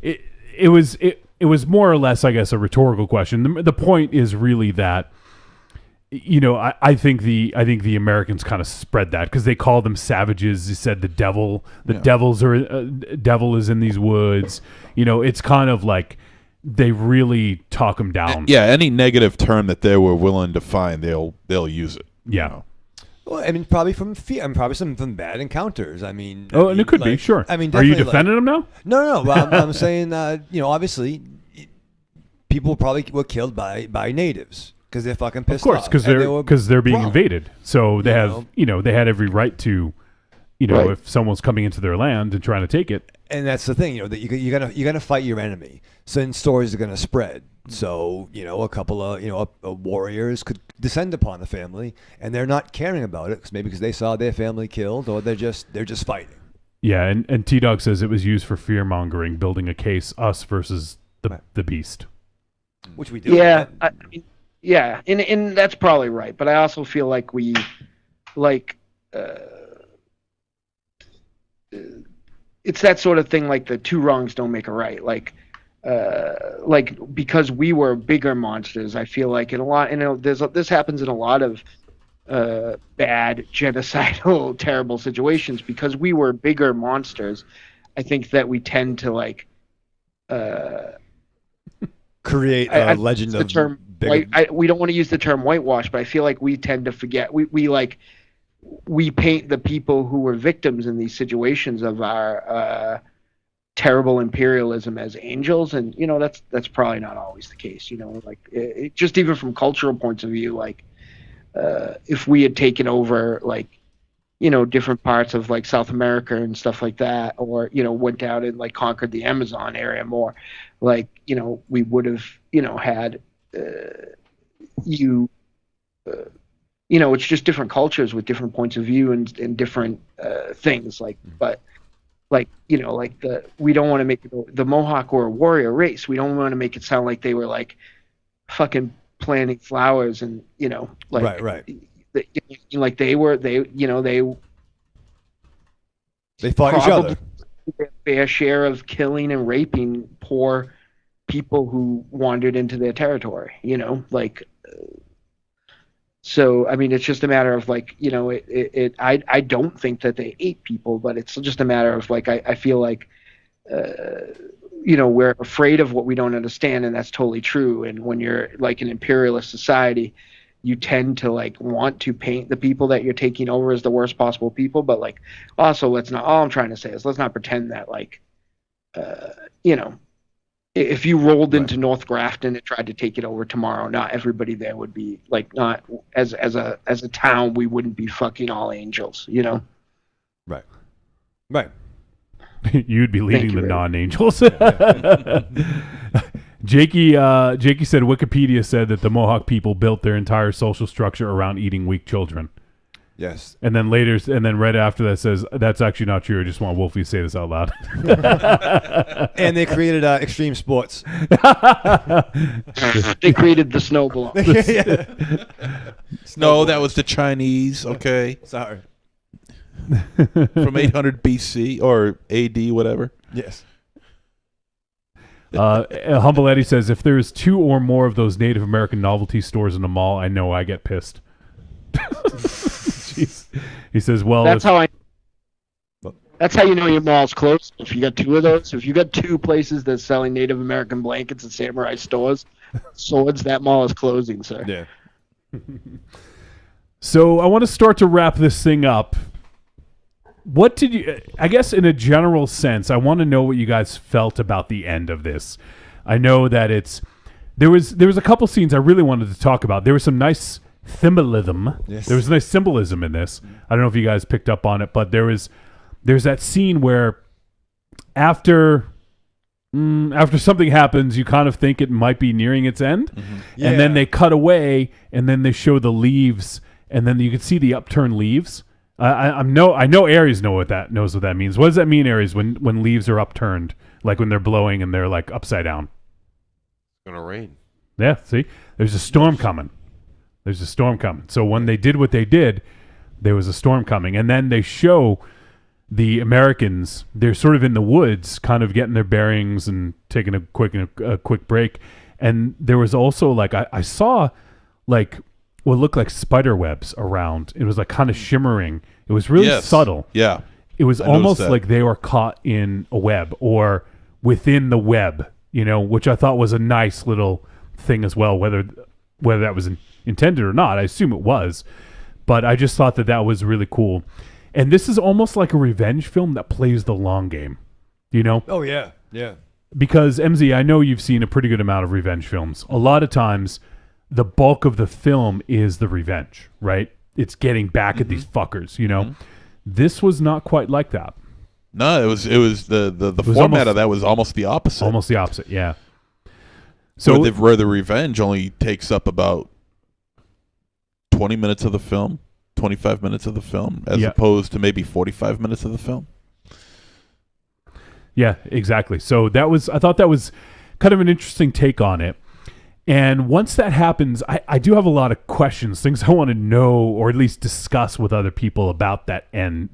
it was more or less, I guess, a rhetorical question. The point is really that. I think the Americans kind of spread that because they call them savages. They said the devil devil is in these woods. It's kind of like they really talk them down. Yeah, any negative term that they were willing to find, they'll use it. Yeah. Well, I mean, probably from fear. I mean, probably some bad encounters. And it could be, sure. I mean, are you defending them now? No. I'm saying, obviously, people probably were killed by natives. Because they're fucking pissed off. Of course, because they're being invaded. So they have, they had every right to, if someone's coming into their land and trying to take it. And that's the thing, that you're gonna fight your enemy. So then stories are gonna spread. So a couple of warriors could descend upon the family, and they're not caring about it because they saw their family killed, or they're just fighting. Yeah, and T-Dog says it was used for fear mongering, building a case, us versus the beast, which we do. Yeah. Yeah, and that's probably right, but I also feel like we, it's that sort of thing. The two wrongs don't make a right. Because we were bigger monsters, I feel like in a lot. This happens in a lot of bad genocidal, terrible situations because we were bigger monsters. I think that we tend to create a legend of the term. We don't want to use the term whitewash, but I feel like we tend to forget. We paint the people who were victims in these situations of our terrible imperialism as angels, and that's probably not always the case. Just even from cultural points of view, if we had taken over different parts of South America and stuff like that, or went down and conquered the Amazon area more, we would have had. It's just different cultures with different points of view and different things. We don't want to make the Mohawk or a warrior race. We don't want to make it sound like they were fucking planting flowers and right. They fought each other. Their fair share of killing and raping poor people who wandered into their territory, so I mean, it's just a matter of I don't think that they ate people, but it's just a matter of I feel we're afraid of what we don't understand, and that's totally true. And when you're an imperialist society, you tend to like want to paint the people that you're taking over as the worst possible people. But like, also let's not, all I'm trying to say is let's not pretend that like, you know, if you rolled into North Grafton and tried to take it over tomorrow, not everybody there would be like, not as a town, we wouldn't be fucking all angels, you know? Right. Right. You'd be leading the Ray. non-angels. Jakey said Wikipedia said that the Mohawk people built their entire social structure around eating weak children. Yes. And then right after that says that's actually not true. I just want Wolfie to say this out loud. And they created extreme sports. They created the snowball. No, that was the Chinese. Okay, sorry. From 800 BC or AD, whatever. Yes. Humble Eddie says, if there's 2 or more of those Native American novelty stores in a mall, I know I get pissed. Jeez. He says, well, That's how you know your mall's closed. If you got 2 of those, if you got 2 places that's selling Native American blankets and samurai swords, that mall is closing, sir. Yeah. So I want to start to wrap this thing up. What did you, I guess in a general sense, I want to know what you guys felt about the end of this. I know that there was a couple scenes I really wanted to talk about. There was some nice symbolism. Yes. There was nice symbolism in this. I don't know if you guys picked up on it, but there's that scene where after something happens, you kind of think it might be nearing its end. Mm-hmm. And then they cut away and then they show the leaves and then you can see the upturned leaves. I know Aries knows what that means. What does that mean, Aries, when leaves are upturned, like when they're blowing and they're like upside down? It's gonna rain. Yeah, see? There's a storm coming. So when they did what they did, there was a storm coming. And then they show the Americans, they're sort of in the woods, kind of getting their bearings and taking a quick break. And there was also like I saw like what looked like spider webs around. It was like kind of shimmering. It was really subtle. Yeah. It was I almost noticed that. like they were caught in a web or within the web, which I thought was a nice little thing as well, whether that was intended or not. I assume it was. But I just thought that was really cool. And this is almost like a revenge film that plays the long game, Oh, yeah. Yeah. Because, MZ, I know you've seen a pretty good amount of revenge films. A lot of times, the bulk of the film is the revenge, right? It's getting back at these fuckers, Mm-hmm. This was not quite like that. No, it was the format of that was almost the opposite. Almost the opposite, yeah. So where the revenge only takes up about 20 minutes of the film, 25 minutes of the film, as opposed to maybe 45 minutes of the film. Yeah, exactly. So I thought that was kind of an interesting take on it. And once that happens, I do have a lot of questions, things I want to know or at least discuss with other people about that end,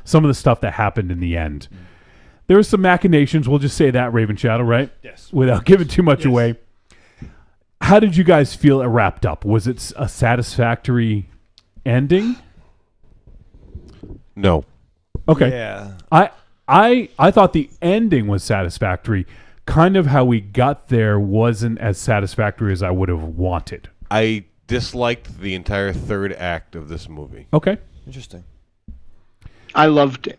some of the stuff that happened in the end. There was some machinations, we'll just say that, Raven Shadow, right? Yes. Without giving too much away. How did you guys feel it wrapped up? Was it a satisfactory ending? No. Okay. Yeah. I thought the ending was satisfactory. Kind of how we got there wasn't as satisfactory as I would have wanted. I disliked the entire third act of this movie. Okay. Interesting. I loved it.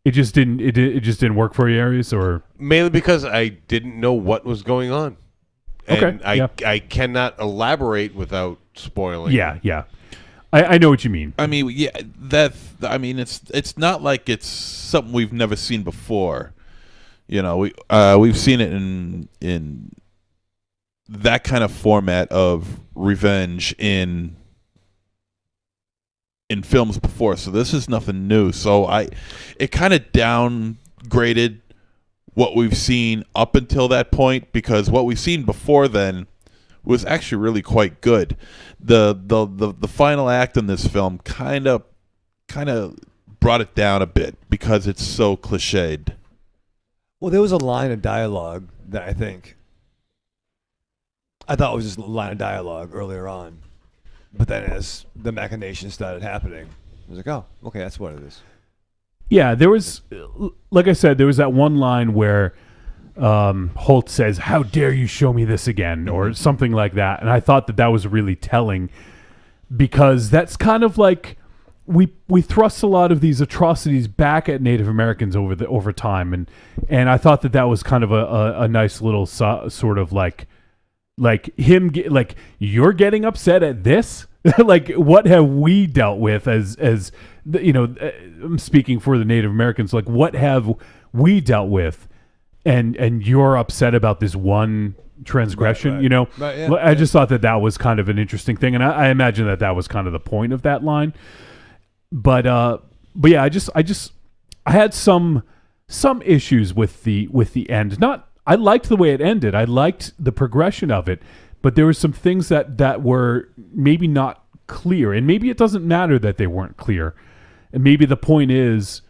It just didn't work for you, Aries, or Mainly because I didn't know what was going on. And Okay, I cannot elaborate without spoiling. yeah. I know what you mean. I mean, yeah, it's not like it's something we've never seen before. We've seen it in that kind of format of revenge in films before. So this is nothing new. So it kind of downgraded what we've seen up until that point, because what we've seen before then was actually really quite good. The final act in this film kind of brought it down a bit because it's so cliched. Well, there was a line of dialogue that I thought was just a line of dialogue earlier on. But then as the machinations started happening, I was like, oh, okay, that's what it is. Yeah, there was, like I said, there was that one line where Holt says, "How dare you show me this again?" or something like that. And I thought that was really telling, because that's kind of like we thrust a lot of these atrocities back at Native Americans over time, and I thought that was kind of a nice little sort of like him like, you're getting upset at this. Like, what have we dealt with as I'm speaking for the Native Americans, like, what have we dealt with, and you're upset about this one transgression, Right, yeah, I just thought that was kind of an interesting thing, and I imagine that was kind of the point of that line. But yeah, I had some issues with the end. I liked the way it ended. I liked the progression of it, but there were some things that were maybe not clear, and maybe it doesn't matter that they weren't clear. And maybe the point is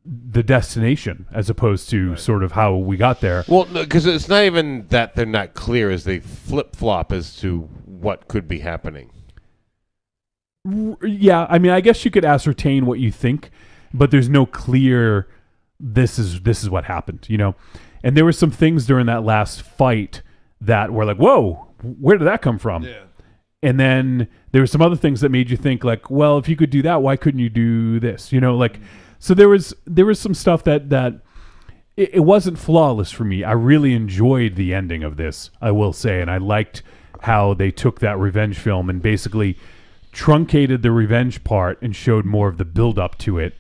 the destination as opposed to sort of how we got there. Well, because it's not even that they're not clear, as they flip-flop as to what could be happening. Yeah, I mean, I guess you could ascertain what you think, but there's no clear this is what happened, And there were some things during that last fight that were like, whoa, where did that come from? Yeah. And then there were some other things that made you think, like, well, if you could do that, why couldn't you do this? So there was some stuff that it wasn't flawless for me. I really enjoyed the ending of this, I will say, and I liked how they took that revenge film and basically truncated the revenge part and showed more of the build up to it,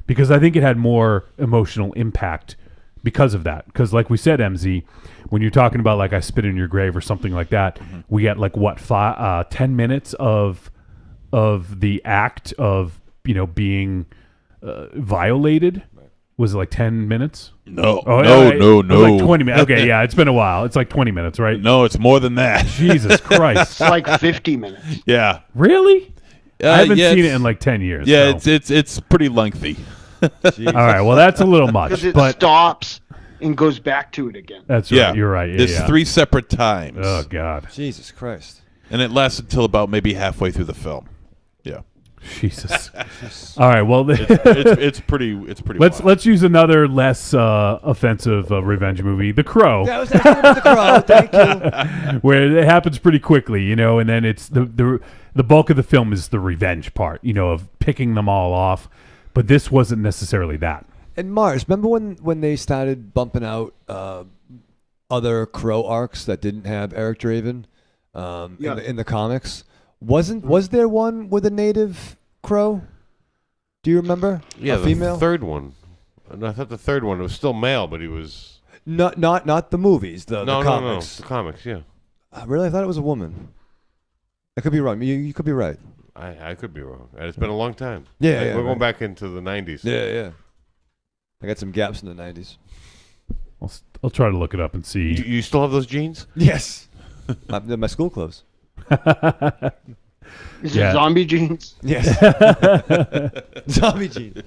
because I think it had more emotional impact because of that. Because like we said, MZ, when you're talking about like I Spit in Your Grave or something like that, we get like 10 minutes of the act of being violated. Was it like 10 minutes? No, no. no. It was like 20 minutes. Okay, yeah, it's been a while. It's like 20 minutes, right? No, it's more than that. Jesus Christ. It's like 50 minutes. Yeah. Really? I haven't yeah, seen it in like 10 years. Yeah, so. it's pretty lengthy. All right, well, that's a little much. Because it but stops and goes back to it again. That's right. You're right. It's 3 separate times. Oh, God. Jesus Christ. And it lasts until about maybe halfway through the film. Yeah. Jesus. All right. Well, it's pretty. Let's use another less offensive revenge movie, The Crow. Yeah, I was The Crow. Thank you. Where it happens pretty quickly, and then it's the bulk of the film is the revenge part, of picking them all off. But this wasn't necessarily that. And Mars, remember when they started bumping out other Crow arcs that didn't have Eric Draven in the comics? Was there one with a native Crow? Do you remember? Yeah, a female? The third one. And I thought the third one was still male, but he was not the movies. The comics. The comics, yeah. Really, I thought it was a woman. I could be wrong. You could be right. I could be wrong. And it's been a long time. Yeah, we're going back into the 90s. Yeah. I got some gaps in the 90s. I'll try to look it up and see. You still have those jeans? Yes. my school clothes. Is it zombie jeans? Yes. Zombie jeans.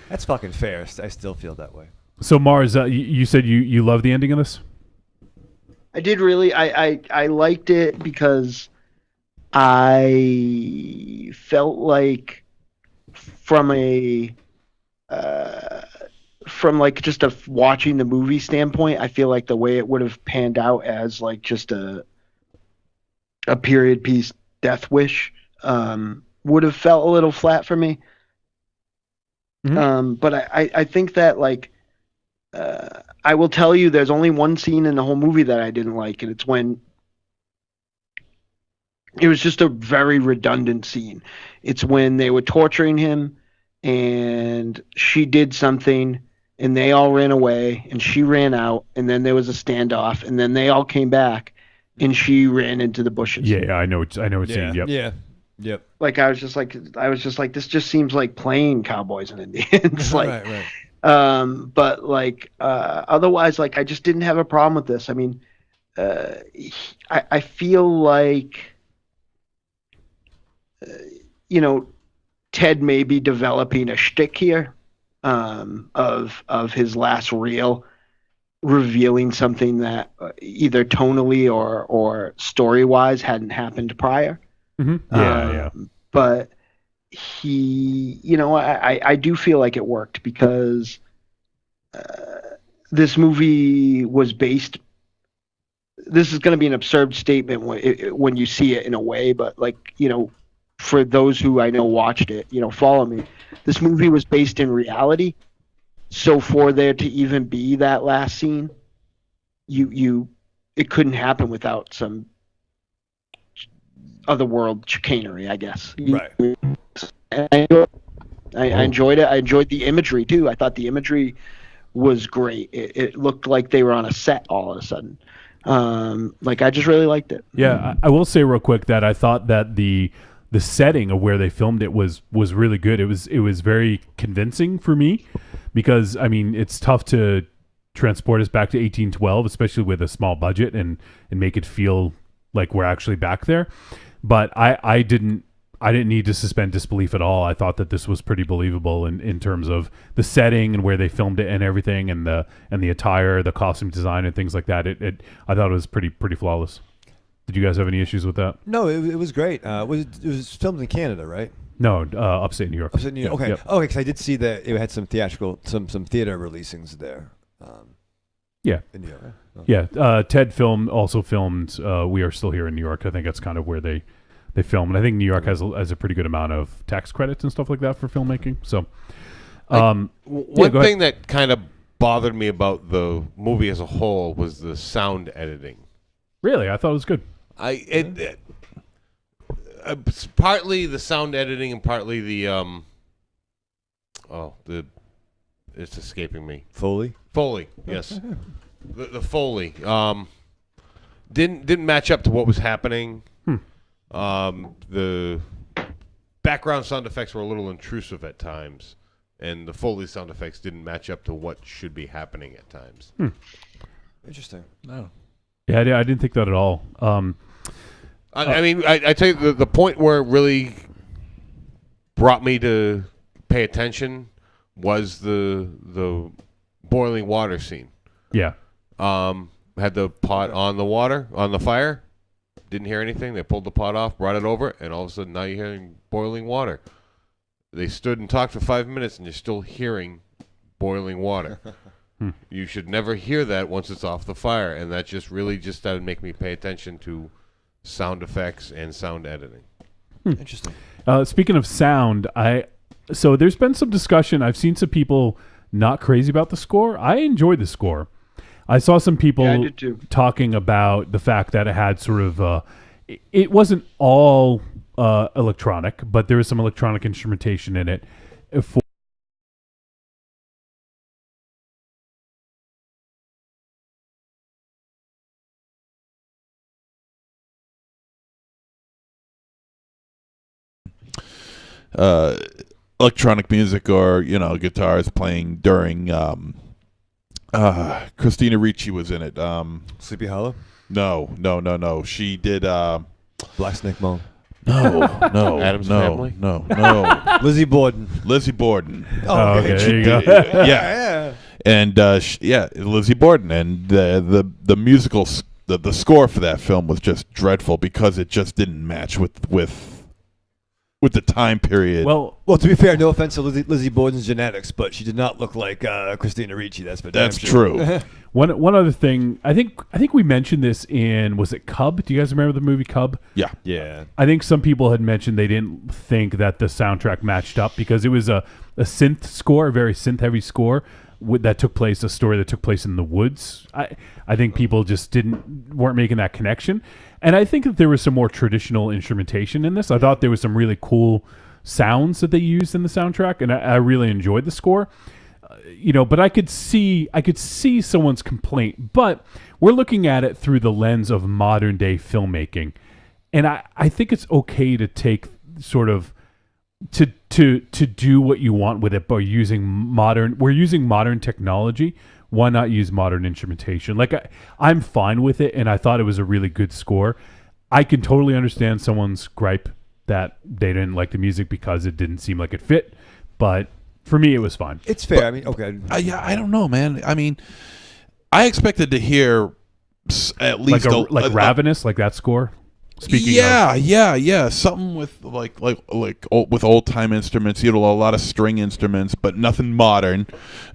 That's fucking fair. I still feel that way. So Mars, you said you love the ending of this? I did really. I liked it because I felt like from like just a watching the movie standpoint, I feel like the way it would have panned out as like just a period piece death wish would have felt a little flat for me. Mm-hmm. But I think that like I will tell you there's only one scene in the whole movie that I didn't like, and it's when it was just a very redundant scene. It's when they were torturing him and she did something and they all ran away and she ran out and then there was a standoff and then they all came back and she ran into the bushes. Yeah, I know. I know. Scene. Yep. Yep. Like I was just like, this just seems like playing Cowboys and Indians. Like, right. But like, otherwise, like, I just didn't have a problem with this. I mean, I feel like, Ted may be developing a shtick here, of his last reel, revealing something that either tonally or story wise hadn't happened prior. Mm-hmm. Yeah. But he, I do feel like it worked because, this movie was based. This is going to be an absurd statement when you see it in a way, but like, for those who I know watched it, follow me. This movie was based in reality. So for there to even be that last scene, it couldn't happen without some otherworld chicanery, I guess. Right. I enjoyed it. I enjoyed the imagery too. I thought the imagery was great. It looked like they were on a set all of a sudden. I just really liked it. Yeah, I will say real quick that I thought that the setting of where they filmed it was really good. It was very convincing for me because I mean it's tough to transport us back to 1812, especially with a small budget and make it feel like we're actually back there. But I didn't need to suspend disbelief at all. I thought that this was pretty believable in terms of the setting and where they filmed it and everything, and the attire, the costume design, and things like that. I thought it was pretty flawless. Did you guys have any issues with that? No, it was great. It was filmed in Canada, right? No, upstate New York. Upstate New York. Okay. Yep. Okay, because I did see that it had some theatrical, some theater releasings there. Yeah. In New York. Yeah. Ted also filmed We Are Still Here in New York. I think that's kind of where they film, and I think New York has a pretty good amount of tax credits and stuff like that for filmmaking. So, one thing that kind of bothered me about the movie as a whole was the sound editing. Really, I thought it was good. It's partly the sound editing and partly the it's escaping me. Foley, yes, the Foley didn't match up to what was happening. The background sound effects were a little intrusive at times, and the Foley sound effects didn't match up to what should be happening at times. Interesting. No. Yeah, I didn't think that at all. I mean, I tell you, the point where it really brought me to pay attention was the boiling water scene. Yeah. Had the pot on the fire. Didn't hear anything. They pulled the pot off, brought it over, and all of a sudden now you're hearing boiling water. They stood and talked for 5 minutes, and you're still hearing boiling water. You should never hear that once it's off the fire, and that just started to make me pay attention to sound effects and sound editing. Interesting. Speaking of sound, so there's been some discussion. I've seen some people not crazy about the score. I enjoyed the score. I saw some people talking about the fact that it had sort of it wasn't all electronic, but there was some electronic instrumentation in it. Electronic music or guitars playing during Christina Ricci was in it. Sleepy Hollow? No. She did Black Snake Moan. No. Addams Family? No. Lizzie Borden. Oh, okay. There you go. Yeah. And Lizzie Borden, and the musical the score for that film was just dreadful because it just didn't match with the time period. Well, to be fair, no offense to Lizzie Borden's genetics, but she did not look like Christina Ricci. That's true. One other thing, I think we mentioned this in, was it Cub? Do you guys remember the movie Cub? Yeah. I think some people had mentioned they didn't think that the soundtrack matched up because it was a synth score, a very synth heavy score a story that took place in the woods. I think people just weren't making that connection. And I think that there was some more traditional instrumentation in this. I thought there was some really cool sounds that they used in the soundtrack, and I really enjoyed the score. But I could see someone's complaint. But we're looking at it through the lens of modern day filmmaking, and I think it's okay to take sort of to do what you want with it by using modern technology. Why not use modern instrumentation? Like I'm fine with it, and I thought it was a really good score. I can totally understand someone's gripe that they didn't like the music because it didn't seem like it fit, but for me, it was fine. It's fair. I mean, okay. I don't know, man. I mean, I expected to hear at least like Ravenous, like that score. Speaking yeah, something with like with old time instruments, a lot of string instruments, but nothing modern.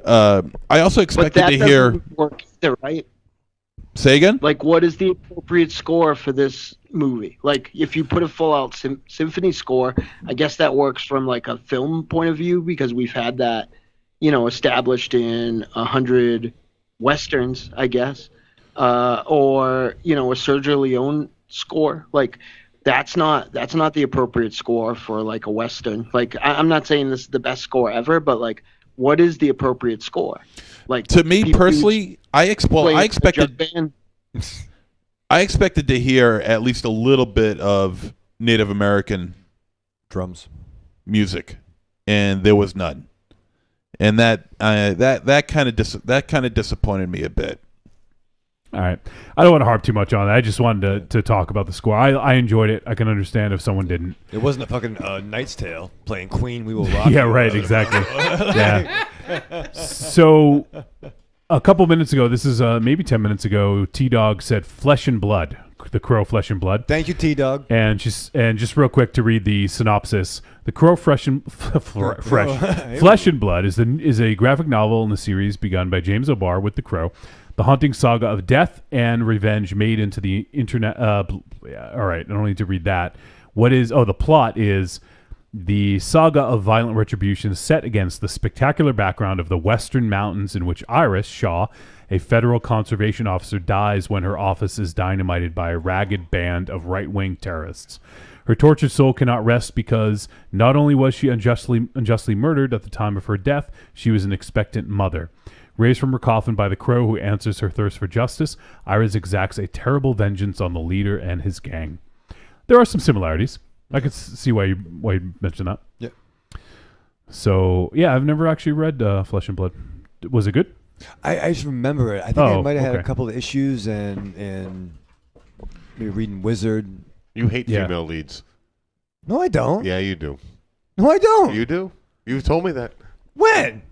I also expected to hear. Work either, right? Say again. Like, what is the appropriate score for this movie? Like, if you put a full-out symphony score, I guess that works from like a film point of view because we've had that, established in 100 westerns, I guess, or a Sergio Leone score. Like, that's not the appropriate score for like a western. Like, I'm not saying this is the best score ever, but like, what is the appropriate score? Like, to me personally, I expected to hear at least a little bit of Native American drums music, and there was none, and that kind of disappointed me a bit. All right, I don't want to harp too much on that. I just wanted to talk about the score. I enjoyed it. I can understand if someone didn't. It wasn't a fucking Knight's Tale playing Queen. We Will Rock. Yeah, right. Exactly. Yeah. So, a couple minutes ago, this is maybe 10 minutes ago, T-Dog said "Flesh and Blood," the Crow "Flesh and Blood." Thank you, T-Dog. And just real quick to read the synopsis: The Crow "Flesh and Blood" is a graphic novel in the series begun by James O'Barr with The Crow. The haunting saga of death and revenge made into the internet. All right, I don't need to read that. The plot is the saga of violent retribution set against the spectacular background of the Western Mountains in which Iris Shaw, a federal conservation officer, dies when her office is dynamited by a ragged band of right-wing terrorists. Her tortured soul cannot rest because not only was she unjustly murdered at the time of her death, she was an expectant mother. Raised from her coffin by the Crow who answers her thirst for justice, Iris exacts a terrible vengeance on the leader and his gang. There are some similarities. I can see why you mentioned that. Yeah. So, yeah, I've never actually read Flesh and Blood. Was it good? I just remember it. I think I might have had a couple of issues and maybe reading Wizard. You hate female leads. No, I don't. Yeah, you do. No, I don't. You do. You've told me that. When?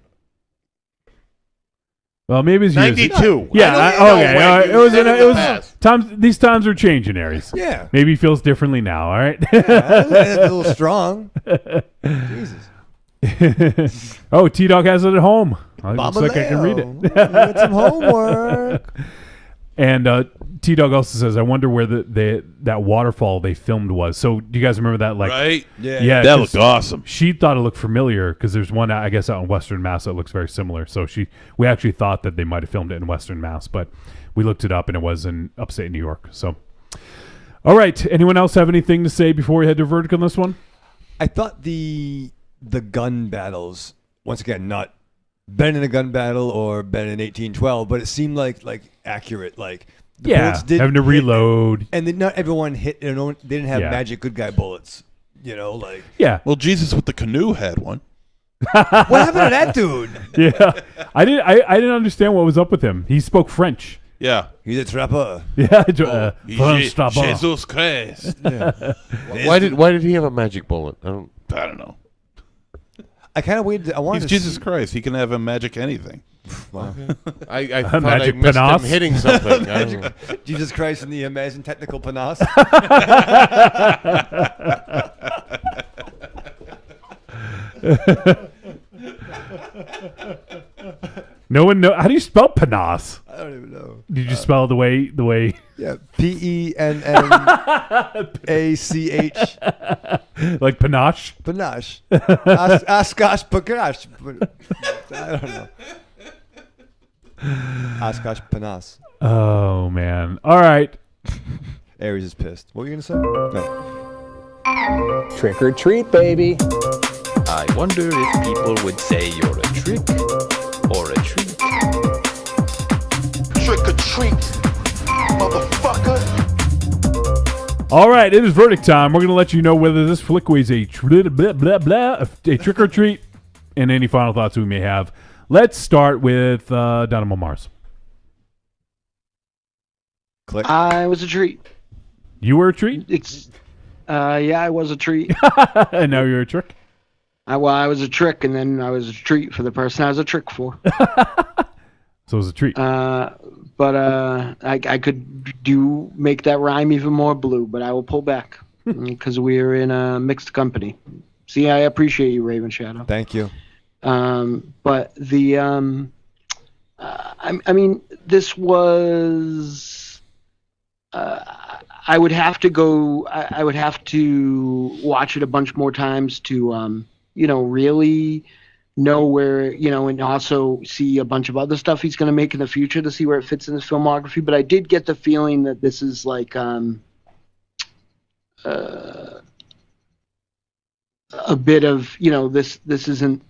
Well, maybe it's 92. Yeah. It was times. These times are changing, Aries. Yeah. Maybe he feels differently now. All right. Yeah, that's a little strong. Jesus. Oh, T-Dog has it at home. Looks like I can read it. Get some homework. And T-Dog also says, I wonder where that waterfall they filmed was. So do you guys remember that? Like, right? Yeah. That looked awesome. She thought it looked familiar because there's one, I guess, out in Western Mass that looks very similar. So we actually thought that they might have filmed it in Western Mass, but we looked it up and it was in upstate New York. So, all right. Anyone else have anything to say before we head to verdict on this one? I thought the gun battles, once again, not been in a gun battle or been in 1812, but it seemed like accurate. Like the bullets didn't having to reload, and then not everyone hit. They didn't have magic good guy bullets. Well, Jesus with the canoe had one. What happened to that dude? Yeah, I didn't understand what was up with him. He spoke French. Yeah, he's a trapper. Yeah, Jesus Christ. Yeah. Why did he have a magic bullet? I don't know. I kind of waited. I wanted. He's to Jesus Christ. He can have a magic anything. Wow. I thought I missed him hitting something. Jesus Christ and the amazing technical panache. No one know. How do you spell panache? I don't even know. Did you spell the way? Yeah, PENNACH. Like panache. Panache. Oshkosh panache. I don't know. Oshkosh panache. Oh man! All right. Aries is pissed. What were you gonna say? No. Trick or treat, baby. I wonder if people would say you're a trick or a treat. Trick or treat, motherfucker. All right, it is verdict time. We're going to let you know whether this flick was a trick or treat, and any final thoughts we may have. Let's start with Dynamo Mars. Click. I was a treat. You were a treat? Yeah, I was a treat. And now you're a trick? I was a trick, and then I was a treat for the person I was a trick for. So it was a treat. but I could make that rhyme even more blue, but I will pull back because we are in a mixed company. See, I appreciate you, Raven Shadow. Thank you. But the I mean, this was. I would have to go. I would have to watch it a bunch more times to, really know where, and also see a bunch of other stuff he's going to make in the future to see where it fits in his filmography. But I did get the feeling that this is like a bit of, this isn't.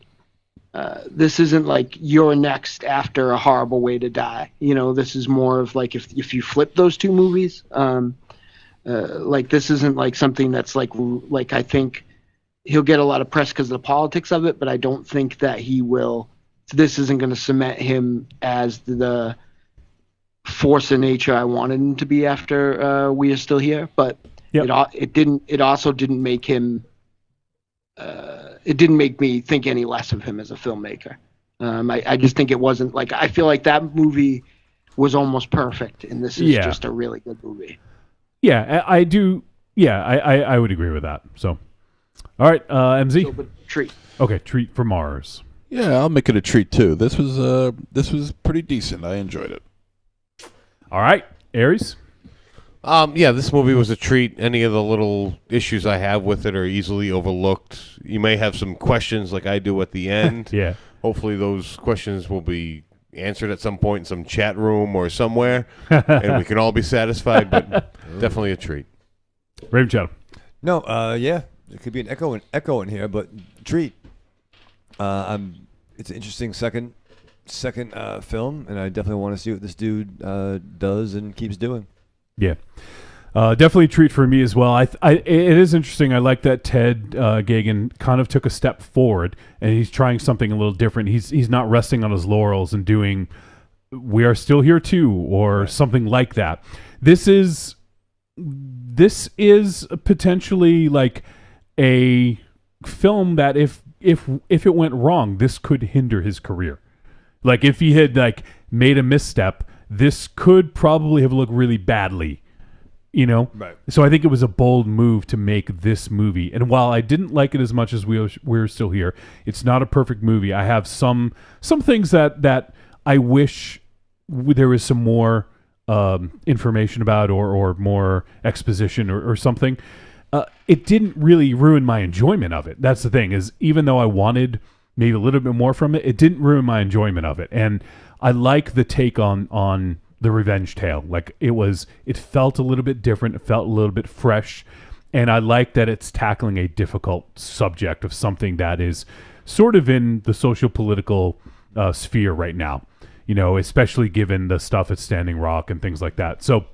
This isn't like you're next after A Horrible Way to Die. This is more of like if you flip those two movies, like this isn't like something that's like I think he'll get a lot of press because of the politics of it, but I don't think that he will. This isn't going to cement him as the force of nature I wanted him to be after We Are Still Here. But it didn't. It also didn't make him. It didn't make me think any less of him as a filmmaker. I just think it wasn't like I feel like that movie was almost perfect, and this is just a really good movie. Yeah, I do. Yeah, I would agree with that. So, all right, MZ. So, but treat. Okay, treat for Mars. Yeah, I'll make it a treat too. This was pretty decent. I enjoyed it. All right, Aries. Yeah, this movie was a treat. Any of the little issues I have with it are easily overlooked. You may have some questions like I do at the end. Yeah. Hopefully those questions will be answered at some point in some chat room or somewhere, and we can all be satisfied, but definitely a treat. Raven Shadow. No, yeah, there could be an echo in here, but treat. It's an interesting second film, and I definitely want to see what this dude does and keeps doing. Yeah, definitely a treat for me as well. It is interesting. I like that Ted Geoghegan kind of took a step forward, and he's trying something a little different. He's not resting on his laurels and doing We Are Still Here Too or something like that. This is potentially like a film that if it went wrong, this could hinder his career. Like if he had like made a misstep, this could probably have looked really badly, Right. So I think it was a bold move to make this movie. And while I didn't like it as much as We're Still Here, it's not a perfect movie. I have some things that I wish there was some more information about or more exposition or something. It didn't really ruin my enjoyment of it. That's the thing, is even though I wanted maybe a little bit more from it, it didn't ruin my enjoyment of it. And I like the take on the revenge tale. Like it felt a little bit different. It felt a little bit fresh. And I like that it's tackling a difficult subject of something that is sort of in the socio-political sphere right now, especially given the stuff at Standing Rock and things like that. So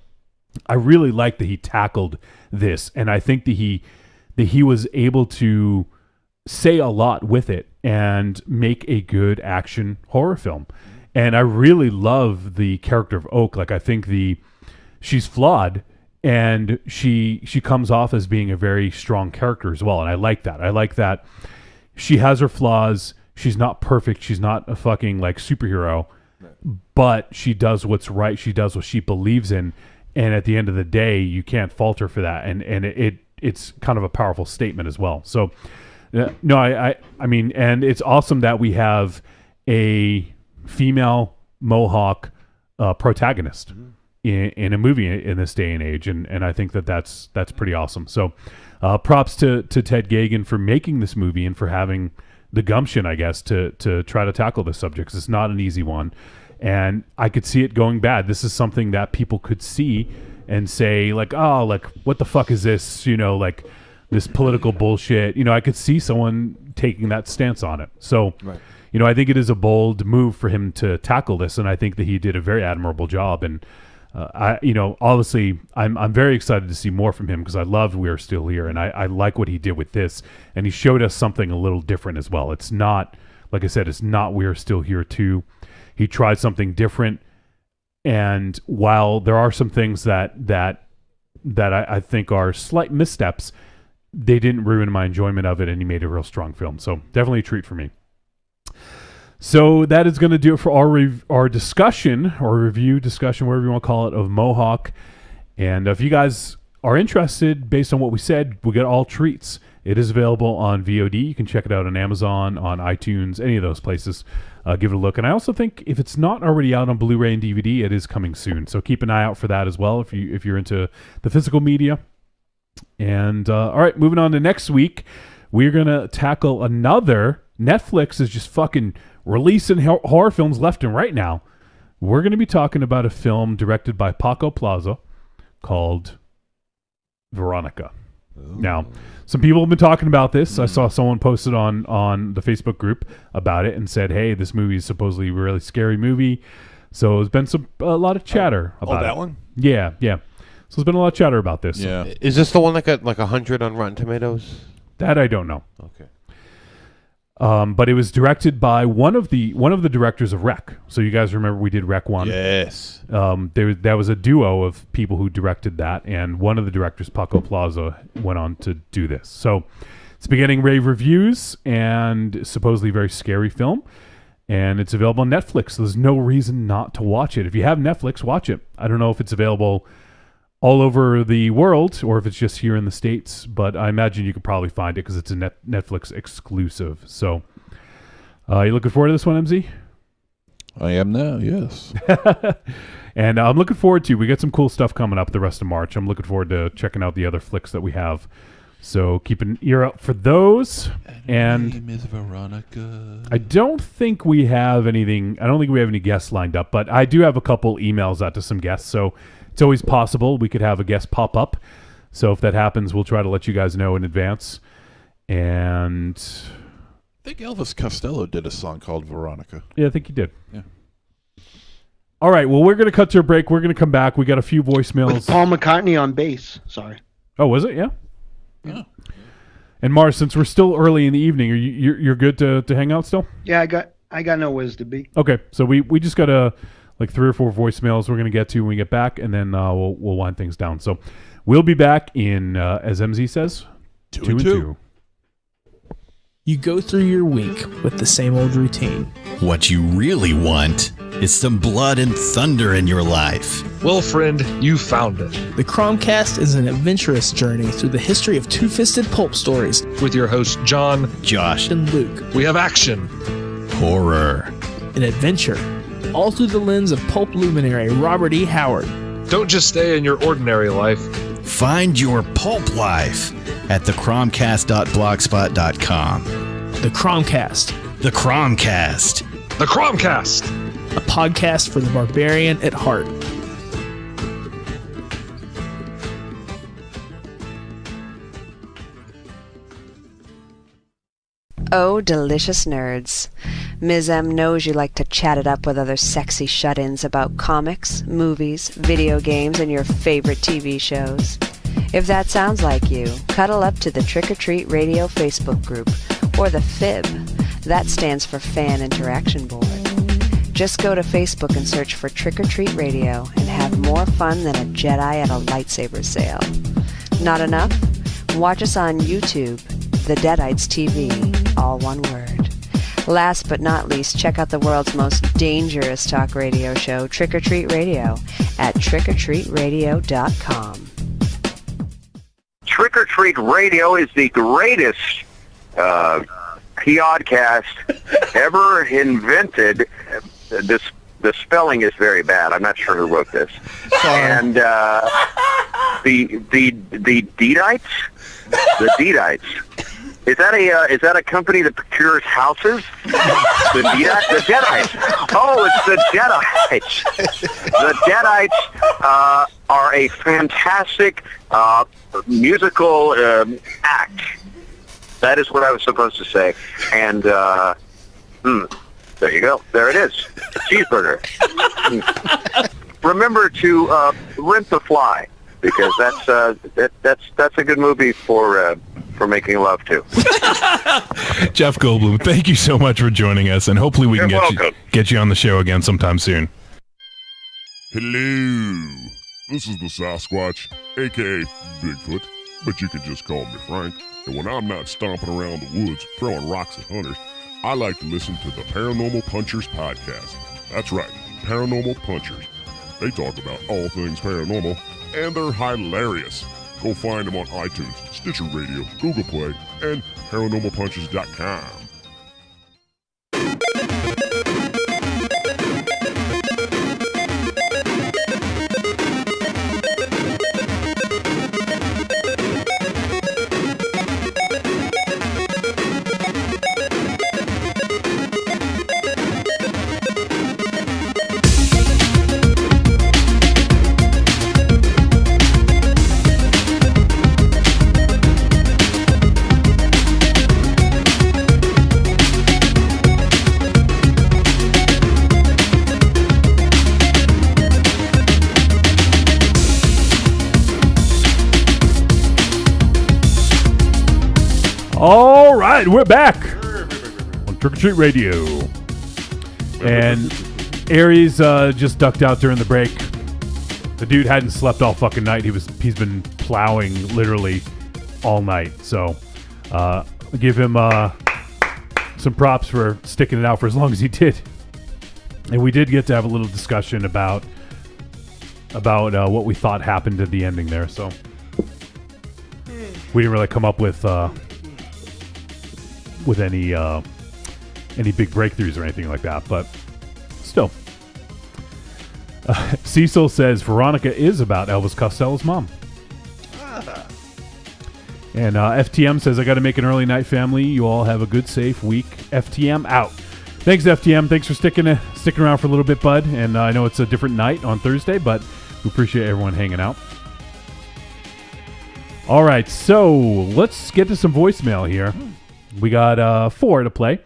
I really like that he tackled this. And I think that he was able to say a lot with it and make a good action horror film. And I really love the character of Oak. Like I think she's flawed, and she comes off as being a very strong character as well. And I like that. I like that she has her flaws. She's not perfect. She's not a fucking like superhero, but she does what's right. She does what she believes in. And at the end of the day, you can't fault her for that. And it's kind of a powerful statement as well. So no, I mean, and it's awesome that we have a female Mohawk protagonist in a movie in this day and age, and I think that's pretty awesome. So props to Ted Geoghegan for making this movie and for having the gumption, I guess, to try to tackle this subject, because it's not an easy one, and I could see it going bad. This is something that people could see and say like, oh, like what the fuck is this, like this political bullshit. I could see someone taking that stance on it. So right. I think it is a bold move for him to tackle this, and I think that he did a very admirable job. And obviously, I'm very excited to see more from him, because I loved We Are Still Here, and I like what he did with this, and he showed us something a little different as well. It's not, like I said, it's not We Are Still Here too. He tried something different, and while there are some things that I think are slight missteps, they didn't ruin my enjoyment of it, and he made a real strong film. So definitely a treat for me. So that is going to do it for our discussion or review discussion, whatever you want to call it, of Mohawk. And if you guys are interested, based on what we said, we get all treats. It is available on VOD. You can check it out on Amazon, on iTunes, any of those places. Give it a look. And I also think if it's not already out on Blu-ray and DVD, it is coming soon. So keep an eye out for that as well if you're into the physical media. And all right, moving on to next week, we're gonna tackle another. Netflix is just fucking releasing horror films left and right now. We're gonna be talking about a film directed by Paco Plaza called Veronica. Now, some people have been talking about this. I saw someone posted on the Facebook group about it and said, "Hey, this movie is supposedly a really scary movie." So there's been a lot of chatter about that it. one? Yeah. So there's been a lot of chatter about this. Yeah. Is this the one that got like 100 on Rotten Tomatoes? That I don't know. Okay. But it was directed by one of the directors of Rec. So you guys remember we did Rec 1? Yes. That was a duo of people who directed that, and one of the directors, Paco Plaza, went on to do this. So it's been getting rave reviews and supposedly very scary film, and it's available on Netflix. So there's no reason not to watch it. If you have Netflix, watch it. I don't know if it's available all over the world or if it's just here in the States, but I imagine you could probably find it because it's a Netflix exclusive. So you looking forward to this one, MZ? I am now, yes. And I'm looking forward to, we got some cool stuff coming up the rest of March. I'm looking forward to checking out the other flicks that we have. So keep an ear out for those. And name is Veronica. I don't think we have anything, I don't think we have any guests lined up, but I do have a couple emails out to some guests. So it's always possible we could have a guest pop up. So if that happens, we'll try to let you guys know in advance. And I think Elvis Costello did a song called Veronica. Yeah, I think he did. Yeah. All right, well, we're going to cut to a break. We're going to come back. We got a few voicemails. With Paul McCartney on bass. Sorry. Oh, was it? Yeah. Yeah. And Mars, since we're still early in the evening, you're good to hang out still? Yeah, I got nowhere to be. Okay, so we just got like 3 or 4 voicemails we're going to get to when we get back, and then we'll wind things down. So we'll be back in, as MZ says, 2 and 2. You go through your week with the same old routine. What you really want is some blood and thunder in your life. Well, friend, you found it. The Cromcast is an adventurous journey through the history of two-fisted pulp stories. With your hosts, John, Josh, and Luke. We have action, horror, and adventure, all through the lens of pulp luminary Robert E. Howard. Don't just stay in your ordinary life. Find your pulp life at thecromcast.blogspot.com. The Cromcast. The Cromcast. The Cromcast. A podcast for the barbarian at heart. Oh, delicious nerds. Ms. M knows you like to chat it up with other sexy shut-ins about comics, movies, video games, and your favorite TV shows. If that sounds like you, cuddle up to the Trick or Treat Radio Facebook group, or the FIB. That stands for Fan Interaction Board. Just go to Facebook and search for Trick or Treat Radio and have more fun than a Jedi at a lightsaber sale. Not enough? Watch us on YouTube, The Deadites TV, all one word. Last but not least, check out the world's most dangerous talk radio show, Trick or Treat Radio, at trickortreatradio.com. Trick or Treat Radio is the greatest podcast ever invented. The spelling is very bad. I'm not sure who wrote this. And the Deadites, the Deadites. Is that a company that procures houses? The Deadites. Oh, it's the Deadites. The Deadites are a fantastic musical act. That is what I was supposed to say. And there you go. There it is. Cheeseburger. Remember to rent The Fly, because that's a good movie for making love to. Jeff Goldblum, thank you so much for joining us, and hopefully we can get you on the show again sometime soon. Hello. This is the Sasquatch, a.k.a. Bigfoot, but you can just call me Frank. And when I'm not stomping around the woods throwing rocks at hunters, I like to listen to the Paranormal Punchers podcast. That's right, Paranormal Punchers. They talk about all things paranormal, and they're hilarious. Go find them on iTunes, Stitcher Radio, Google Play, and paranormalpunchers.com. All right, we're back on Trick or Treat Radio. And Aries just ducked out during the break. The dude hadn't slept all fucking night. He's been plowing literally all night. So give him some props for sticking it out for as long as he did. And we did get to have a little discussion about what we thought happened at the ending there. So we didn't really come up with any big breakthroughs or anything like that, but still. Cecil says Veronica is about Elvis Costello's mom. And FTM says, I got to make an early night, family. You all have a good, safe week. FTM out. Thanks, FTM. Thanks for sticking around for a little bit, bud. And I know it's a different night on Thursday, but we appreciate everyone hanging out. All right, so let's get to some voicemail here. We got 4 to play.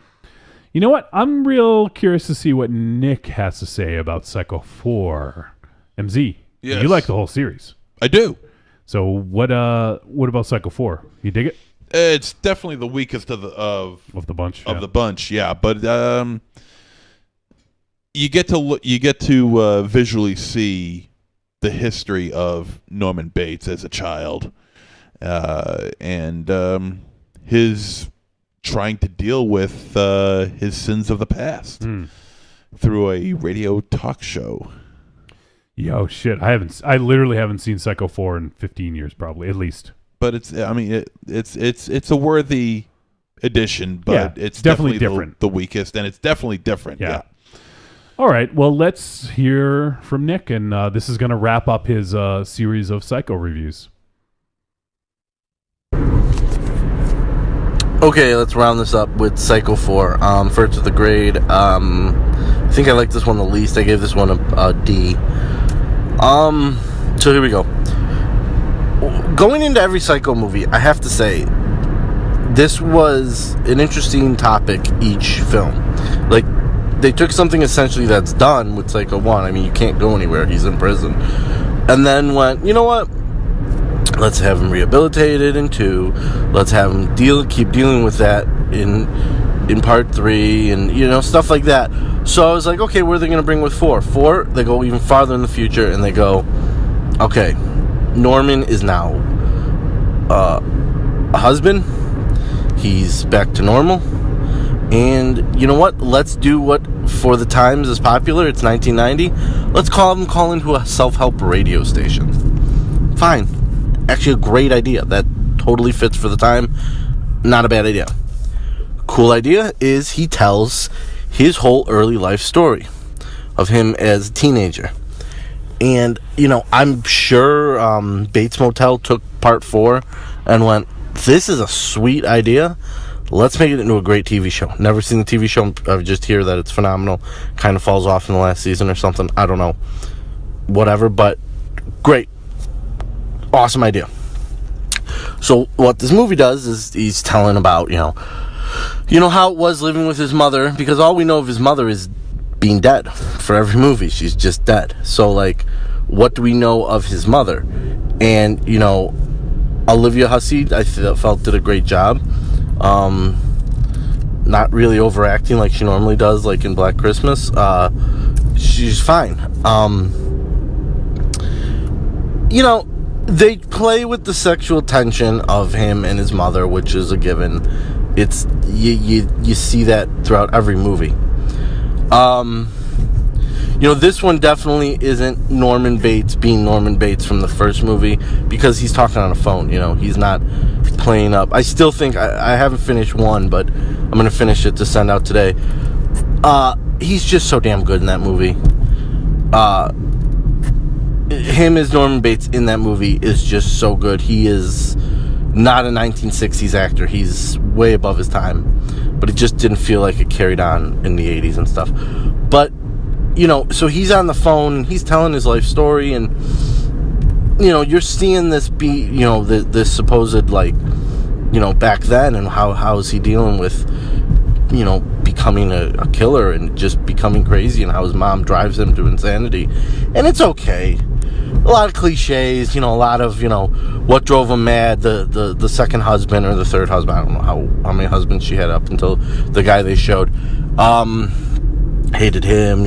You know what? I'm real curious to see what Nick has to say about Psycho 4. MZ, Yes. You like the whole series. I do. So what about Psycho 4? You dig it? It's definitely the weakest of the bunch. The bunch, yeah. But you get to visually see the history of Norman Bates as a child, and his trying to deal with his sins of the past through a radio talk show. Yo, shit! I literally haven't seen Psycho 4 in 15 years, probably at least. But it's a worthy addition, but Yeah, it's definitely definitely different. the weakest, and it's definitely different. Yeah. All right. Well, let's hear from Nick, and this is going to wrap up his series of Psycho reviews. Okay, let's round this up with Psycho 4. First with the grade. I think I like this one the least. I gave this one a D. So here we go. Going into every Psycho movie, I have to say, this was an interesting topic each film. Like, they took something essentially that's done with Psycho 1. I mean, you can't go anywhere. He's in prison. And then went, you know what? Let's have him rehabilitated in 2. Let's have him keep dealing with that in part 3, and stuff like that. So I was like, okay, where are they going to bring with 4? 4, they go even farther in the future, and they go, okay, Norman is now a husband. He's back to normal, and you know what? Let's do what for the times is popular. It's 1990. Let's call into a self-help radio station. Fine. Actually, a great idea. That totally fits for the time. Not a bad idea. Cool idea is he tells his whole early life story of him as a teenager. And, I'm sure Bates Motel took part 4 and went, this is a sweet idea. Let's make it into a great TV show. Never seen the TV show. I just hear that it's phenomenal. Kind of falls off in the last season or something. I don't know. Whatever, but great. Awesome idea. So what this movie does is he's telling about, how it was living with his mother, because all we know of his mother is being dead. For every movie, she's just dead. So, what do we know of his mother? And, Olivia Hussey, I felt did a great job. Not really overacting like she normally does, like in Black Christmas. She's fine. They play with the sexual tension of him and his mother, which is a given. It's you see that throughout every movie. This one definitely isn't Norman Bates being Norman Bates from the first movie, because he's talking on a phone. He's not playing up. I still think I haven't finished one, but I'm gonna finish it to send out today. He's just so damn good in that movie. Him as Norman Bates in that movie is just so good. He is not a 1960s actor. He's way above his time, but it just didn't feel like it carried on in the 80s and stuff. But so he's on the phone and he's telling his life story, and you're seeing this be this supposed back then, and how is he dealing with becoming a killer and just becoming crazy, and how his mom drives him to insanity. And it's okay. A lot of cliches, a lot of what drove him mad, the second husband or the third husband, I don't know how many husbands she had up until the guy they showed, hated him,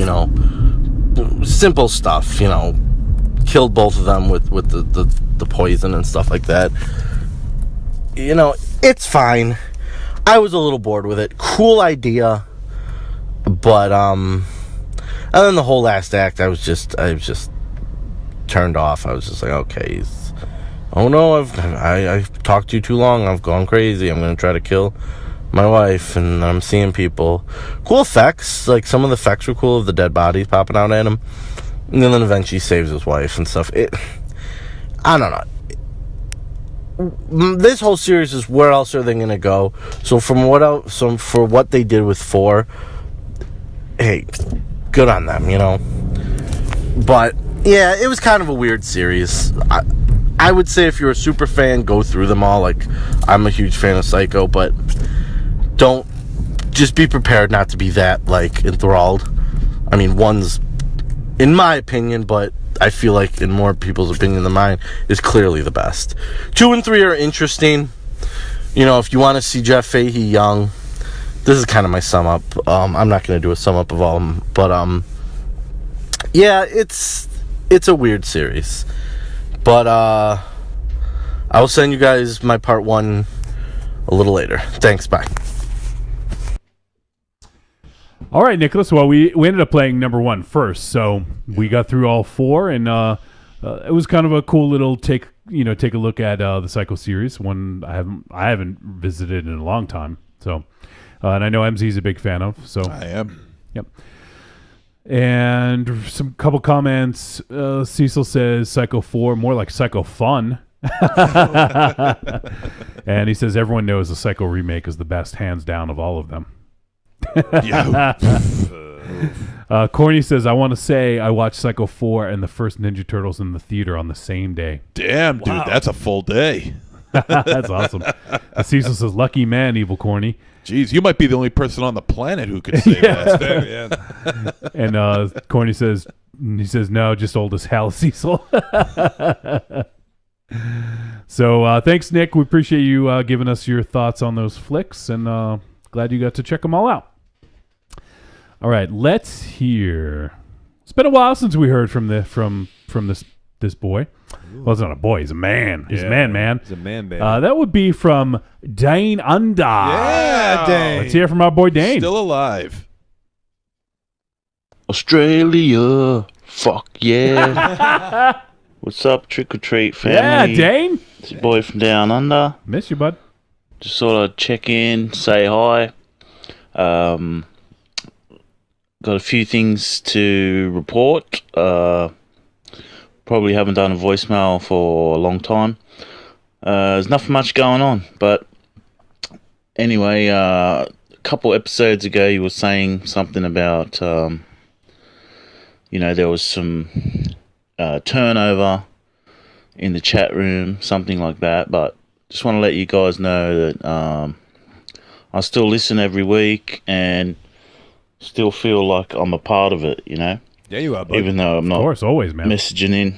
simple stuff, killed both of them with the poison and stuff like that. It's fine. I was a little bored with it. Cool idea, but and then the whole last act, I was just turned off. I was just like, okay, oh no, I've talked to you too long. I've gone crazy. I'm gonna try to kill my wife, and I'm seeing people. Cool effects, like some of the effects were cool of the dead bodies popping out at him, and then eventually saves his wife and stuff. I don't know. This whole series is, where else are they gonna go? So for what they did with 4, hey, good on them, But yeah, it was kind of a weird series. I would say if you're a super fan, go through them all. Like, I'm a huge fan of Psycho, but just be prepared not to be that, enthralled. I mean, one's, in my opinion, but I feel like in more people's opinion than mine, is clearly the best. 2 and 3 are interesting. If you want to see Jeff Fahey young, this is kind of my sum up. I'm not going to do a sum up of all of them, but yeah, it's a weird series. But I will send you guys my part 1 a little later. Thanks, bye. All right, Nicholas. Well, we ended up playing number 1 first, so we got through all 4, and it was kind of a cool little take a look at the Psycho series. One I haven't visited in a long time. So, and I know MZ's a big fan of. So I am. Yep. And some couple comments. Cecil says Psycho 4 more like Psycho Fun. And he says everyone knows the Psycho remake is the best, hands down, of all of them. Corny says, I want to say I watched Psycho 4 and the first Ninja Turtles in the theater on the same day. Damn, dude, that's a full day. That's awesome. Cecil says, lucky man, Evil Corny. Jeez, you might be the only person on the planet who could say that. And Corny says, no, just old as hell, Cecil. So thanks, Nick. We appreciate you giving us your thoughts on those flicks, and glad you got to check them all out. All right, let's hear. It's been a while since we heard from this boy. Ooh. Well, it's not a boy; he's a man. He's a man. He's a man, baby. That would be from Dane Under. Yeah, Dane. Let's hear from our boy Dane. Still alive. Australia, fuck yeah! What's up, Trick or Treat family? Yeah, Dane. It's your boy from Down Under. Miss you, bud. Just sort of check in, say hi. Got a few things to report. Probably haven't done a voicemail for a long time. There's nothing much going on, but anyway, a couple episodes ago you were saying something about, there was some turnover in the chat room, something like that, but just want to let you guys know that I still listen every week and still feel like I'm a part of it, Yeah, you are, bud. Even though I'm not, of course, always, man. Messaging in.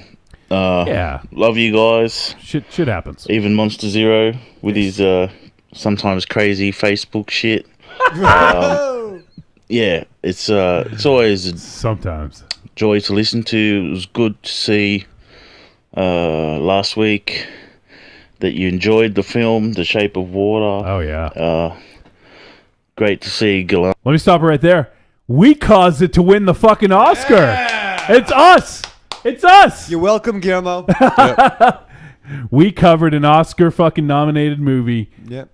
Yeah. Love you guys. Shit happens. Even Monster Zero with his sometimes crazy Facebook shit. Yeah, it's always sometimes joy to listen to. It was good to see last week that you enjoyed the film The Shape of Water. Oh yeah. great to see Gallant. Let me stop it right there. We caused it to win the fucking Oscar. Yeah. It's us. It's us. You're welcome, Guillermo. We covered an Oscar fucking nominated movie. Yep.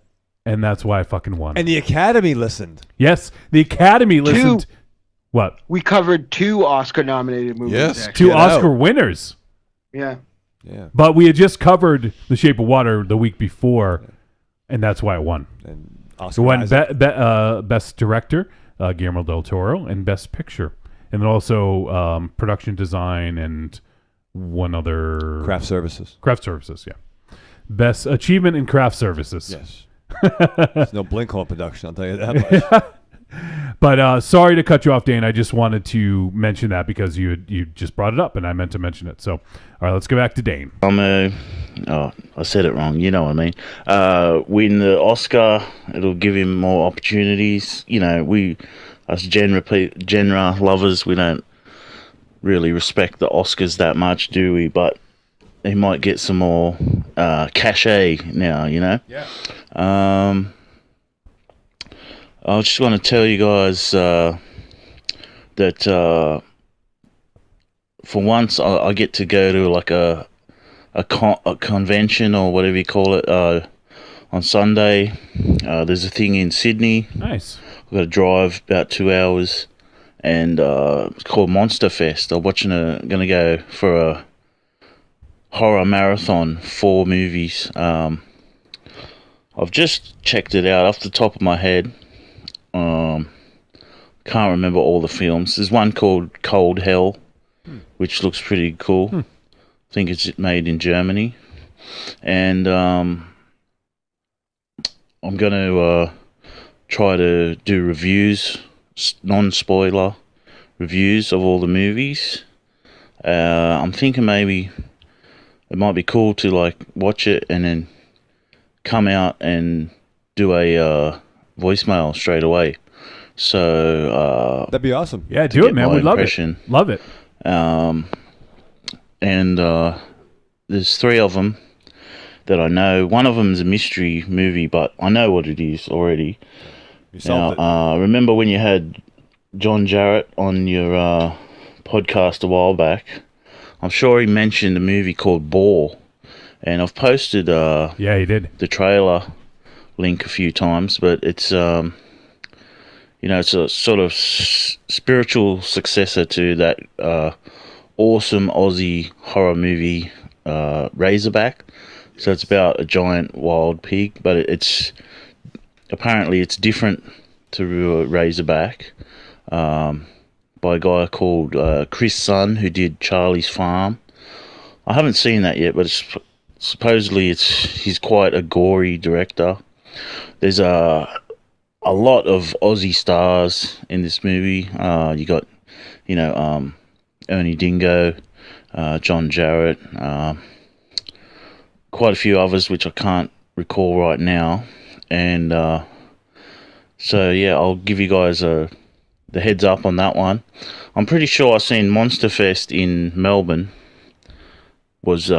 And that's why I fucking won. And the Academy listened. Yes, the Academy listened. What? We covered 2 Oscar-nominated movies. Yes, actually. 2 Oscar winners. Yeah. Yeah. But we had just covered The Shape of Water the week before, and that's why it won. And It won Best Director, Guillermo del Toro, and Best Picture. And then also Production Design and one other... Craft Services. Craft Services, yeah. Best Achievement in Craft Services. Yes. There's no Blinkhorn production, I'll tell you that much. But sorry to cut you off, Dane. I just wanted to mention that because you just brought it up, and I meant to mention it. So, all right, let's go back to Dane. I said it wrong. You know what I mean. Win the Oscar, it'll give him more opportunities. You know, we, us genre lovers, we don't really respect the Oscars that much, do we? But he might get some more cachet now, you know? Yeah. I just want to tell you guys that for once I get to go to like a convention or whatever you call it on Sunday. There's a thing in Sydney. Nice. I've got to drive about 2 hours, and it's called Monster Fest. I'm going to go for a horror marathon, 4 movies. I've just checked it out off the top of my head. Can't remember all the films. There's one called Cold Hell, which looks pretty cool. I think it's made in Germany. And I'm going to try to do reviews, non-spoiler reviews of all the movies. I'm thinking maybe it might be cool to like watch it and then come out and do a voicemail straight away. So that'd be awesome. Yeah, do it, man. We'd love it. Love it. And there's 3 of them that I know. One of them is a mystery movie, but I know what it is already. Remember when you had John Jarrett on your podcast a while back? I'm sure he mentioned a movie called Bore, and I've posted he did the trailer link a few times, but it's it's a sort of spiritual successor to that awesome Aussie horror movie Razorback. So it's about a giant wild pig, but it's apparently it's different to Razorback, by a guy called Chris Sun, who did Charlie's Farm. I haven't seen that yet, but supposedly he's quite a gory director. There's a lot of Aussie stars in this movie. You got, Ernie Dingo, John Jarrett, quite a few others which I can't recall right now. And so yeah, I'll give you guys the heads up on that one. I'm pretty sure I seen Monster Fest in Melbourne was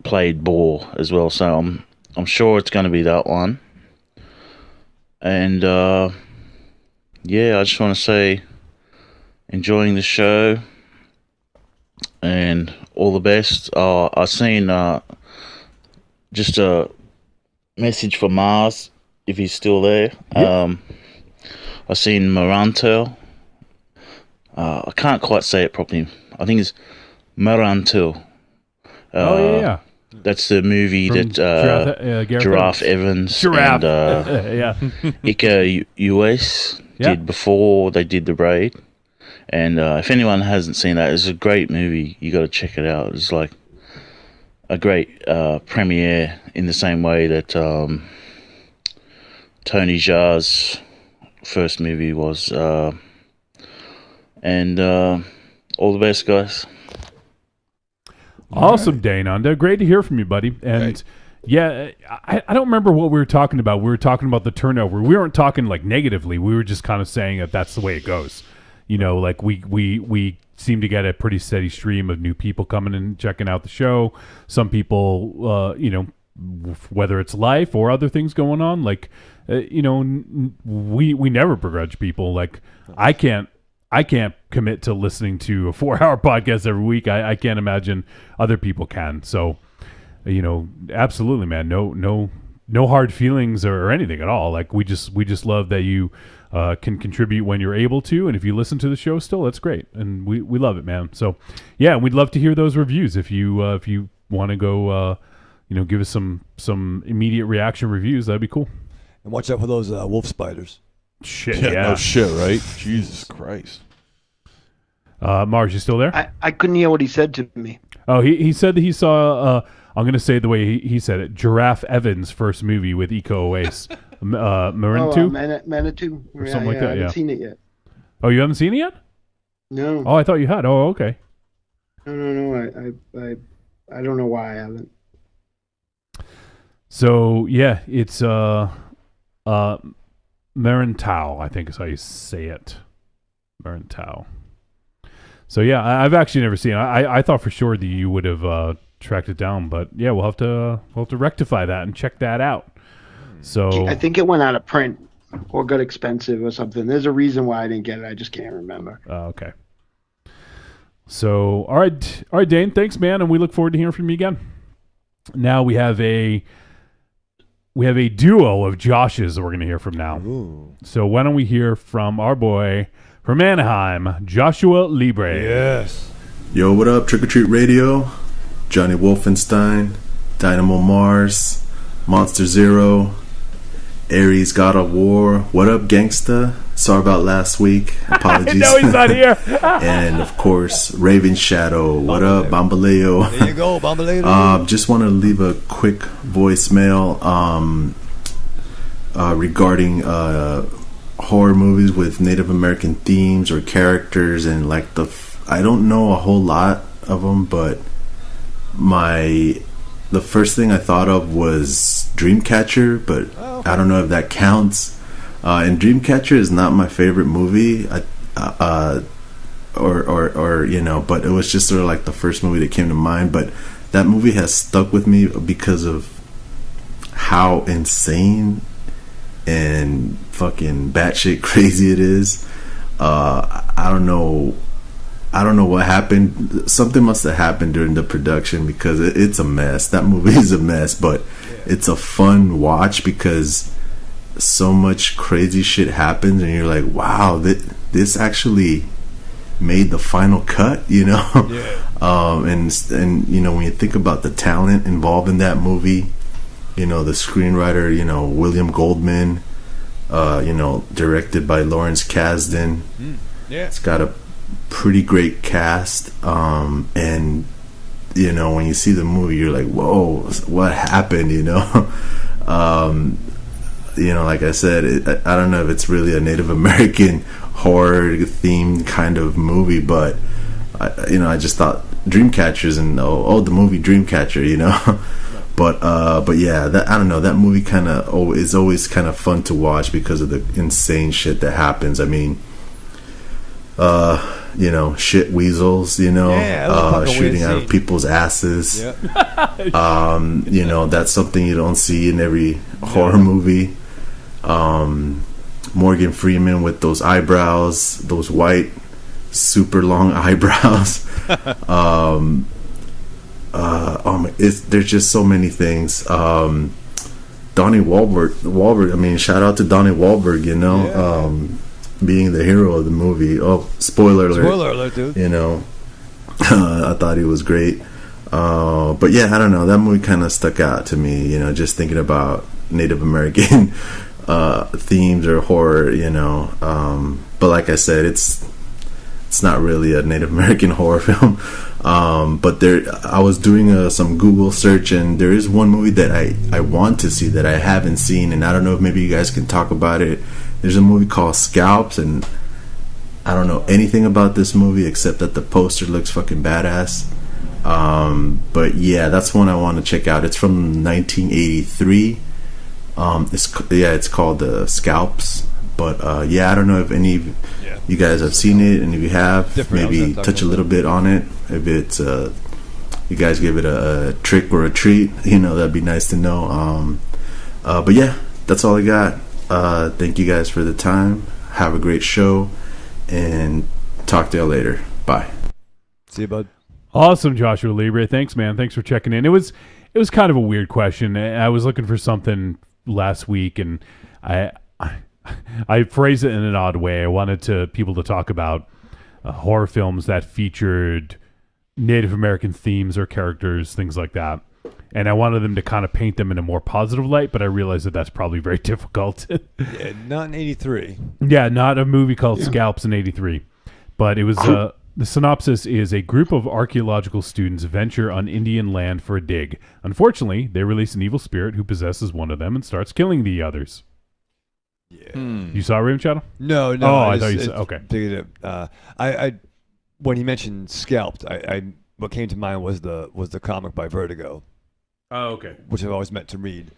played Bore as well, so I'm sure it's going to be that one. And yeah, I just want to say enjoying the show and all the best. I seen just a message for Mars, if he's still there. Yep. I seen Maranto. I can't quite say it properly. I think it's Maranto. Yeah. That's the movie From that Giraffe Evans and Ika US did before they did The Raid. And if anyone hasn't seen that, it's a great movie. You got to check it out. It's like a great premiere in the same way that Tony Jaa's first movie was. And all the best, guys. Awesome, Dane Under. Great to hear from you, buddy. And yeah, I don't remember what we were talking about. We were talking about the turnover. We weren't talking like negatively. We were just kind of saying that that's the way it goes. Like we seem to get a pretty steady stream of new people coming and checking out the show. Some people, whether it's life or other things going on. Like, we never begrudge people. Like, I can't commit to listening to a 4-hour podcast every week. I can't imagine other people can. So, absolutely, man. No hard feelings or anything at all. Like, we just love that you can contribute when you're able to, and if you listen to the show still, that's great, and we love it, man. So, yeah, we'd love to hear those reviews. If you want to go, give us some immediate reaction reviews, that'd be cool. And watch out for those wolf spiders. Shit, Yeah, yeah. no shit, right? Jesus Christ. Mars, you still there? I couldn't hear what he said to me. Oh, he said that he saw. I'm going to say it the way he said it. Giraffe Evans' first movie with Iko Uwais. Manitou? Manitou. Or something like that, I haven't seen it yet. Oh, you haven't seen it yet? No. Oh, I thought you had. Oh, okay. No. I don't know why I haven't. So, yeah, it's Merentau, I think is how you say it. Merentau. So, yeah, I've actually never seen it. I thought for sure that you would have tracked it down, but yeah, we'll have to rectify that and check that out. So I think it went out of print or got expensive or something. There's a reason why I didn't get it. I just can't remember. Okay. So all right, Dane. Thanks, man, and we look forward to hearing from you again. Now we have a duo of Joshes that we're going to hear from now. Ooh. So why don't we hear from our boy from Anaheim, Joshua Libre? Yes. Yo, what up, Trick or Treat Radio? Johnny Wolfenstein, Dynamo Mars, Monster Zero, Ares God of War. What up, gangsta? Sorry about last week. Apologies. No, he's not here. And of course, Raven Shadow. What up, Bambaleo? There you go, Bambaleo. Just want to leave a quick voicemail regarding horror movies with Native American themes or characters, and like I don't know a whole lot of them, but the first thing I thought of was Dreamcatcher, but I don't know if that counts. And Dreamcatcher is not my favorite movie, but it was just sort of like the first movie that came to mind. But that movie has stuck with me because of how insane and fucking batshit crazy it is. I don't know what happened. Something must have happened during the production because it's a mess. That movie is a mess, but it's a fun watch because so much crazy shit happens and you're like, wow, this actually made the final cut, and when you think about the talent involved in that movie, the screenwriter, William Goldman, directed by Lawrence Kasdan. It's got a pretty great cast, and when you see the movie you're like, whoa, what happened? Like I said, I don't know if it's really a Native American horror themed kind of movie, but I just thought Dreamcatchers and the movie Dreamcatcher, but yeah, I don't know, that movie kind of is always kind of fun to watch because of the insane shit that happens. I mean, shit weasels, shooting out of people's asses. That's something you don't see in every horror movie. Morgan Freeman with those eyebrows, those white, super long eyebrows. There's just so many things. Donnie Wahlberg. I mean, shout out to Donnie Wahlberg. Being the hero of the movie. Oh, spoiler alert! Spoiler alert, dude. I thought he was great. But yeah, I don't know. That movie kind of stuck out to me. Just thinking about Native American themes or horror. But like I said, it's not really a Native American horror film. But I was doing some Google search, and there is one movie that I want to see that I haven't seen, and I don't know if maybe you guys can talk about it. There's a movie called Scalps, and I don't know anything about this movie except that the poster looks fucking badass. But yeah, that's one I want to check out. It's from 1983. It's called Scalps. But I don't know if any of you guys have seen it, and if you have, Different, maybe touch a little bit on it. If it's you guys give it a trick or a treat, that'd be nice to know. But yeah, that's all I got. Thank you guys for the time. Have a great show, and talk to y'all later. Bye. See you, bud. Awesome, Joshua Libre. Thanks, man. Thanks for checking in. It was kind of a weird question. I was looking for something last week, and I phrased it in an odd way. I wanted people to talk about horror films that featured Native American themes or characters, things like that. And I wanted them to kind of paint them in a more positive light, but I realized that that's probably very difficult. Yeah, not in 83. Yeah, not a movie called Scalps in 83. But it was... the synopsis is a group of archaeological students venture on Indian land for a dig. Unfortunately, they release an evil spirit who possesses one of them and starts killing the others. Yeah. You saw Raven Shadow? No. Oh, I thought you said... Okay. I when he mentioned Scalped, what came to mind was the comic by Vertigo. Oh, okay. Which I've always meant to read.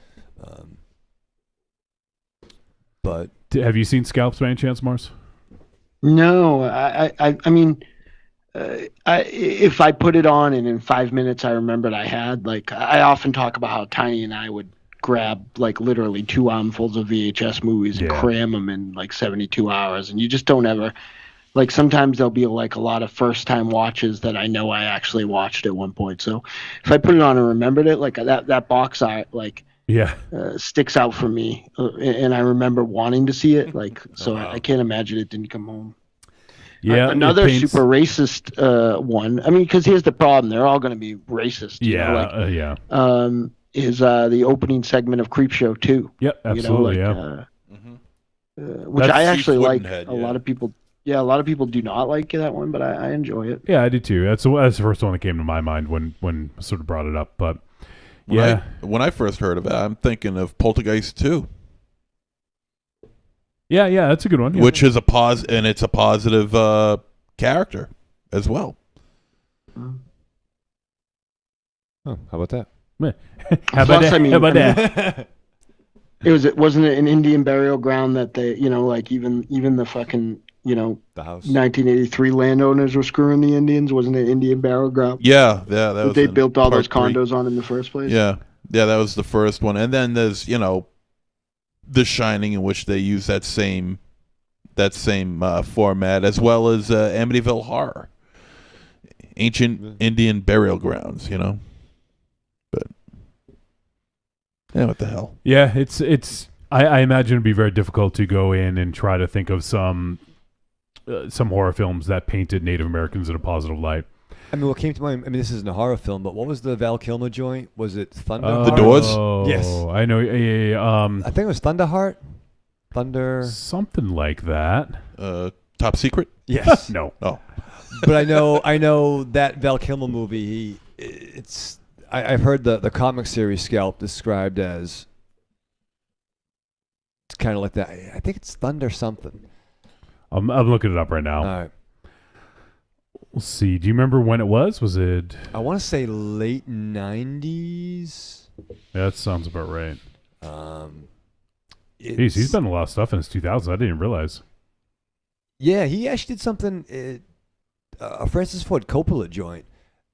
But have you seen Scalps by any chance, Mars? No, I mean, if I put it on and in 5 minutes I remembered I had, like, I often talk about how Tiny and I would grab like literally 2 armfuls of VHS movies and cram them in like 72 hours, and you just don't ever. Like, sometimes there'll be like a lot of first time watches that I know I actually watched at one point. So if I put it on and remembered it, like that box art, like, sticks out for me, and I remember wanting to see it. Like, so I can't imagine it didn't come home. Yeah, another super racist one. I mean, because here's the problem: they're all going to be racist. Is the opening segment of Creepshow 2? Yep, absolutely. Which That's I actually like. Head, a lot of people. Yeah, a lot of people do not like that one, but I enjoy it. Yeah, I do too. That's the first one that came to my mind when I sort of brought it up. But when I first heard of it, I'm thinking of Poltergeist 2. Yeah, that's a good one. Yeah. Which is and it's a positive character as well. Oh, how about that? How about that? Wasn't it an Indian burial ground that they, like even the fucking, the house 1983 landowners were screwing the Indians? Wasn't it Indian burial ground? Yeah, that was they built all those part 3. condos on in the first place. Yeah, that was the first one, and then there's The Shining, in which they use that same format, as well as Amityville Horror, ancient Indian burial grounds. But yeah, what the hell? Yeah, it's. I imagine it'd be very difficult to go in and try to think of some horror films that painted Native Americans in a positive light. I mean, what came to mind, this isn't a horror film, but what was the Val Kilmer joint? Was it Thunder? The Doors? Yes. I know. I think it was Thunderheart? Something like that. Top Secret? Yes. No. Oh. But I know that Val Kilmer movie, I've heard the comic series Scalp described as it's kind of like that. I think it's Thunder something. I'm looking it up right now. All right. We'll see. Do you remember when it was? Was it? I want to say late 90s. Yeah, that sounds about right. He's done a lot of stuff in his 2000s. I didn't even realize. Yeah, he actually did something, a Francis Ford Coppola joint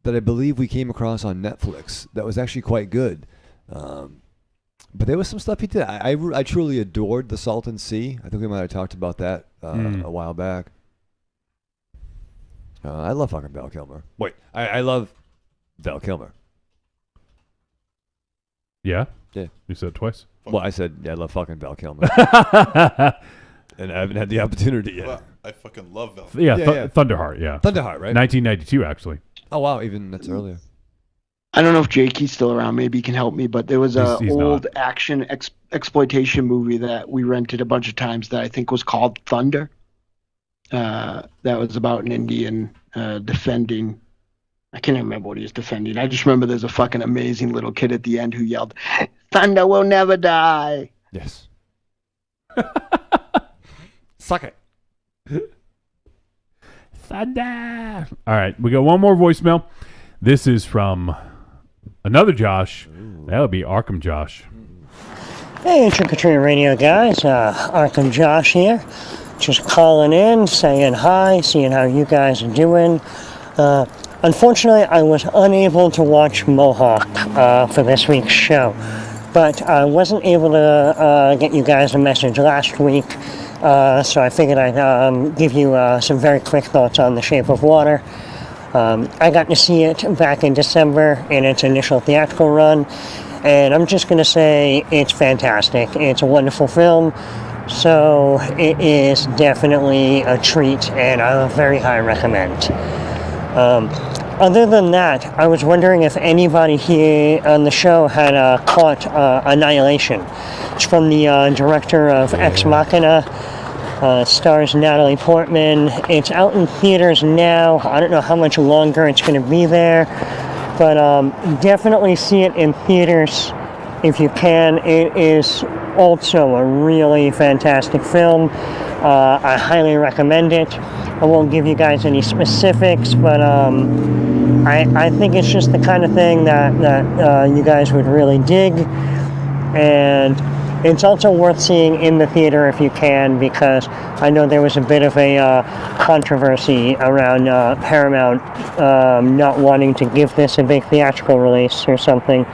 that I believe we came across on Netflix that was actually quite good. But there was some stuff he did. I truly adored The Salton Sea. I think we might have talked about that a while back. I love fucking Val Kilmer. Wait, I love Val Kilmer. Yeah? Yeah. You said it twice? Well, I said, I love fucking Val Kilmer. And I haven't had the opportunity yet. Well, I fucking love Val. Thunderheart, yeah. Thunderheart, right? 1992, actually. Oh, wow, even that's earlier. I don't know if Jakey's still around. Maybe he can help me. But there was a old action exploitation movie that we rented a bunch of times that I think was called Thunder. That was about an Indian defending. I can't remember what he was defending. I just remember there's a fucking amazing little kid at the end who yelled, "Thunder will never die." Yes. Suck it. Thunder. All right, we got one more voicemail. This is from another Josh. That would be Arkham Josh. Hey, Trick or Treat Radio guys. Arkham Josh here. Just calling in, saying hi, seeing how you guys are doing. Unfortunately, I was unable to watch Mohawk for this week's show, but I wasn't able to get you guys a message last week, so I figured I'd give you some very quick thoughts on The Shape of Water. I got to see it back in December in its initial theatrical run, and I'm just going to say it's fantastic. It's a wonderful film, so it is definitely a treat, and I very high recommend. Other than that, I was wondering if anybody here on the show had caught Annihilation. It's from the director of Ex Machina. Stars Natalie Portman. It's out in theaters now. I don't know how much longer it's going to be there, but definitely see it in theaters if you can. It is also a really fantastic film. I highly recommend it. I won't give you guys any specifics, but I think it's just the kind of thing that you guys would really dig, and it's also worth seeing in the theater if you can, because I know there was a bit of a controversy around Paramount not wanting to give this a big theatrical release or something.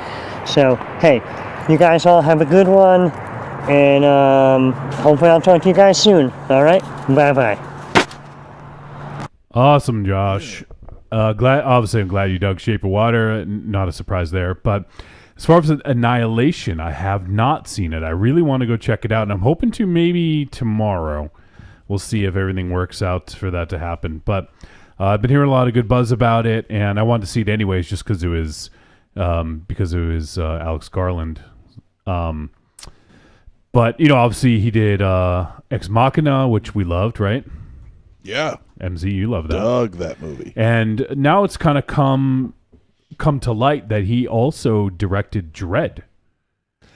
So, hey, you guys all have a good one, and hopefully I'll talk to you guys soon. All right? Bye-bye. Awesome, Josh. I'm glad you dug Shape of Water. Not a surprise there. But as far as Annihilation, I have not seen it. I really want to go check it out, and I'm hoping to maybe tomorrow. We'll see if everything works out for that to happen. But I've been hearing a lot of good buzz about it, and I wanted to see it anyways just because it was Alex Garland. But, obviously he did Ex Machina, which we loved, right? Yeah. MZ, you love that. Dug that movie. And now it's kind of come to light that he also directed Dredd.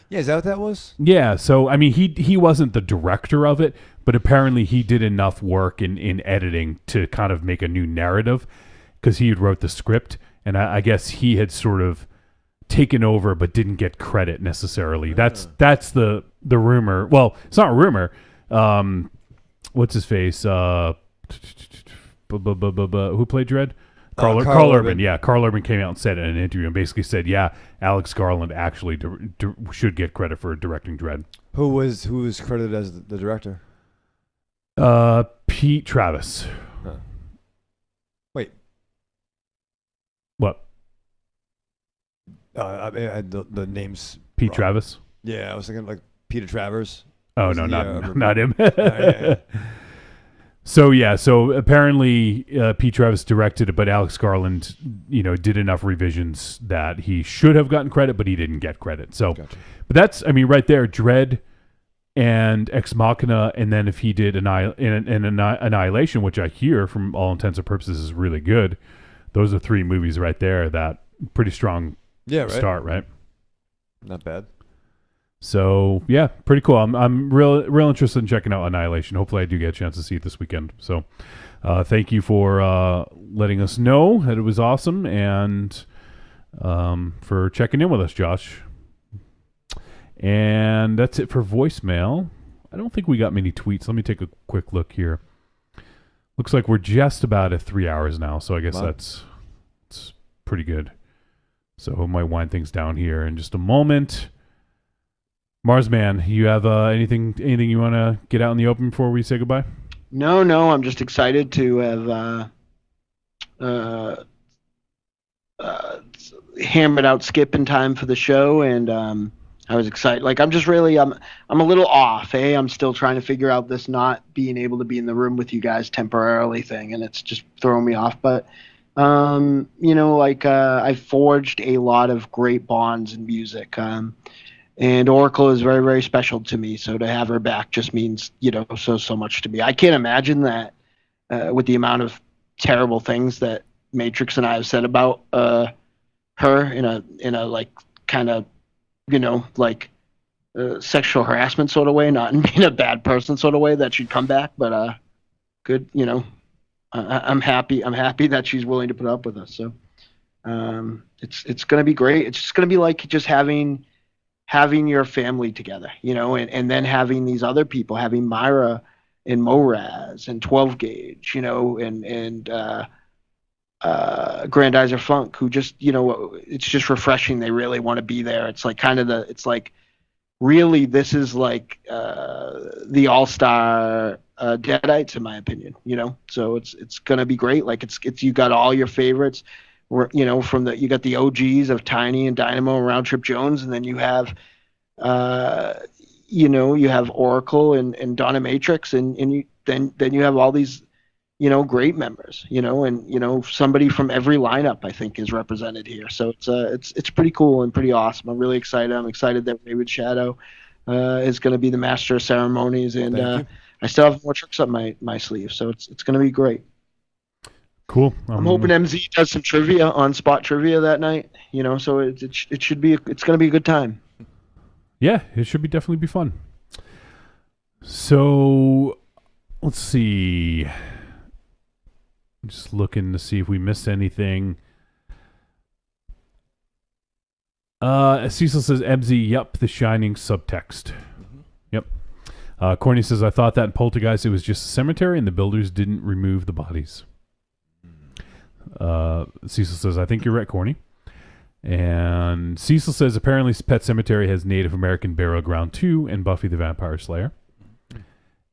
Yeah, is that what that was? Yeah, so, I mean, he wasn't the director of it, but apparently he did enough work in editing to kind of make a new narrative, because he had wrote the script, and I guess he had sort of taken over but didn't get credit necessarily. That's the rumor. Well, it's not a rumor. What's his face? Who played Dredd? Carl Urban. Yeah, Carl Urban came out and said it in an interview and basically said, yeah, Alex Garland actually should get credit for directing Dredd. Who was credited as the director? Pete Travis. Huh. Wait. What? I had the names. Pete wrong. Travis? Yeah, I was thinking like Peter Travers. Oh, no, not him. Yeah. So apparently Pete Travis directed it, but Alex Garland, did enough revisions that he should have gotten credit, but he didn't get credit. So, Gotcha. But that's, I mean, right there, Dredd and Ex Machina, and then if he did Annihilation, which I hear from all intents and purposes is really good. Those are three movies right there that pretty strong start, right? Not bad. So yeah, pretty cool. I'm real interested in checking out Annihilation. Hopefully, I do get a chance to see it this weekend. So, thank you for letting us know that it was awesome, and for checking in with us, Josh. And that's it for voicemail. I don't think we got many tweets. Let me take a quick look here. Looks like we're just about at 3 hours now, so I guess that's pretty good. So I might wind things down here in just a moment. Marsman, you have anything you want to get out in the open before we say goodbye? No, I'm just excited to have hammered out Skip in time for the show, and I was excited. Like, I'm a little off, I'm still trying to figure out this not being able to be in the room with you guys temporarily thing, and it's just throwing me off. But I forged a lot of great bonds in music. And Oracle is very, very special to me. So to have her back just means, so much to me. I can't imagine that with the amount of terrible things that Matrix and I have said about her in a like kind of, sexual harassment sort of way, not in being a bad person sort of way, that she'd come back. But good, I'm happy that she's willing to put up with us. So it's going to be great. It's just going to be like just having your family together, and then having these other people, having Myra and Moraz and 12 Gauge, and Grandizer Funk, who just, it's just refreshing. They really want to be there. It's like it's like really this is like the all-star Deadites in my opinion. So it's gonna be great. Like it's you got all your favorites. You got the OGs of Tiny and Dynamo and Round Trip Jones, and then you have you have Oracle and Dominatrix, and then you have all these great members, and somebody from every lineup I think is represented here. So it's pretty cool and pretty awesome. I'm really excited. I'm excited that Raven Shadow is going to be the master of ceremonies, and I still have more tricks up my sleeve. So it's going to be great. Cool. I'm hoping MZ does some trivia on spot trivia that night. So it should be it's going to be a good time. Yeah, it should definitely be fun. So let's see. I'm just looking to see if we missed anything. Cecil says, MZ, yep, the Shining subtext. Yep. Corny says, I thought that in Poltergeist it was just a cemetery and the builders didn't remove the bodies. Cecil says, I think you're right, Corny. And Cecil says, apparently Pet Sematary has Native American Burial Ground 2 and Buffy the Vampire Slayer.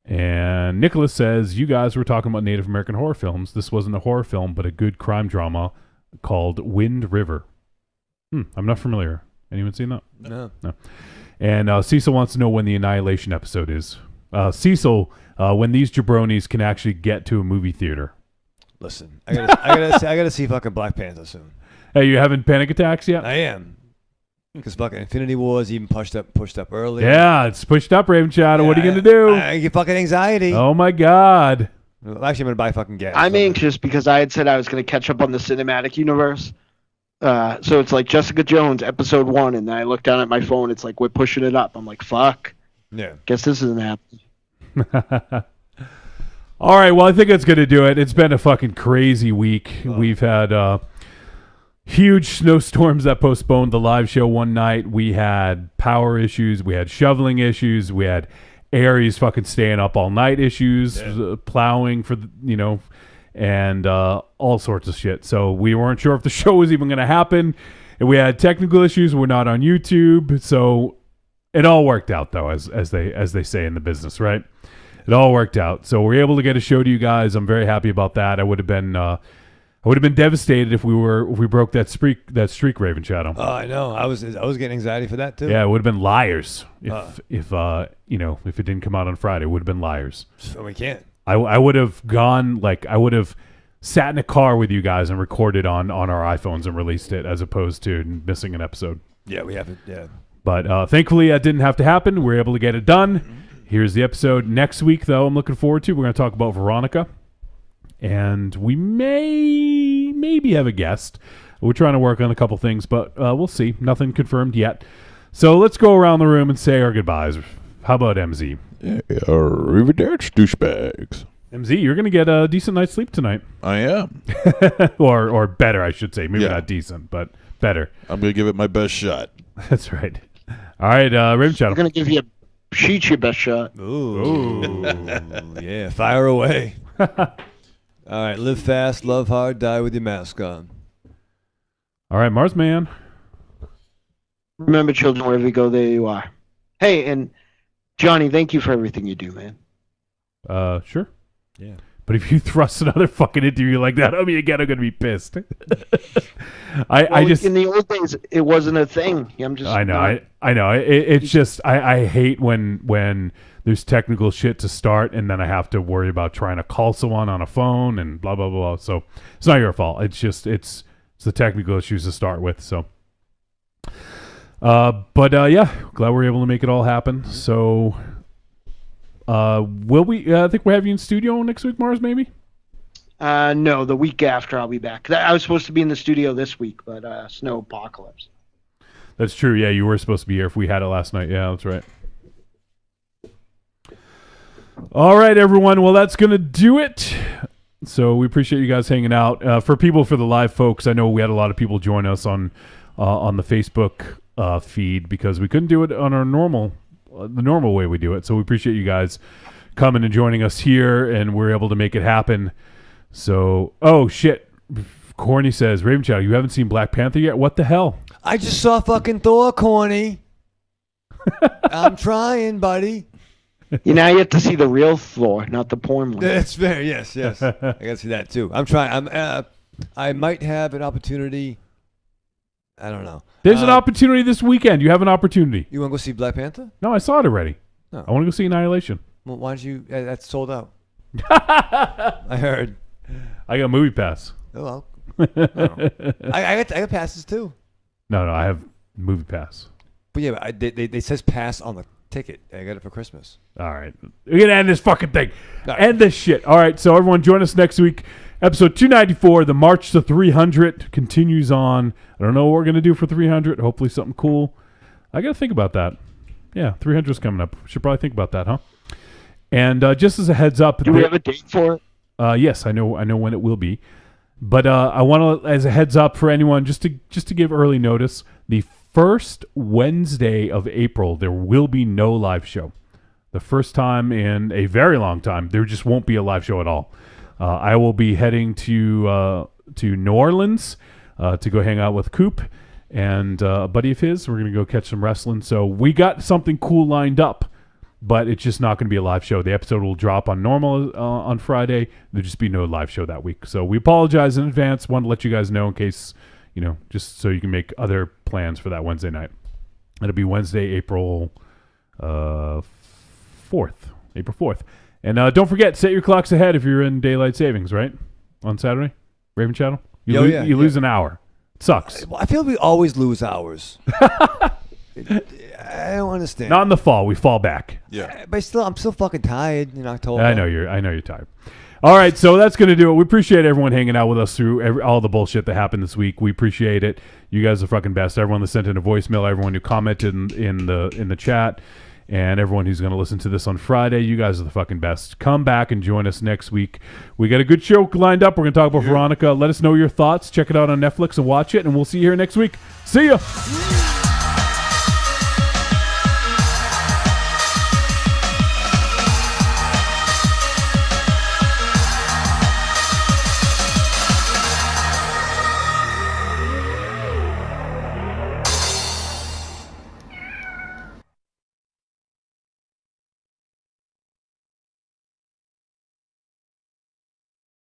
And Nicholas says, you guys were talking about Native American horror films. This wasn't a horror film, but a good crime drama called Wind River. I'm not familiar. Anyone seen that? No. And Cecil wants to know when the Annihilation episode is. Cecil, when these jabronis can actually get to a movie theater. Listen, I gotta see fucking Black Panther soon. Hey, you having panic attacks yet? I am. Because fucking Infinity War is even pushed up early. Yeah, it's pushed up, Raven Shadow. What are you going to do? I get fucking anxiety. Oh, my God. Well, actually, I'm going to buy fucking gas. I'm anxious because I had said I was going to catch up on the cinematic universe. So it's like Jessica Jones, episode 1, and then I look down at my phone. It's like, we're pushing it up. I'm like, fuck. Yeah. Guess this isn't happening. All right, well, I think that's going to do it. It's been a fucking crazy week. We've had huge snowstorms that postponed the live show one night. We had power issues. We had shoveling issues. We had Aries fucking staying up all night issues, plowing for, and all sorts of shit. So we weren't sure if the show was even going to happen. And we had technical issues. We're not on YouTube. So it all worked out, though, as they say in the business, right? It all worked out. So we're able to get a show to you guys. I'm very happy about that. I would have been devastated if we broke that streak, Raven Shadow. Oh, I know. I was getting anxiety for that too. Yeah, it would have been liars if it didn't come out on Friday. It would have been liars. So we can't. I would have gone I would have sat in a car with you guys and recorded on our iPhones and released it as opposed to missing an episode. Yeah, we haven't. Yeah. But thankfully that didn't have to happen. We were able to get it done. Mm-hmm. Here's the episode next week, though. I'm looking forward to. We're going to talk about Veronica. And we maybe have a guest. We're trying to work on a couple things, but we'll see. Nothing confirmed yet. So let's go around the room and say our goodbyes. How about MZ? Yeah, arrivederci, douchebags. MZ, you're going to get a decent night's sleep tonight. I am. or better, I should say. Maybe not decent, but better. I'm going to give it my best shot. That's right. All right, Raven Shadow. I'm going to give you your best shot. Ooh. Yeah, fire away. All right, live fast, love hard, die with your mask on. All right, Mars Man. Remember, children, wherever you go, there you are. Hey, and Johnny, thank you for everything you do, man. Sure. Yeah. But if you thrust another fucking interview like that on me again, I'm going to be pissed. I just in the old days, it wasn't a thing. I know. I know. It's just I hate when there's technical shit to start and then I have to worry about trying to call someone on a phone and blah blah blah. So it's not your fault. It's just it's the technical issues to start with. So, yeah, glad we're able to make it all happen. So, will we? I think we'll have you in studio next week, Mars. Maybe. No, the week after I'll be back. I was supposed to be in the studio this week, but snow apocalypse. That's true. Yeah, you were supposed to be here if we had it last night. Yeah, that's right. All right, everyone. Well, that's going to do it. So we appreciate you guys hanging out. For the live folks, I know we had a lot of people join us on the Facebook feed because we couldn't do it on our the normal way we do it. So we appreciate you guys coming and joining us here, and we're able to make it happen. So, oh shit! Corny says, Raven Chow, you haven't seen Black Panther yet? What the hell? I just saw fucking Thor, Corny. I'm trying, buddy. Now you have to see the real Thor, not the porn one. That's fair. Yes. I gotta see that too. I'm trying. I might have an opportunity. I don't know. There's an opportunity this weekend. You have an opportunity. You want to go see Black Panther? No, I saw it already. No. I want to go see Annihilation. Well, why don't you? That's sold out. I heard. I got Movie Pass. Oh well. No. I got passes too. No, I have Movie Pass. But yeah, they says pass on the ticket. I got it for Christmas. All right. We're going to end this fucking thing. Right. End this shit. All right. So everyone join us next week. Episode 294, the March to 300 continues on. I don't know what we're going to do for 300. Hopefully something cool. I got to think about that. Yeah, 300 is coming up. Should probably think about that, huh? And just as a heads up. Do we have a date for it? Yes, I know when it will be. But I want to, as a heads up for anyone, just to give early notice, the first Wednesday of April, there will be no live show. The first time in a very long time, there just won't be a live show at all. I will be heading to New Orleans to go hang out with Coop and a buddy of his. We're going to go catch some wrestling. So we got something cool lined up, but it's just not going to be a live show. The episode will drop on normal on Friday. There'll just be no live show that week. So we apologize in advance. Wanted to let you guys know in case, just so you can make other plans for that Wednesday night. It'll be Wednesday, April 4th. April 4th. And don't forget, set your clocks ahead if you're in daylight savings, right? On Saturday? Raven Channel? You lose an hour. It sucks. I feel we always lose hours. I don't understand. Not in the fall. We fall back. Yeah. But I'm still fucking tired in October. I know you're tired. All right, so that's going to do it. We appreciate everyone hanging out with us through all the bullshit that happened this week. We appreciate it. You guys are fucking best. Everyone that sent in a voicemail, everyone who commented in the chat, and everyone who's going to listen to this on Friday, you guys are the fucking best. Come back and join us next week. We got a good show lined up. We're going to talk about Veronica. Let us know your thoughts. Check it out on Netflix and watch it, and we'll see you here next week. See ya!